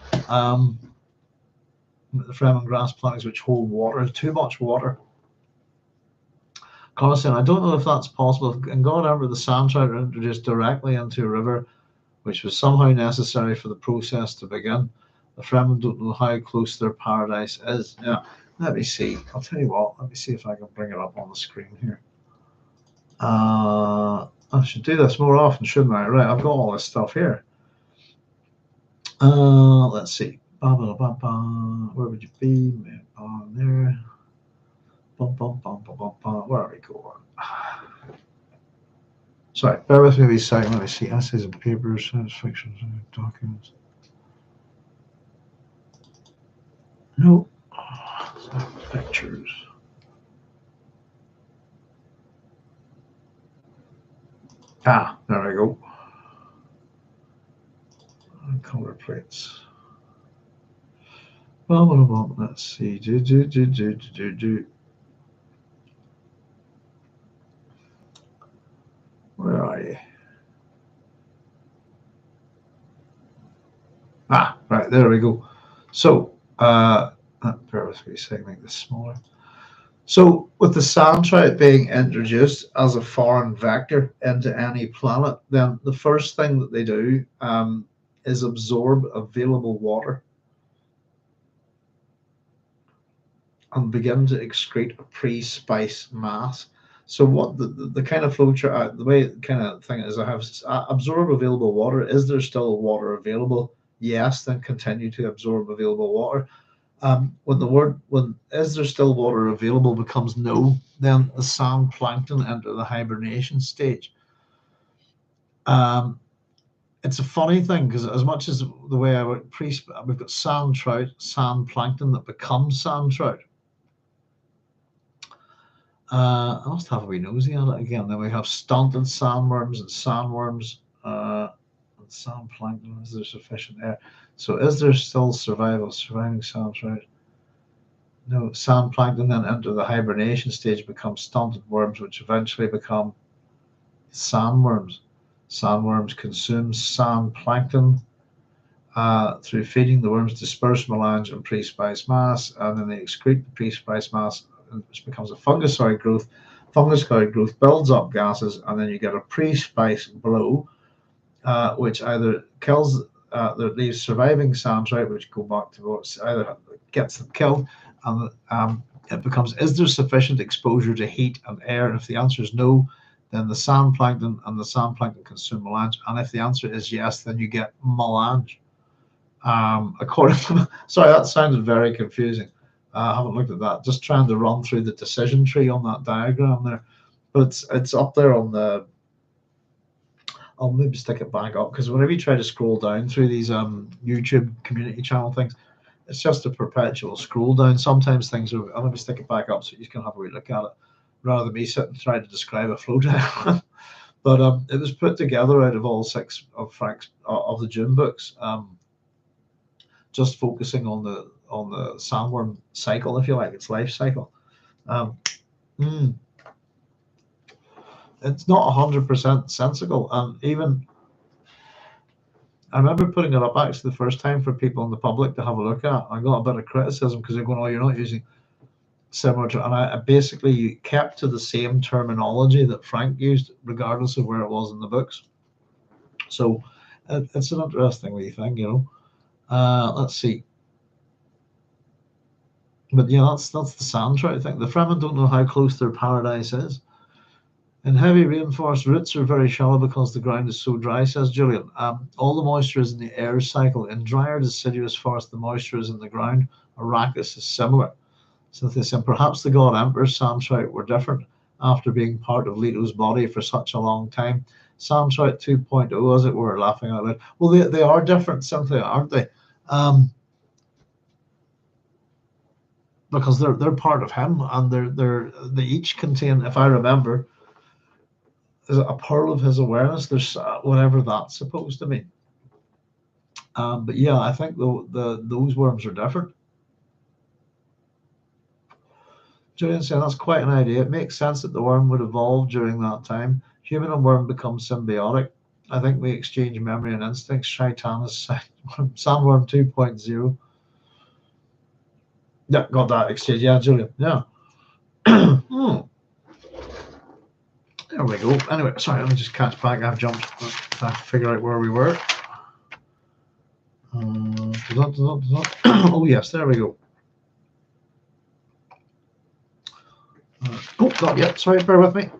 The Fremen grass plants which hold water, too much water. Kadeshian, I don't know if that's possible. In God Emperor, the sand trout are introduced directly into a river, which was somehow necessary for the process to begin. The Fremen don't know how close their paradise is. Yeah, let me see. I'll tell you what. Let me see if I can bring it up on the screen here. I should do this more often, shouldn't I? Right, I've got all this stuff here. Let's see. Where would you be? On there. Where are we going? Sorry, bear with me a second. Let me see. Essays and papers, science fiction, documents. No. Pictures. There we go. Color plates. Well, let's see. Where are you? Right, there we go. So, bear with me a second, make this smaller. So, with the sand trout being introduced as a foreign vector into any planet, then the first thing that they do is absorb available water and begin to excrete a pre-spice mass. So what the kind of flowchart, the way kind of thing is, I have absorb available water. Is there still water available? Yes, then continue to absorb available water. When is there still water available becomes no, then the sand plankton enter the hibernation stage. It's a funny thing because as much as the way I would we've got sand trout, sand plankton that becomes sand trout. I must have a wee nosy at it again. Then we have stunted sandworms and sandworms and sand plankton. Is there sufficient air? So is there still surviving sand trout? No, sand plankton then enter the hibernation stage, become stunted worms, which eventually become sandworms. Sandworms consume sand plankton through feeding. The worms disperse melange and pre-spice mass, and then they excrete the pre-spice mass, which becomes a fungoid growth. Fungoid growth builds up gases, and then you get a pre-spice blow, which either kills, that leaves surviving sand trout, which go back to what either gets them killed, and it becomes, is there sufficient exposure to heat and air? And if the answer is no, then the sand plankton consume melange. And if the answer is yes, then you get melange. According to, sorry, that sounded very confusing. I haven't looked at that. Just trying to run through the decision tree on that diagram there, but it's up there on the. I'll maybe stick it back up because whenever you try to scroll down through these YouTube community channel things, it's just a perpetual scroll down. Sometimes things are. I'll maybe stick it back up so you can have a wee look at it, rather than me sitting and trying to describe a flow diagram. But it was put together out of all 6 of the Dune books, just focusing on the sandworm cycle, if you like, its life cycle. It's not 100% sensible. Even I remember putting it up actually the first time for people in the public to have a look at. I got a bit of criticism because they're going, "Oh, you're not using similar to," and I basically kept to the same terminology that Frank used, regardless of where it was in the books. So it's an interesting wee thing, you know. Let's see. But yeah, that's the sand trout thing. The Fremen don't know how close their paradise is. In heavy rainforest, roots are very shallow because the ground is so dry, says Julian. All the moisture is in the air cycle. In drier deciduous forest, the moisture is in the ground. Arrakis is similar. So they said perhaps the god emperor's sand trout were different after being part of Leto's body for such a long time. Sand trout 2.0, as it were, laughing out loud. Well, they are different, simply, aren't they? Because they're part of him, and they each contain, if I remember, is a pearl of his awareness. There's whatever that's supposed to mean. But yeah, I think those worms are different. Julian said that's quite an idea. It makes sense that the worm would evolve during that time. Human and worm become symbiotic. I think we exchange memory and instincts. Shaitan is Sandworm 2.0. Yeah, got that exchange. Yeah, Julian. Yeah. Hmm. There we go. Anyway, sorry, let me just catch back. I've jumped. I figure out where we were. Oh, yes, there we go. Oh, not yet. Sorry, bear with me.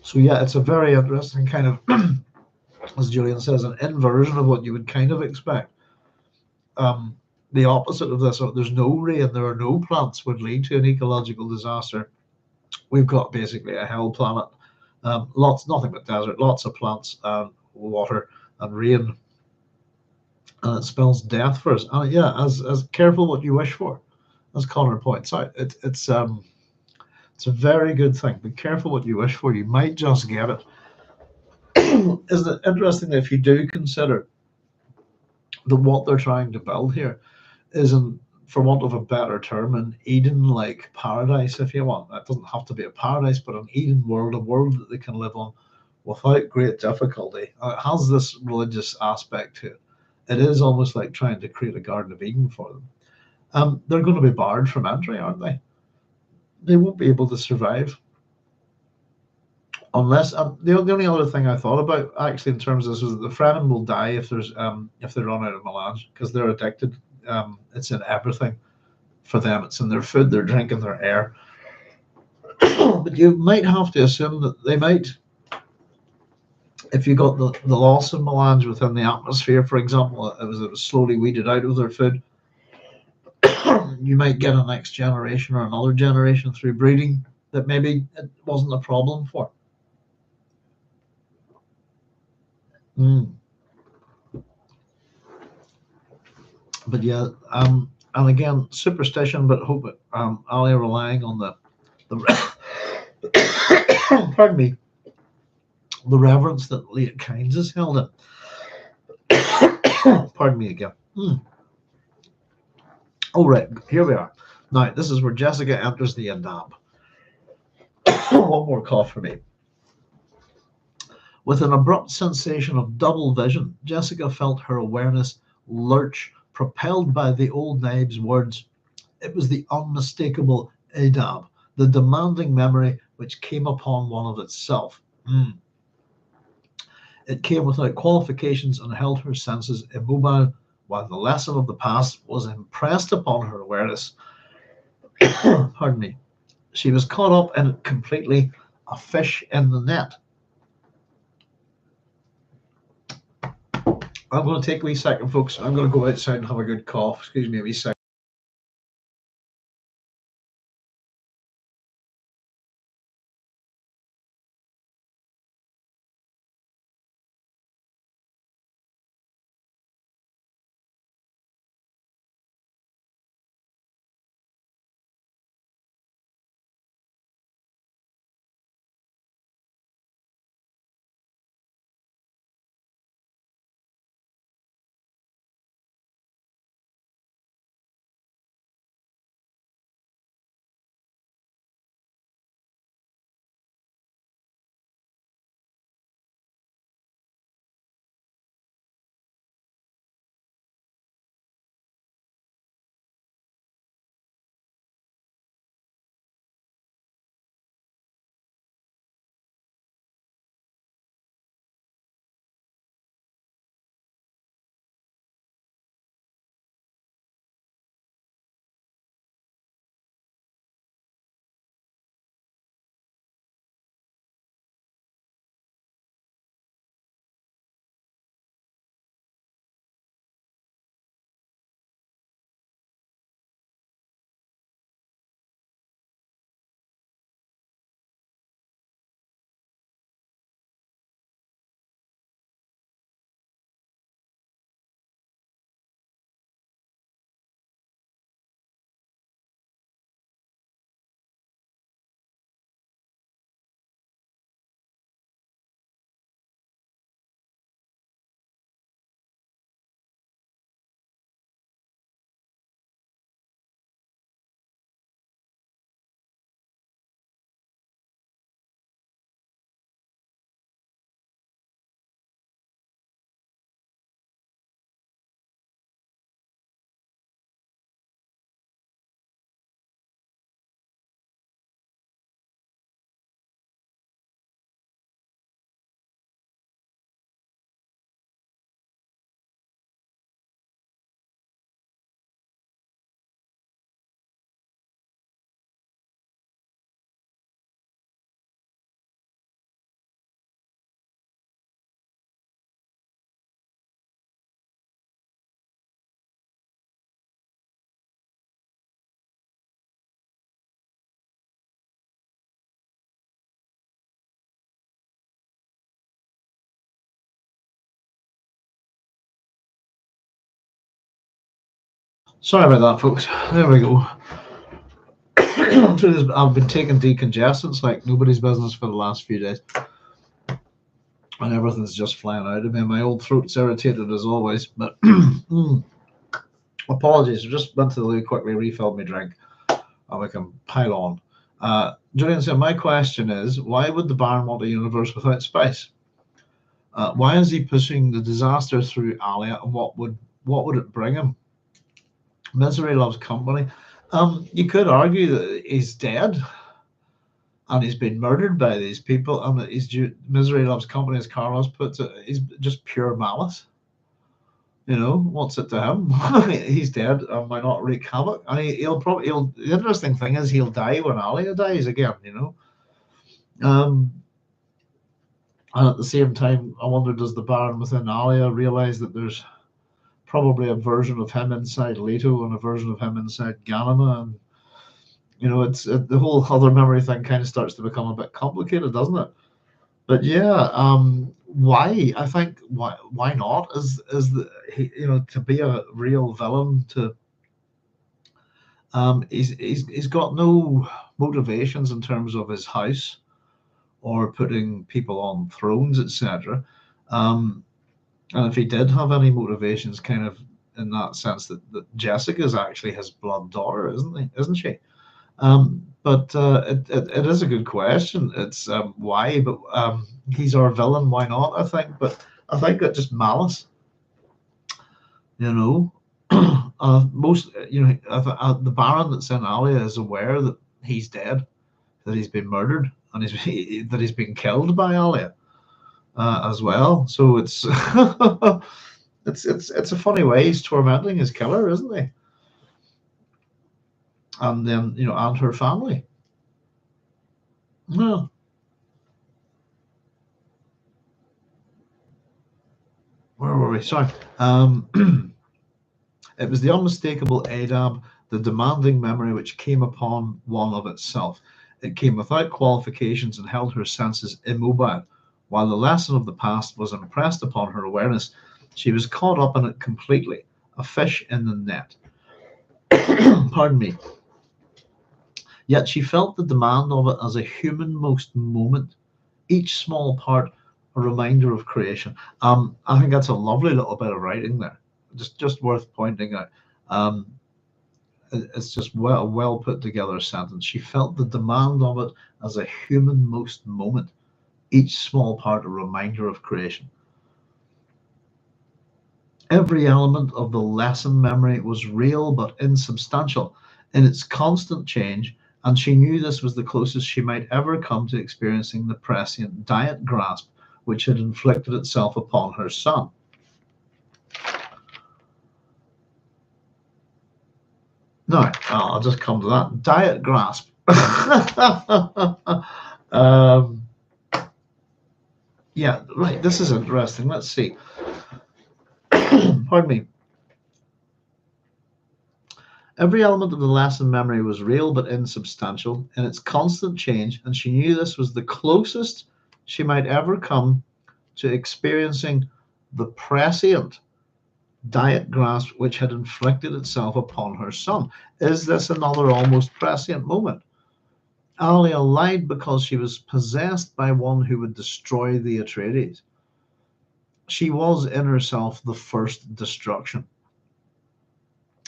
So, yeah, it's a very interesting kind of, as Julian says, an inversion of what you would kind of expect. The opposite of this, there's no rain, there are no plants, would lead to an ecological disaster. We've got basically a hell planet. Nothing but desert, lots of plants and water and rain, and it spells death for us. And yeah, as careful what you wish for, as Connor points out, it's a very good thing. Be careful what you wish for. You might just get it. Isn't it interesting that if you do consider that what they're trying to build here isn't, for want of a better term, an Eden-like paradise, if you want. That doesn't have to be a paradise, but an Eden world, a world that they can live on without great difficulty. It has this religious aspect to it. It is almost like trying to create a Garden of Eden for them. They're going to be barred from entry, aren't they? They won't be able to survive unless. The only other thing I thought about actually in terms of this was that the Fremen will die if they run out of melange because they're addicted. It's in everything for them. It's in their food, their drink, and their air. But you might have to assume that they might, if you got the loss of melange within the atmosphere, for example, it was slowly weeded out of their food. You might get a next generation or another generation through breeding that maybe it wasn't a problem for. But yeah, and again, superstition, but hope it. Alia relying on the pardon me, the reverence that late kinds is held in. Pardon me again. Oh, right, here we are. Now, this is where Jessica enters the Adab. One more cough for me. With an abrupt sensation of double vision, Jessica felt her awareness lurch, propelled by the old Naib's words. It was the unmistakable Adab, the demanding memory which came upon one of itself. It came without qualifications and held her senses immobile, while the lesson of the past was impressed upon her awareness. Pardon me. She was caught up in it completely, a fish in the net. I'm going to take a wee second, folks. I'm going to go outside and have a good cough. Excuse me a wee second. Sorry about that, folks. There we go. I've been taking decongestants like nobody's business for the last few days, and everything's just flying out of me. My old throat's irritated as always, but apologies. I just went to the loo quickly, refilled my drink, and we can pile on. Julian said, my question is, why would the Baron want a universe without spice? Why is he pushing the disaster through Alia, and what would it bring him? Misery loves company. You could argue that he's dead and he's been murdered by these people, and that misery loves company, as Carlos puts it. He's just pure malice. What's it to him? He's dead, and why not wreak havoc? And the interesting thing is he'll die when Alia dies again. And at the same time, I wonder, does the Baron within Alia realize that there's probably a version of him inside Leto and a version of him inside Ganima, and it's the whole other memory thing kind of starts to become a bit complicated, doesn't it? But yeah, why? I think why not? Is to be a real villain, to he's got no motivations in terms of his house or putting people on thrones, etc. And if he did have any motivations, kind of in that sense, that Jessica is actually his blood daughter, isn't she? But it is a good question. It's why, but he's our villain. Why not? I think, but I think that just malice. Most the Baron that's in Alia is aware that he's dead, that he's been murdered, and that he's been killed by Alia as well. So it's it's a funny way he's tormenting his killer, isn't he? And then and her family. No. Where were we? Sorry. It was the unmistakable Adab, the demanding memory which came upon one of itself. It came without qualifications and held her senses immobile. While the lesson of the past was impressed upon her awareness, she was caught up in it completely, a fish in the net. Pardon me. Yet she felt the demand of it as a human-most moment, each small part a reminder of creation. I think that's a lovely little bit of writing there. Just worth pointing out. It's just a well put together sentence. She felt the demand of it as a human-most moment, each small part a reminder of creation. Every element of the lesson memory was real but insubstantial in its constant change, and she knew this was the closest she might ever come to experiencing the prescient diet grasp which had inflicted itself upon her son. Now, I'll just come to that. Diet grasp. Yeah, right, this is interesting. Let's see. Pardon me. Every element of the lesson memory was real but insubstantial in its constant change, and she knew this was the closest she might ever come to experiencing the prescient diet grasp which had inflicted itself upon her son. Is this another almost prescient moment? Alia lied because she was possessed by one who would destroy the Atreides. She was in herself the first destruction.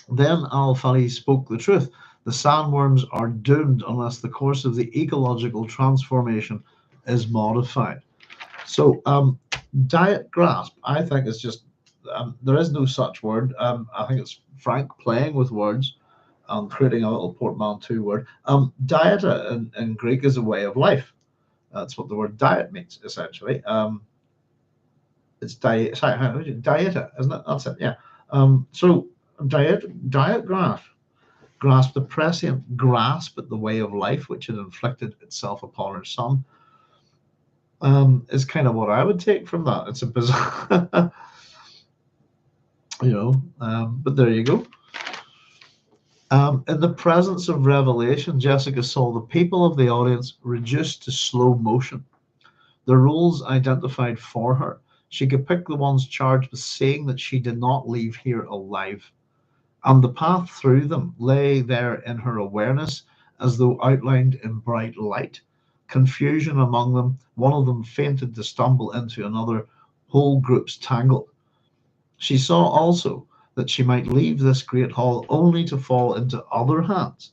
Then al-Fali spoke the truth. The sandworms are doomed unless the course of the ecological transformation is modified. So, diet grasp, I think, is just, there is no such word. I think it's Frank playing with words and creating a little portmanteau word. Diet in Greek is a way of life. That's what the word diet means, essentially. It's diet, sorry, dieta, isn't it? That's it, yeah. So diet grasp the prescient grasp at the way of life which had inflicted itself upon her son, is kind of what I would take from that. It's a bizarre, but there you go. In the presence of revelation, Jessica saw the people of the audience reduced to slow motion, the roles identified for her. She could pick the ones charged with saying that she did not leave here alive. and the path through them lay there in her awareness as though outlined in bright light. Confusion among them, one of them fainted to stumble into another, whole groups tangled. She saw also that she might leave this great hall only to fall into other hands.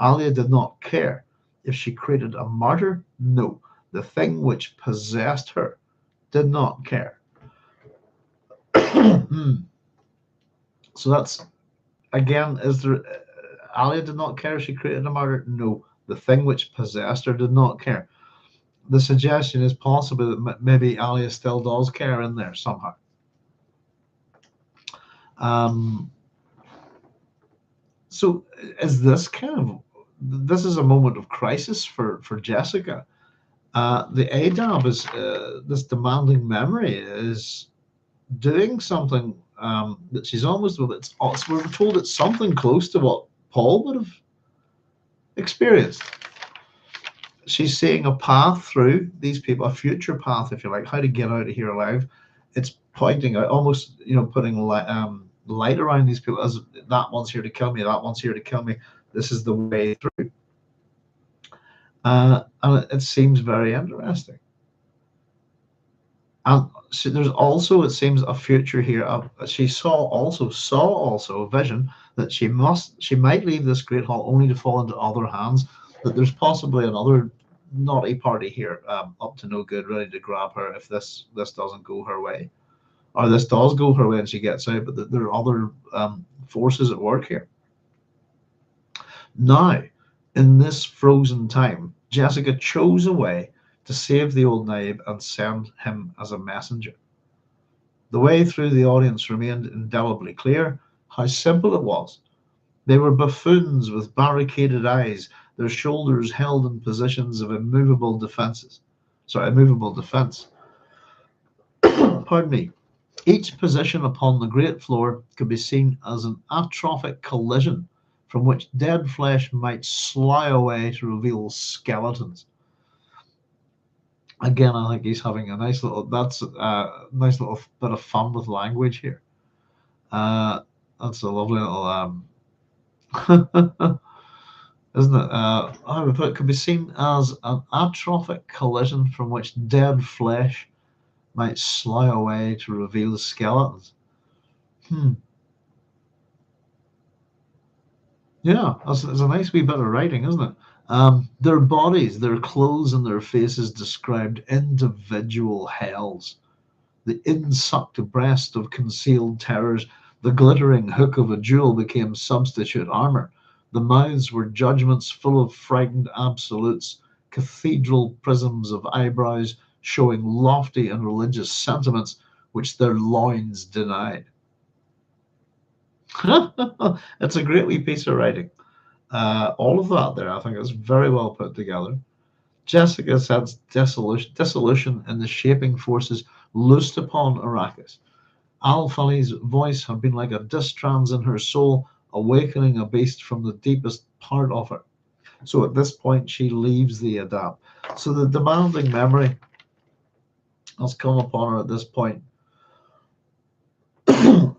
Alia did not care if she created a martyr. No, the thing which possessed her did not care. So that's again, is there Alia did not care if she created a martyr? No, the thing which possessed her did not care. The suggestion is possible that maybe Alia still does care in there somehow. So is this this is a moment of crisis for Jessica. The ADAB is this demanding memory is doing something that she's almost we're told it's something close to what Paul would have experienced. She's seeing a path through these people, a future path, if you like, how to get out of here alive. It's pointing out, almost, putting light around these people as that one's here to kill me, that one's here to kill me. This is the way through. And it seems very interesting. And so there's also, it seems, a future here. She saw also a vision that she might leave this great hall only to fall into other hands. That there's possibly another naughty party here, up to no good, ready to grab her if this doesn't go her way, or this does go her way and she gets out. But there are other forces at work here. Now, in this frozen time, Jessica chose a way to save the old Naib and send him as a messenger. The way through the audience remained indelibly clear. How simple it was. They were buffoons with barricaded eyes, their shoulders held in positions of immovable defense. Pardon me. Each position upon the great floor could be seen as an atrophic collision from which dead flesh might slide away to reveal skeletons. Again, I think he's having a nice little bit of fun with language here. That's a lovely little isn't it? How we put it, could be seen as an atrophic collision from which dead flesh might slide away to reveal skeletons. Yeah, it's a nice wee bit of writing, isn't it? Their bodies, their clothes, and their faces described individual hells. The insucked breast of concealed terrors, the glittering hook of a jewel became substitute armor. The mouths were judgments full of frightened absolutes, cathedral prisms of eyebrows showing lofty and religious sentiments which their loins denied. It's a great wee piece of writing. All of that there, I think, is very well put together. Jessica sensed dissolution in the shaping forces loosed upon Arrakis. Al-Fali's voice had been like a distrans in her soul, awakening a beast from the deepest part of her. So at this point, she leaves the Adab. So the demanding memory has come upon her at this point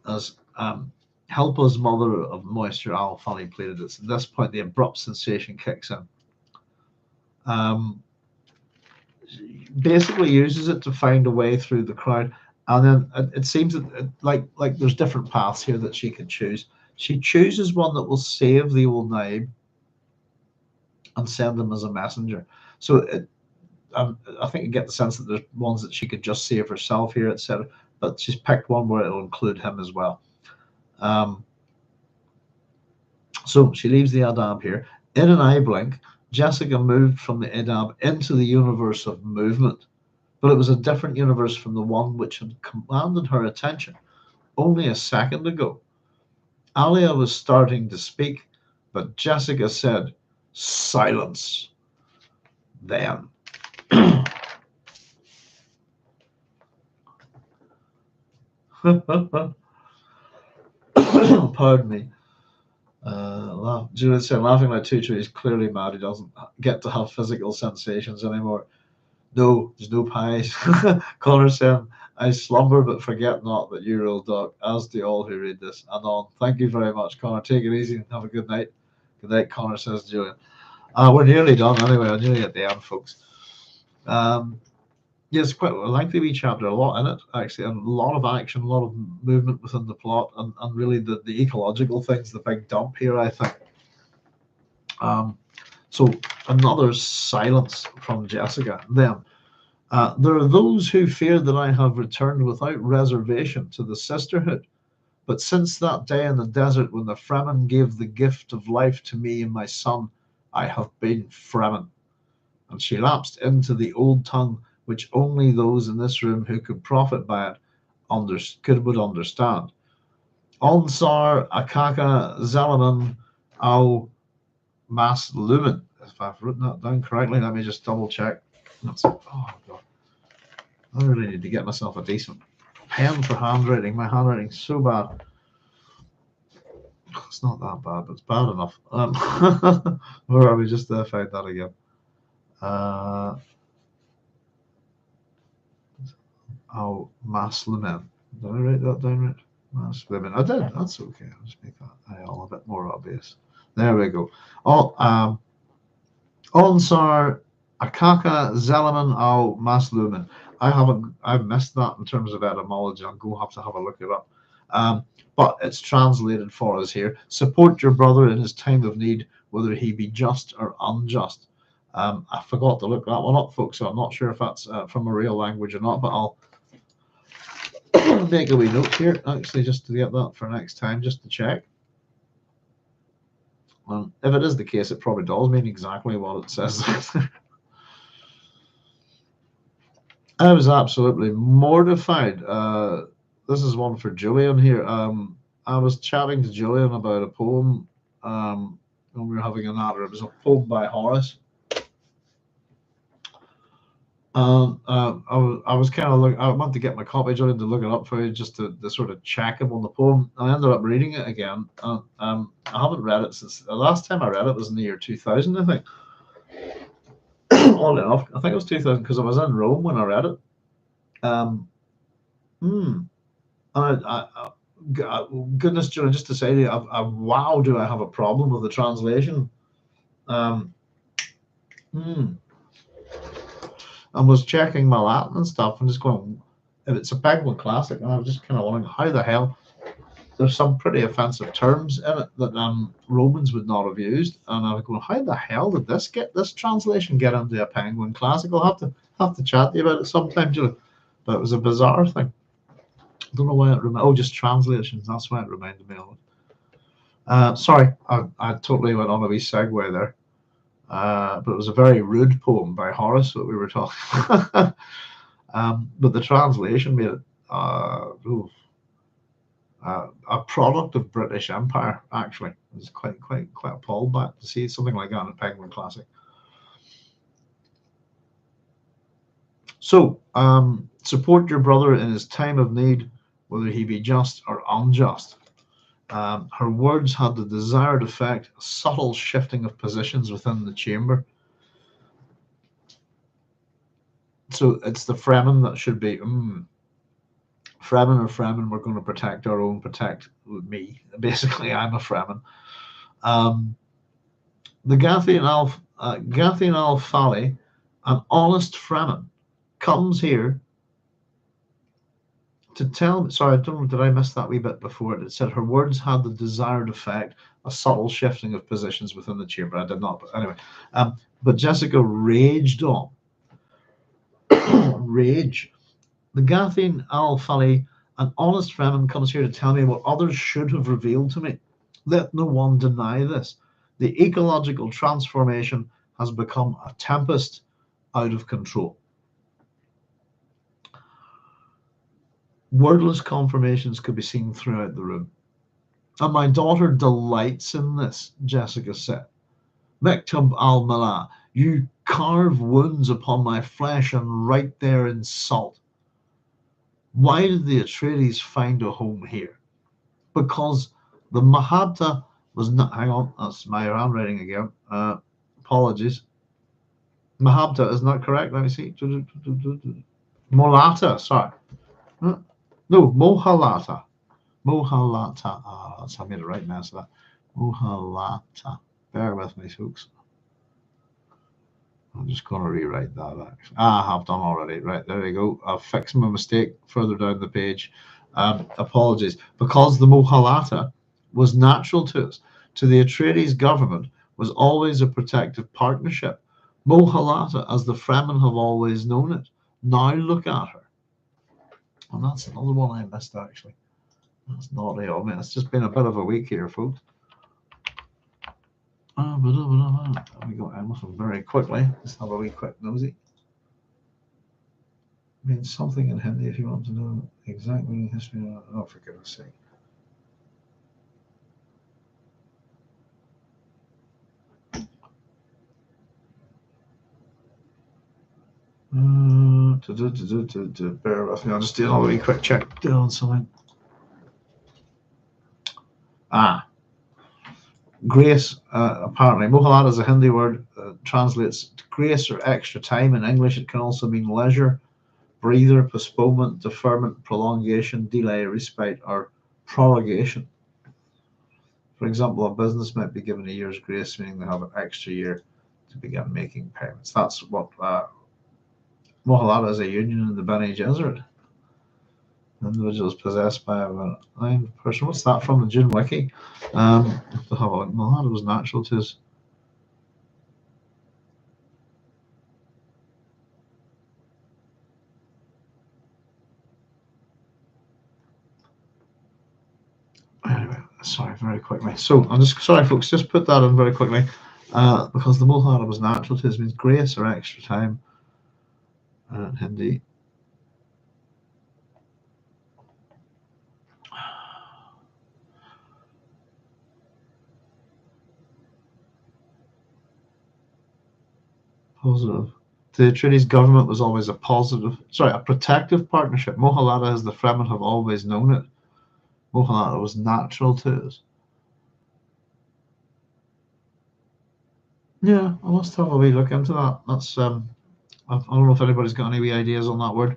as Helpa's mother of moisture, Al-Fali, played it. At this point, the abrupt sensation kicks in. Basically uses it to find a way through the crowd, and then it seems that like there's different paths here that she can choose. She chooses one that will save the old Naib and send them as a messenger. So I think you get the sense that there's ones that she could just save herself here, etc. But she's picked one where it'll include him as well. So she leaves the Adab here. In an eye blink, Jessica moved from the Adab into the universe of movement, but it was a different universe from the one which had commanded her attention only a second ago. Alia was starting to speak, but Jessica said, "Silence." Then. Pardon me. Judith said, laughing like two trees, clearly mad. He doesn't get to have physical sensations anymore. No, there's no pies. Connor said, I slumber but forget not that you rule dark, as do all who read this. Anon. Thank you very much, Connor. Take it easy and have a good night. Good night, Connor, says Julian. We're nearly done anyway. We're nearly at the end, folks. Yes, quite a lengthy wee chapter, a lot in it, actually, and a lot of action, a lot of movement within the plot, and really the ecological things, the big dump here, I think. So another silence from Jessica. Then, there are those who fear that I have returned without reservation to the sisterhood. But since that day in the desert when the Fremen gave the gift of life to me and my son, I have been Fremen. And she lapsed into the old tongue which only those in this room who could profit by it would understand. Onsar Akaka Zalaman Au Mas Lumen. If I've written that down correctly, let me just double check. Oh God. I really need to get myself a decent pen for handwriting. My handwriting's so bad. It's not that bad, but it's bad enough. Where are we? Just find that again. Maslumen. Did I write that down right? Maslumen. I did. That's okay. I'll just make that all a bit more obvious. There we go. Onsar Akaka Zelaman Au Maslumen. I've missed that in terms of etymology. I'm going to have to have a look it up. But it's translated for us here. Support your brother in his time of need, whether he be just or unjust. I forgot to look that one up, folks, so I'm not sure if that's from a real language or not, but I'll make a wee note here, actually, just to get that for next time, just to check. If it is the case, it probably does mean exactly what it says. I was absolutely mortified. This is one for Julian here. I was chatting to Julian about a poem when we were having a natter. It was a poem by Horace. I was kind of looking. I went to get my copy, Julian, to look it up for you, just to sort of check him on the poem. I ended up reading it again. I haven't read it since the last time I read it was in the year 2000, I think. Oddly enough, I think it was 2000 because I was in Rome when I read it. Goodness, Julian, just to say to you, wow, do I have a problem with the translation? I was checking my Latin and stuff and just going, if it's a Penguin Classic, and I was just kind of wondering how the hell there's some pretty offensive terms in it that Romans would not have used, and I was going, how the hell did this translation get into a Penguin Classic? I'll have to chat to you about it sometime, Julie. But it was a bizarre thing. I don't know why it just translations. That's why it reminded me of it. Sorry, I totally went on a wee segue there. But it was a very rude poem by Horace that we were talking about. But the translation made it a product of British Empire, actually. I was quite appalled by it, to see something like that in a Penguin Classic. So, support your brother in his time of need, whether he be just or unjust. Her words had the desired effect, a subtle shifting of positions within the chamber. So it's the Fremen that should be, Fremen or Fremen, we're going to protect our own, protect me. Basically, I'm a Fremen. The Gadhean al-Fali, an honest Fremen, comes here to tell me, sorry, I don't know, did I miss that wee bit before it? It said her words had the desired effect, a subtle shifting of positions within the chamber. I did not, but anyway. But Jessica raged on. Rage. The Gadhean al-Fali, an honest Fremen, comes here to tell me what others should have revealed to me. Let no one deny this. The ecological transformation has become a tempest out of control. Wordless confirmations could be seen throughout the room. And my daughter delights in this, Jessica said. Mektub al-Mala, you carve wounds upon my flesh and write there in salt. Why did the Atreides find a home here? Because the Muad'Dib was not, hang on, that's my handwriting again. Apologies. Muad'Dib, isn't that correct? Let me see. Molata, sorry. No, Mohalata. Mohalata. That's I made it right now. So that Mohalata. Bear with me, folks. I'm just going to rewrite that. Actually. I have done already. Right, there we go. I've fixed my mistake further down the page. Apologies. Because the Mohalata was natural to us, to the Atreides government, was always a protective partnership. Mohalata, as the Fremen have always known it. Now look at her. And that's another one I missed, actually. That's naughty of me. It's just been a bit of a week here, folks. We got Emerson very quickly. Let's have a wee quick nosy. I mean, something in Hindi if you want to know exactly history. Oh, for goodness sake. Bear with me. I'll just do another wee quick check down something. Grace, apparently. Mohalata is a Hindi word, translates to grace or extra time. In English, it can also mean leisure, breather, postponement, deferment, prolongation, delay, respite, or prorogation. For example, a business might be given a year's grace, meaning they have an extra year to begin making payments. That's what Mohalata is, a union in the Bene Gesserit. Individuals possessed by a blind person. What's that from the Dune Wiki? Mohalata was natural to us. Anyway, sorry, very quickly. So I'm just sorry, folks. Just put that in very quickly, because the Mohalata was natural to us means grace or extra time. In Hindi. Positive. The Atreides government was always a protective partnership. Mohalata, as the Fremen have always known it. Mohalata was natural to us. Yeah, I must have a wee look into that. That's I don't know if anybody's got any wee ideas on that word.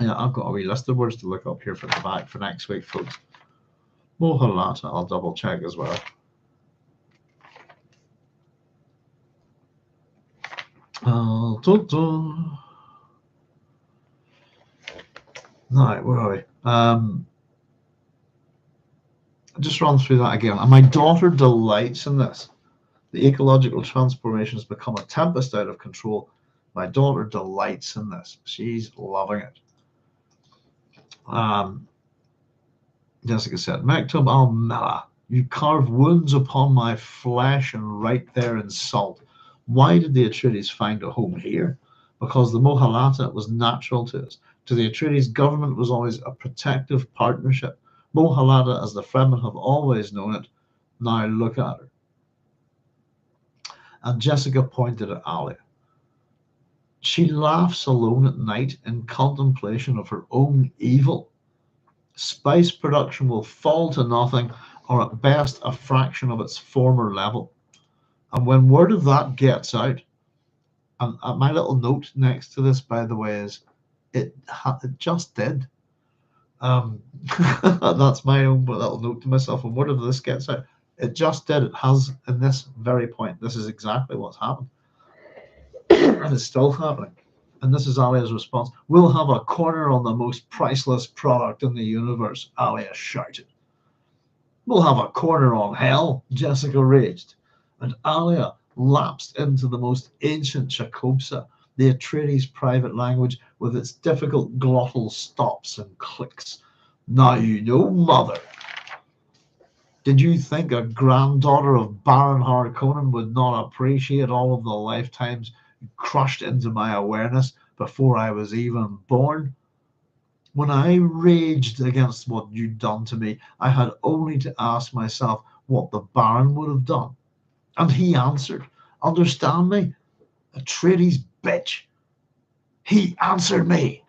Yeah, I've got a wee list of words to look up here for the back for next week, folks. Mohalata, I'll double check as well. Now, where are we? Just run through that again. And my daughter delights in this. The ecological transformation has become a tempest out of control. My daughter delights in this. She's loving it. Jessica said, Maktub al-Mala, you carve wounds upon my flesh and write there in salt. Why did the Atreides find a home here? Because the Mohalata was natural to us. To the Atreides, government was always a protective partnership. Mohalata, as the Fremen have always known it. Now look at her. And Jessica pointed at Alia. She laughs alone at night in contemplation of her own evil. Spice production will fall to nothing, or at best a fraction of its former level. And when word of that gets out, and my little note next to this, by the way, is it just did. That's my own little note to myself. When word of this gets out, it just did. It has in this very point. This is exactly what's happened. And it's still happening. And this is Alia's response. We'll have a corner on the most priceless product in the universe, Alia shouted. We'll have a corner on hell, Jessica raged. And Alia lapsed into the most ancient Chakobsa, the Atreides private language with its difficult glottal stops and clicks. Now you know, mother. Did you think a granddaughter of Baron Harkonnen would not appreciate all of the lifetimes crushed into my awareness before I was even born? When I raged against what you'd done to me, I had only to ask myself what the Baron would have done. And he answered, understand me? Atreides bitch. He answered me.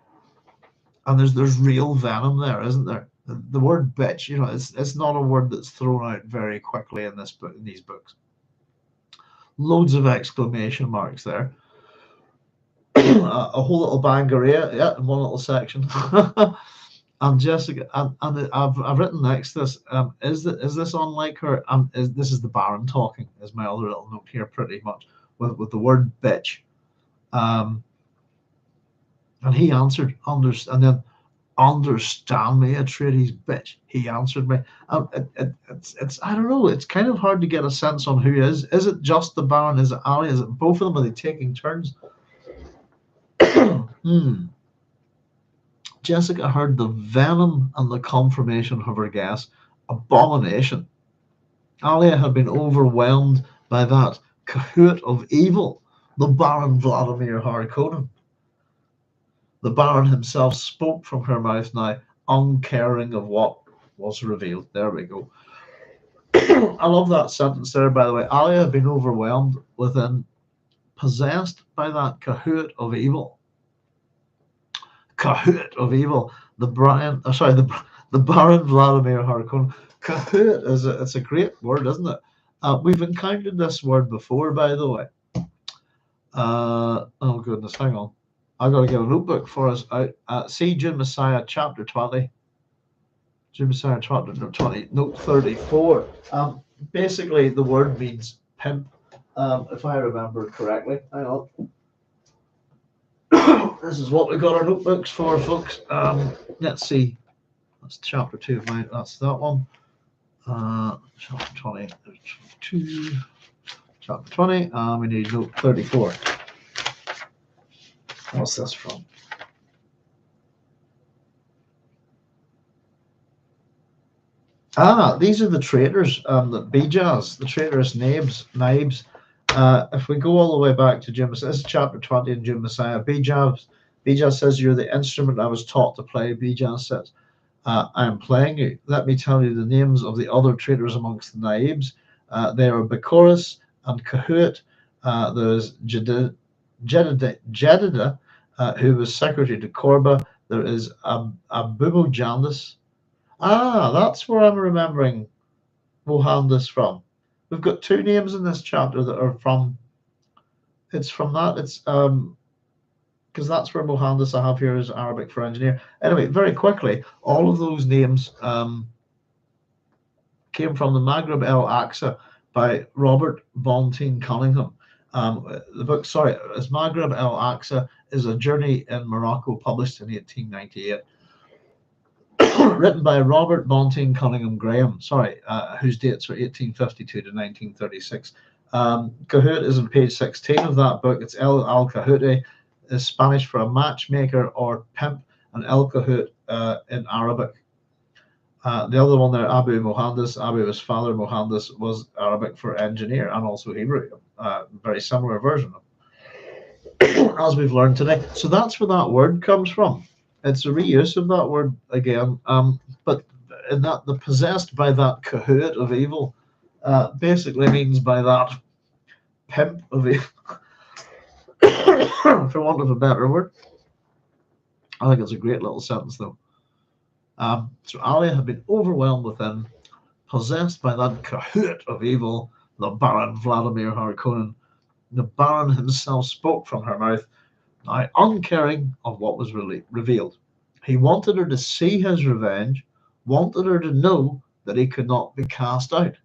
And there's real venom there, isn't there? The word bitch, you know, it's not a word that's thrown out very quickly in this book, in these books. Loads of exclamation marks there. a whole little bangeria, yeah, in one little section. And Jessica, and I've written next to this. Is this unlike her? This is the Baron talking? Is my other little note here, pretty much with the word bitch. And he answered, and then understand me, Atreides bitch. He answered me. It's I don't know. It's kind of hard to get a sense on who is. Is it just the Baron? Is it Alia? Is it both of them? Are they taking turns? Jessica heard the venom and the confirmation of her guess. Abomination. Alia had been overwhelmed by that cahoot of evil, the Baron Vladimir Harkonnen. The Baron himself spoke from her mouth now, uncaring of what was revealed. There we go. I love that sentence there, by the way. Alia had been overwhelmed within, possessed by that cahoot of evil. Cahoot of evil. The Baron Vladimir Harkonnen. Cahoot it's a great word, isn't it? We've encountered this word before, by the way. Oh goodness, hang on. I've got to get a notebook for us out. See Dune Messiah chapter 20. Dune Messiah chapter 20, note 34. Basically, the word means pimp, if I remember correctly. Hang on. This is what we got our notebooks for, folks. Let's see. That's chapter 2 of mine. That's that one. Chapter 22. Chapter 20. We need note 34. What's this from? These are the traitors, the Bijaz, the traitorous naibs. If we go all the way back to Jim, this is chapter 20 in Dune Messiah. Bijaz says, you're the instrument I was taught to play. Bijaz says, I am playing you. Let me tell you the names of the other traitors amongst the naibs. They are Bekoris and Cahoot. There's Jedida, who was secretary to Korba. There is Abu Mohandis. That's where I'm remembering Mohandis from. We've got two names in this chapter that are from. It's from that. It's because that's where Mohandis I have here is Arabic for engineer. Anyway, very quickly, all of those names came from the Maghreb el-Aqsa by Robert Bonteen Cunningham. The book, is Maghreb el-Aqsa is a journey in Morocco, published in 1898. Written by Robert Bonteen Cunningham Graham, whose dates are 1852 to 1936. Cahoot is on page 16 of that book. It's El Al-Cahoute, is Spanish for a matchmaker or pimp, and El Cahoot in Arabic. The other one there, Abu Mohandis. Abu's father, Mohandis, was Arabic for engineer and also Hebrew. Very similar version, as we've learned today. So that's where that word comes from. It's a reuse of that word again, but in that the possessed by that cahoot of evil basically means by that pimp of evil, for want of a better word. I think it's a great little sentence, though. So Alia had been overwhelmed within, possessed by that cahoot of evil, the Baron Vladimir Harkonnen. The Baron himself spoke from her mouth, now uncaring of what was really revealed. He wanted her to see his revenge, wanted her to know that he could not be cast out.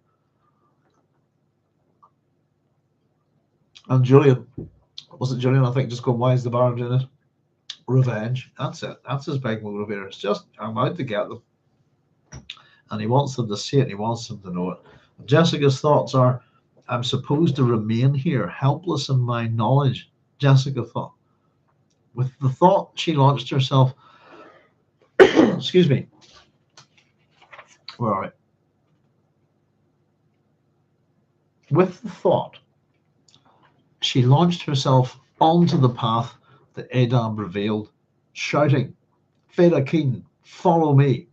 And Julian, I think, just going, why is the Baron doing it? Revenge. That's it. That's his big motivator. It's just, I'm out to get them. And he wants them to see it, and he wants them to know it. Jessica's thoughts are, I'm supposed to remain here, helpless in my knowledge, Jessica thought. With the thought, she launched herself. Excuse me. Where are we? With the thought, she launched herself onto the path that Adab revealed, shouting, Fedakeen, follow me.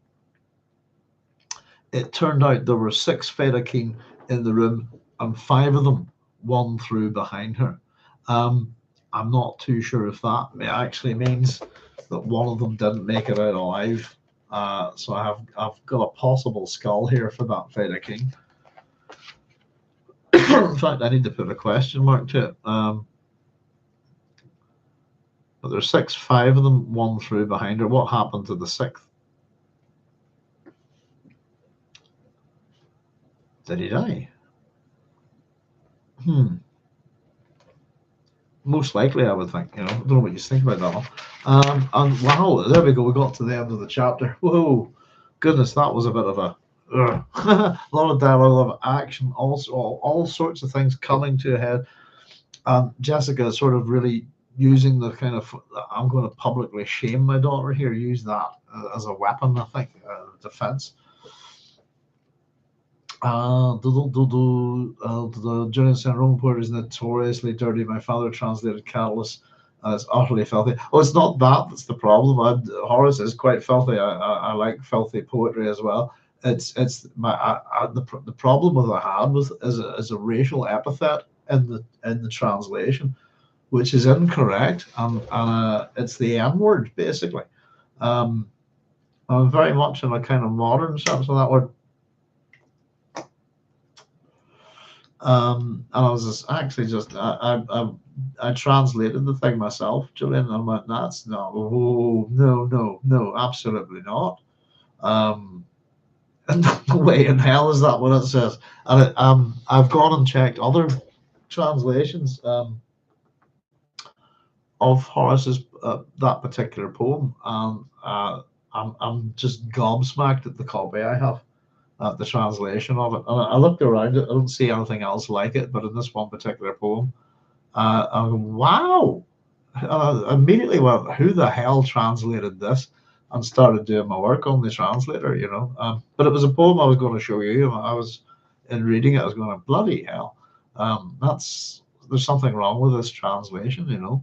It turned out there were 6 Fedakeen in the room, and 5 of them won through behind her. I'm not too sure if that actually means that one of them didn't make it out alive. So I've got a possible skull here for that Fedakeen. In fact, I need to put a question mark to it. But there's 6, 5 of them, one through behind her. What happened to the 6th? Did he die? Most likely, I would think. I don't know what you think about that one. And wow, there we go. We got to the end of the chapter. Whoa, goodness, that was a bit of a a lot of dialogue, a lot of action, also all sorts of things coming to a head. And Jessica is sort of really using the kind of, I'm going to publicly shame my daughter here, use that as a weapon, I think, defense. The Julian St. Roman poet is notoriously dirty. My father translated Catalyst as utterly filthy. Oh, it's not that's the problem. Horace is quite filthy. I like filthy poetry as well. It's my the problem that I had with is a racial epithet in the translation, which is incorrect, and it's the N word basically. I'm very much in a kind of modern sense of that word. And I was I translated the thing myself, Julian, and I went, that's no, absolutely not. And no way in hell is that what it says. And I've gone and checked other translations of Horace's that particular poem, and I'm just gobsmacked at the copy I have. The translation of it, and I looked around it. I don't see anything else like it, but in this one particular poem, I go, wow! Immediately went, who the hell translated this? And started doing my work on the translator, But it was a poem I was going to show you. I was in reading it. I was going, bloody hell! There's something wrong with this translation,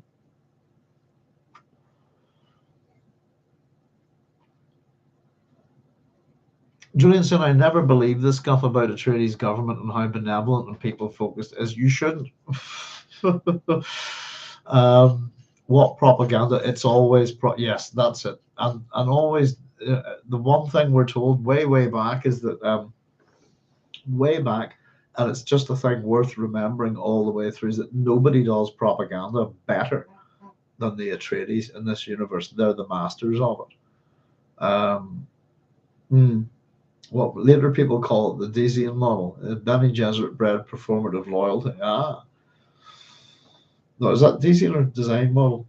Julian said, I never believed this stuff about Atreides' government and how benevolent and people focused is. You shouldn't. What propaganda? It's always yes, that's it. And always the one thing we're told way back is that way back, and it's just a thing worth remembering all the way through, is that nobody does propaganda better than the Atreides in this universe. They're the masters of it. What later people call it the Gadhean model, Bene Gesserit bred performative loyalty. No, is that Gadhean or design model?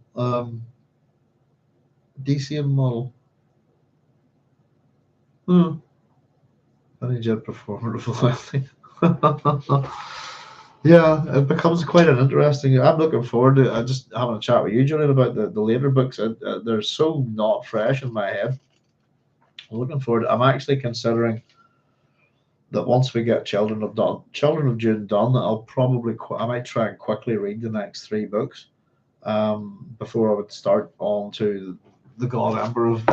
Gadhean model. Bene Gesserit performative loyalty. Yeah, it becomes quite an interesting. I'm looking forward to just having a chat with you, Julian, about the later books. They're so not fresh in my head. I'm looking forward. I'm actually considering that once we get Children of Dune done, I might try and quickly read the next 3 books before I would start on to the God Emperor of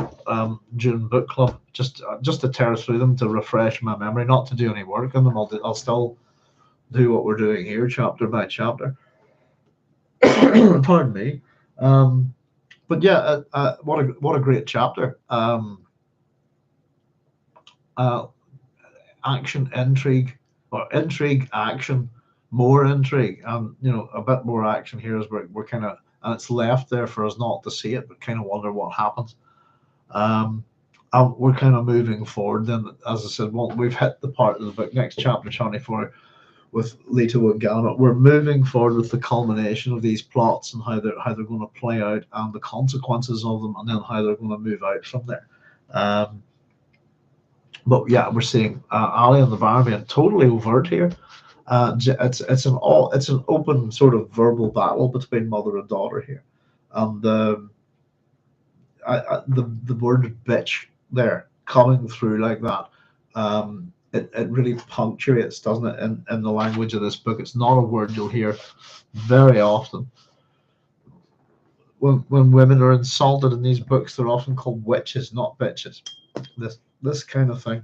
Dune book club, just to tear through them to refresh my memory, not to do any work on them. I'll still do what we're doing here, chapter by chapter. Pardon me. But yeah, what a great chapter. Action, intrigue, action, more intrigue, and a bit more action here as we're kind of, and it's left there for us not to see it, but kind of wonder what happens. And we're kind of moving forward. Then, as I said, we've hit the part of the book, next chapter 24, with Leto and Gallimard. We're moving forward with the culmination of these plots and how they're going to play out and the consequences of them, and then how they're going to move out from there. But yeah, we're seeing Alia and the Baron being totally overt here. It's an open sort of verbal battle between mother and daughter here, and the word bitch there coming through like that. It really punctuates, doesn't it, in the language of this book. It's not a word you'll hear very often. When women are insulted in these books, they're often called witches, not bitches. This kind of thing.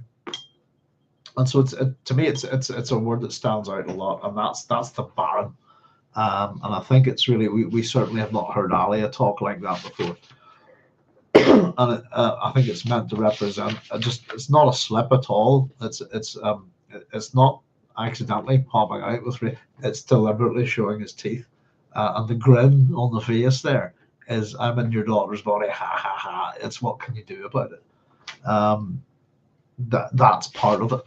And so to me it's a word that stands out a lot, and that's the Baron. And I think it's really, we certainly have not heard Alia talk like that before. And I think it's meant to represent it's not a slip at all. It's not accidentally popping out with it's deliberately showing his teeth, and the grin on the face there is I'm in your daughter's body, ha ha ha. It's what can you do about it? That's part of it,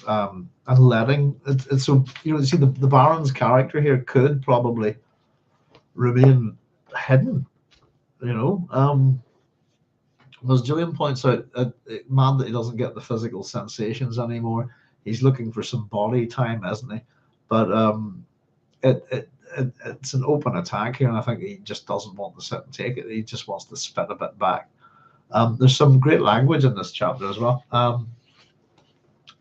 and letting it's so you see the Baron's character here could probably remain hidden, as Julian points out, man that he doesn't get the physical sensations anymore. He's looking for some body time, isn't he? But it's an open attack here, and I think he just doesn't want to sit and take it. He just wants to spit a bit back. There's some great language in this chapter as well.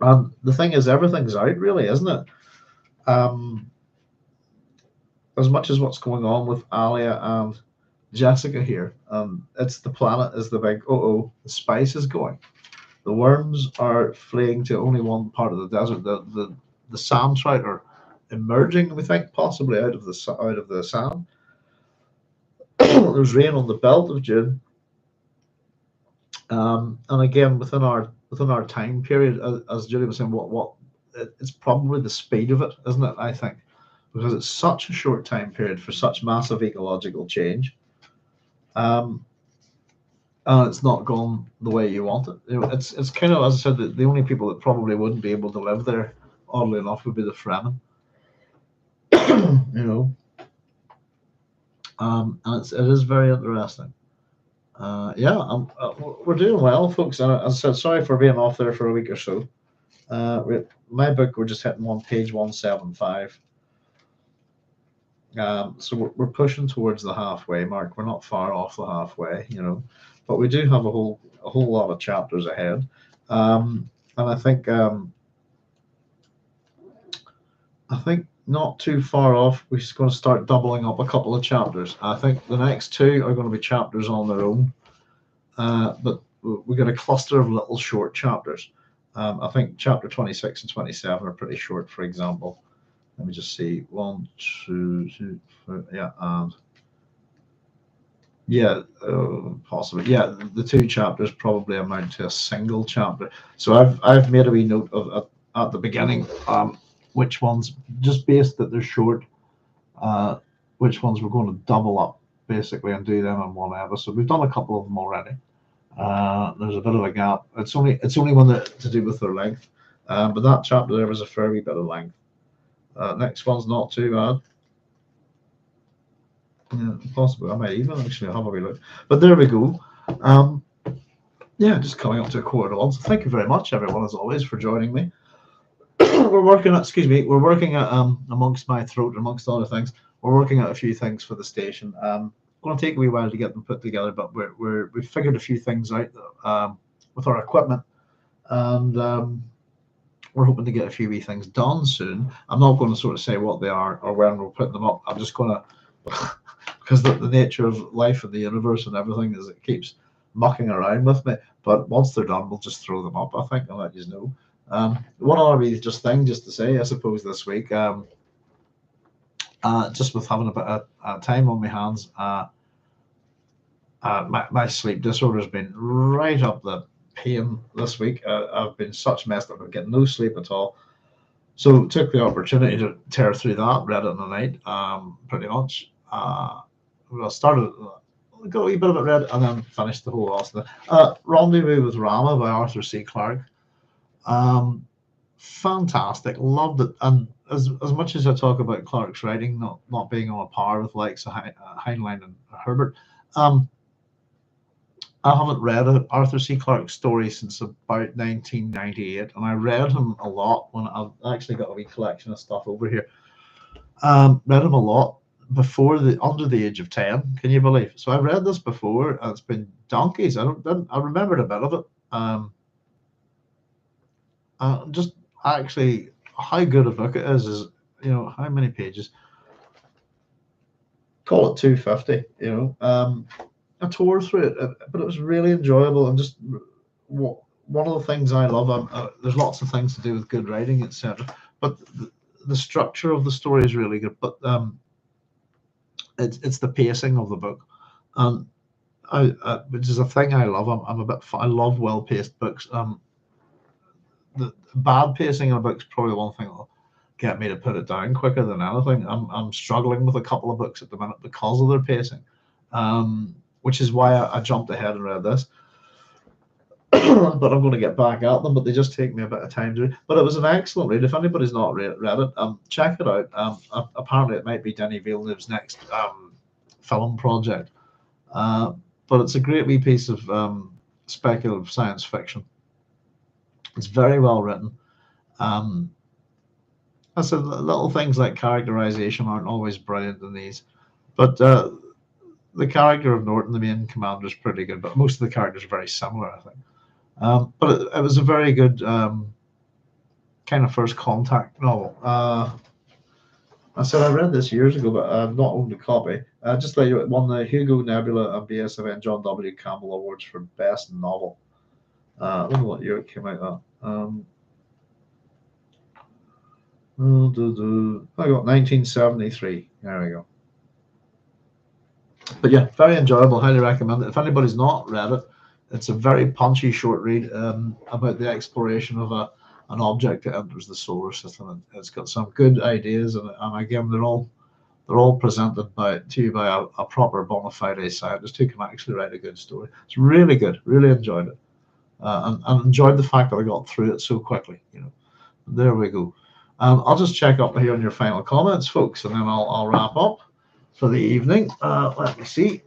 And the thing is, everything's out, really, isn't it? As much as what's going on with Alia and Jessica here, it's the planet is the big, the spice is going. The worms are fleeing to only one part of the desert. The sand trout are emerging, we think, possibly out of the sand. There's rain on the belt of Dune. And again, within our time period, as Julie was saying, it's probably the speed of it, isn't it? I think, because it's such a short time period for such massive ecological change, and it's not gone the way you want it. It's kind of, as I said, the only people that probably wouldn't be able to live there, oddly enough, would be the Fremen. And it is very interesting. We're doing well, folks. And as I said, sorry for being off there for a week or so. My book, we're just hitting page 175. So we're pushing towards the halfway mark. We're not far off the halfway, but we do have a whole lot of chapters ahead. And I think not too far off, we're just going to start doubling up a couple of chapters. I think the next two are going to be chapters on their own, but we've got a cluster of little short chapters. I think chapter 26 and 27 are pretty short, for example. Let me just see. 1, 2, 3, 4, possibly. Yeah, the two chapters probably amount to a single chapter. So I've made a wee note of at the beginning which ones, just based that they're short, which ones we're going to double up basically and do them in one episode. We've done a couple of them already. There's a bit of a gap. It's only one to do with their length, but that chapter there was a fair wee bit of length. Next one's not too bad. Yeah, possibly. I might even actually have a wee look. But there we go. Just coming up to a quarter to one. So thank you very much, everyone, as always, for joining me. We're working at amongst my throat, amongst other things. We're working out a few things for the station. Going to take a wee while to get them put together, but we've figured a few things out with our equipment, and we're hoping to get a few wee things done soon. I'm not going to sort of say what they are or when we're putting them up. I'm just going to, because the nature of life and the universe and everything is it keeps mucking around with me. But once they're done, we'll just throw them up, I think, and let you know. One other wee just to say, I suppose, this week, just with having a bit of time on my hands, my sleep disorder has been right up the pain this week. I've been such messed up. I'm getting no sleep at all. So took the opportunity to tear through that, read it in the night, pretty much. Got a wee bit of it read, and then finished the whole rest of it. Rendezvous with Rama by Arthur C. Clarke. Fantastic, loved it. And as much as I talk about Clarke's writing not being on a par with likes of Heinlein and Herbert, I haven't read an Arthur C. Clarke story since about 1998, and I read him a lot when I've actually got a wee collection of stuff over here. Read him a lot before under the age of 10. Can you believe? So I read this before, and it's been donkeys. I remembered a bit of it. Just actually how good a book it is how many pages? Call it 250. I tore through it, but it was really enjoyable, and just one of the things I love. There's lots of things to do with good writing, etc. But the structure of the story is really good. But it's the pacing of the book, and which is a thing I love. I love well-paced books. The bad pacing in a book is probably one thing that'll get me to put it down quicker than anything. I'm struggling with a couple of books at the minute because of their pacing. which is why I jumped ahead and read this. But I'm going to get back at them, but they just take me a bit of time to read. But it was an excellent read. If anybody's not read it, check it out. Apparently, it might be Denis Villeneuve's next film project. But it's a great wee piece of speculative science fiction. It's very well written. I said little things like characterization aren't always brilliant in these, but the character of Norton, the main commander, is pretty good. But most of the characters are very similar, I think. But it was a very good kind of first contact novel. I said I read this years ago, but I've not owned a copy. Just like it won the Hugo, Nebula, and BSF and John W. Campbell Awards for Best Novel. I don't know what year it came out at. I got 1973. There we go. But yeah, very enjoyable. Highly recommend it. If anybody's not read it, it's a very punchy short read about the exploration of an object that enters the solar system. It's got some good ideas, and again, they're all presented to you by a proper bona fide scientist who can actually write a good story. It's really good. Really enjoyed it, and enjoyed the fact that I got through it so quickly. There we go. I'll just check up here on your final comments, folks, and then I'll wrap up for the evening. Let me see.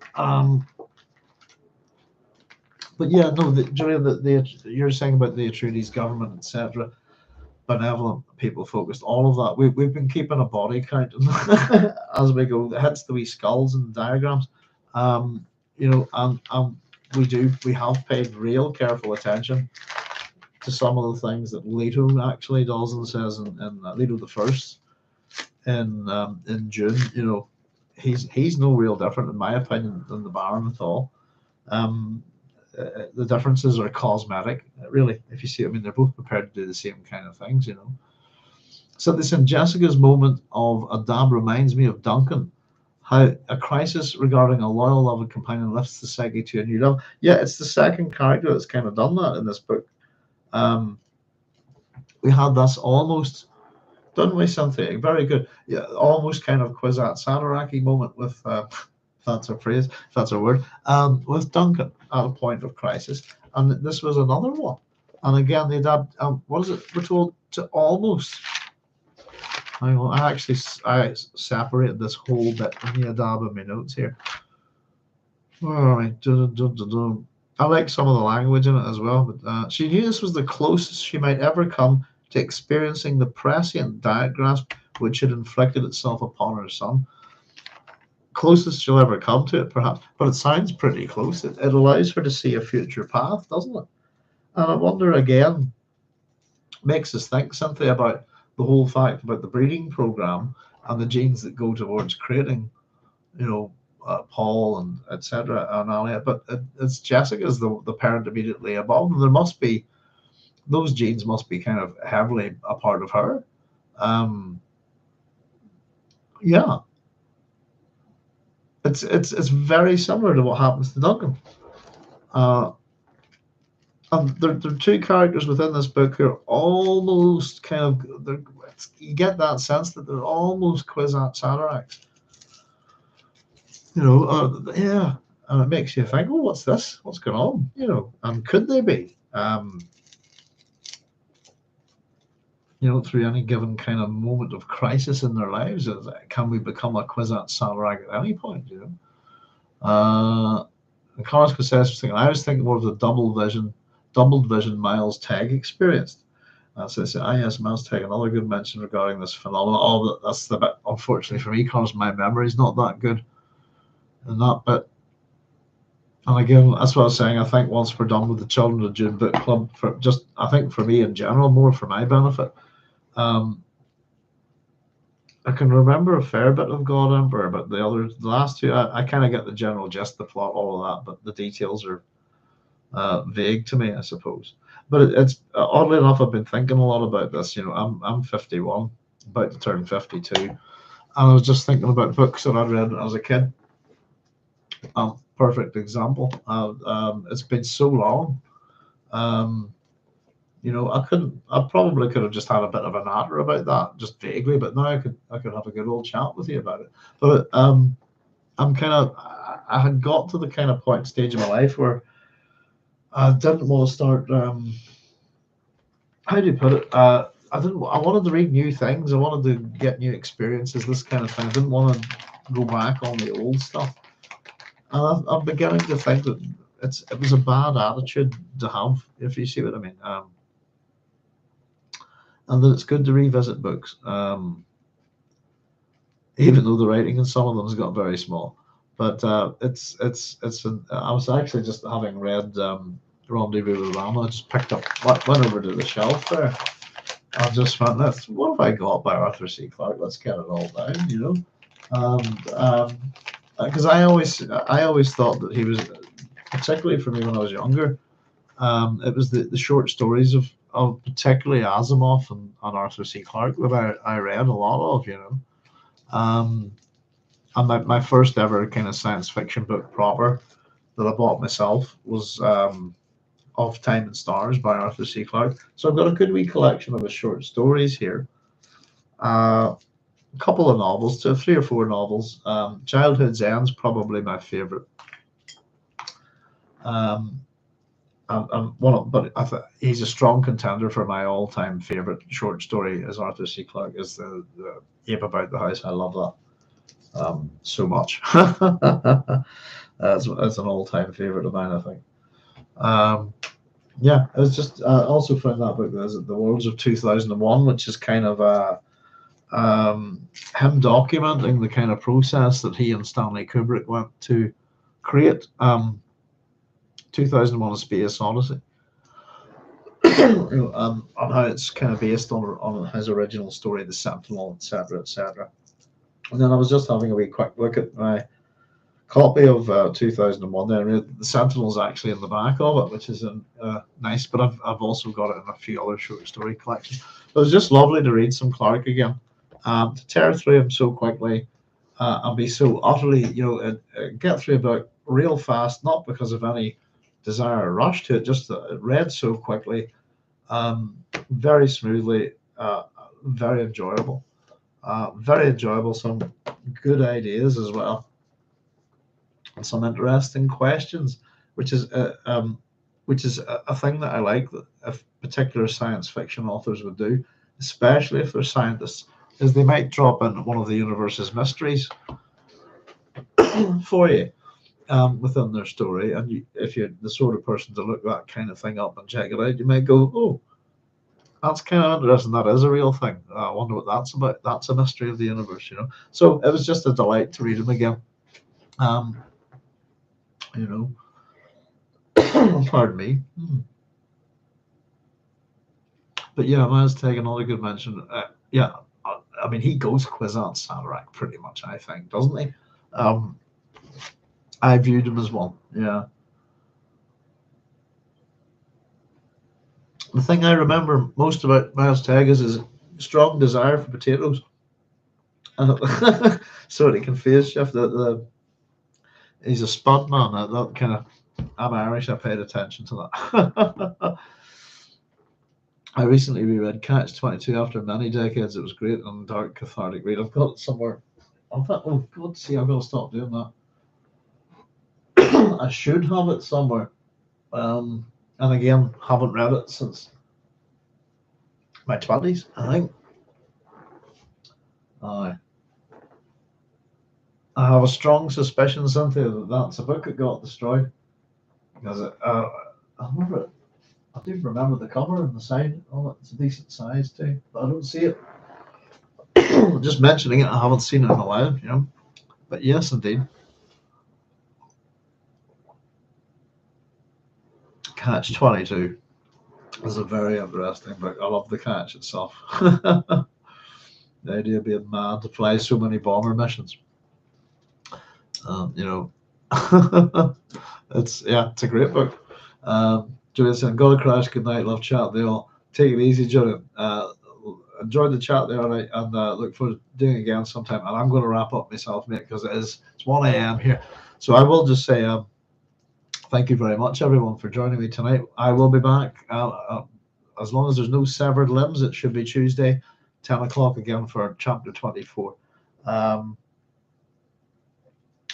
But yeah, no, Julian, you're saying about the Atreides government, etc., benevolent, people focused, all of that. We've been keeping a body count as we go. Hence the wee skulls and diagrams. And we have paid real careful attention to some of the things that Leto actually does and says in Leto the First in Dune. He's no real different, in my opinion, than the Baron at all. The differences are cosmetic, really. If you see, they're both prepared to do the same kind of things. So this in Jessica's moment of Adab reminds me of Duncan, how a crisis regarding a loyal, loving companion lifts the psyche to a new level. Yeah, it's the second character that's kind of done that in this book. We had this almost, didn't we, Cynthia? Very good. Yeah, almost kind of Kwisatz Haderach moment with, if that's a phrase, if that's a word, with Duncan at a point of crisis. And this was another one. And again, they had, what is it? We're told to almost. I separated this whole bit in the Adab in my notes here. All right. I like some of the language in it as well, but she knew this was the closest she might ever come to experiencing the prescient diet grasp which had inflicted itself upon her son. Closest she'll ever come to it, perhaps, but it sounds pretty close. It allows her to see a future path, doesn't it? And I wonder again, makes us think, Cynthia, about the whole fact about the breeding program and the genes that go towards creating, Paul and etc. and Alia, but it's Jessica's the parent immediately above them. There must be, those genes must be kind of heavily a part of her. Yeah, it's very similar to what happens to Duncan. And there are two characters within this book who are almost kind of, you get that sense that they're almost Kwisatz Haderach. Yeah, and it makes you think, well, what's this? What's going on? And could they be? Through any given kind of moment of crisis in their lives, can we become a Kwisatz Haderach at any point? And Carlos Cossés was thinking, I was thinking more of the doubled vision Miles Tegg experienced. So yes, Miles Tegg, another good mention regarding this phenomenon. Oh, that's the bit, unfortunately for me, because my memory's not that good in that bit. And again, that's what I was saying. I think once we're done with the Children of Dune book club, I think for me in general, more for my benefit, I can remember a fair bit of God Emperor, but the last two, I kind of get the general gist, the plot, all of that, but the details are vague to me, I suppose. But it's oddly enough, I've been thinking a lot about this. I'm 51, about to turn 52, and I was just thinking about books that I read as a kid. Perfect example. It's been so long. I probably could have just had a bit of a natter about that, just vaguely, but now I could have a good old chat with you about it. But I'm kind of, I had got to the kind of point stage in my life where I didn't want to start. How do you put it? I didn't. I wanted to read new things. I wanted to get new experiences. This kind of thing. I didn't want to go back on the old stuff. And I'm beginning to think that it was a bad attitude to have, if you see what I mean. And that it's good to revisit books, even though the writing in some of them has got very small. But I was actually just having read Rendezvous with Rama. I just picked up, went over to the shelf there. I just went, what have I got by Arthur C. Clarke? Let's get it all down, you know. Because I always thought that he was, particularly for me when I was younger, it was the short stories of particularly Asimov and Arthur C. Clarke that I read a lot of, you know. And my first ever kind of science fiction book proper that I bought myself was Of Time and Stars by Arthur C. Clarke. So I've got a good wee collection of his short stories here. A couple of novels, 3 or 4 novels. Childhood's End's probably my favorite. But he's a strong contender for my all-time favorite short story. As Arthur C. Clarke is the Ape About the House. I love that so much. That's an all-time favorite of mine, I think. Yeah, I was just also found that book. There's The Worlds of 2001, which is kind of him documenting the kind of process that he and Stanley Kubrick went to create 2001: A Space Odyssey, on how it's kind of based on his original story, The Sentinel, etc., etc. And then I was just having a wee quick look at my copy of 2001 there. The Sentinel's actually in the back of it, which is nice, but I've also got it in a few other short story collections. It was just lovely to read some Clarke again, to tear through him so quickly, and be so utterly, get through a book real fast, not because of any desire or rush to it, just that it read so quickly, very smoothly, very enjoyable. Some good ideas as well, and some interesting questions, which is a thing that I like that if particular science fiction authors would do, especially if they're scientists, is they might drop in one of the universe's mysteries for you within their story, and if you're the sort of person to look that kind of thing up and check it out, you might go, oh, that's kind of interesting. That is a real thing. I wonder what that's about. That's a mystery of the universe, you know. So it was just a delight to read them again. Pardon me. But yeah, Miles take another good mention. Yeah, I mean, he goes Kwisatz Haderach pretty much, I think, doesn't he? I viewed him as one. Yeah. The thing I remember most about Miles Tegas is his strong desire for potatoes. So he can phase shift. He's a spud man. That kind of. I'm Irish. I paid attention to that. I recently reread Catch-22 after many decades. It was great and dark, cathartic read. I've got it somewhere. Oh God, see, I've got to stop doing that. I should have it somewhere. And again, haven't read it since my 20s, I think. I have a strong suspicion, Cynthia, that that's a book that got destroyed. Because I remember it. I do remember the cover and the side. Oh, it's a decent size too, but I don't see it. Just mentioning it, I haven't seen it in a while, you know. But yes, indeed. Catch-22 is a very interesting book. I love the catch itself. The idea of being mad to fly so many bomber missions. It's a great book. Julian saying, "Got to crash. Good night. Love chat. They all take it easy, Julian. Enjoyed the chat there, and look forward to doing it again sometime. And I'm going to wrap up myself, mate, because it's 1 a.m. here. So I will just say thank you very much, everyone, for joining me tonight. I will be back as long as there's no severed limbs. It should be Tuesday, 10 o'clock again for chapter 24.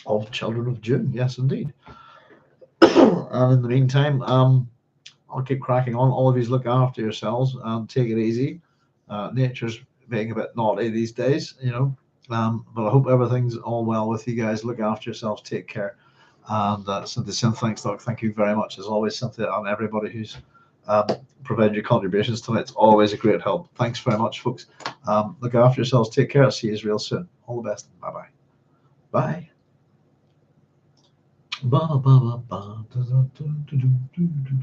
of Children of Dune. Yes, indeed. And in the meantime, I'll keep cracking on. All of you look after yourselves and take it easy. Nature's being a bit naughty these days, you know. But I hope everything's all well with you guys. Look after yourselves. Take care. And Cynthia, thanks, Doc. Thank you very much, as always, Cynthia, and everybody who's provided your contributions tonight. It's always a great help. Thanks very much, folks. Look after yourselves. Take care. I'll see you real soon. All the best. Bye-bye. Bye. Ba, ba, ba, ba, da, da, da, da, da, da, da.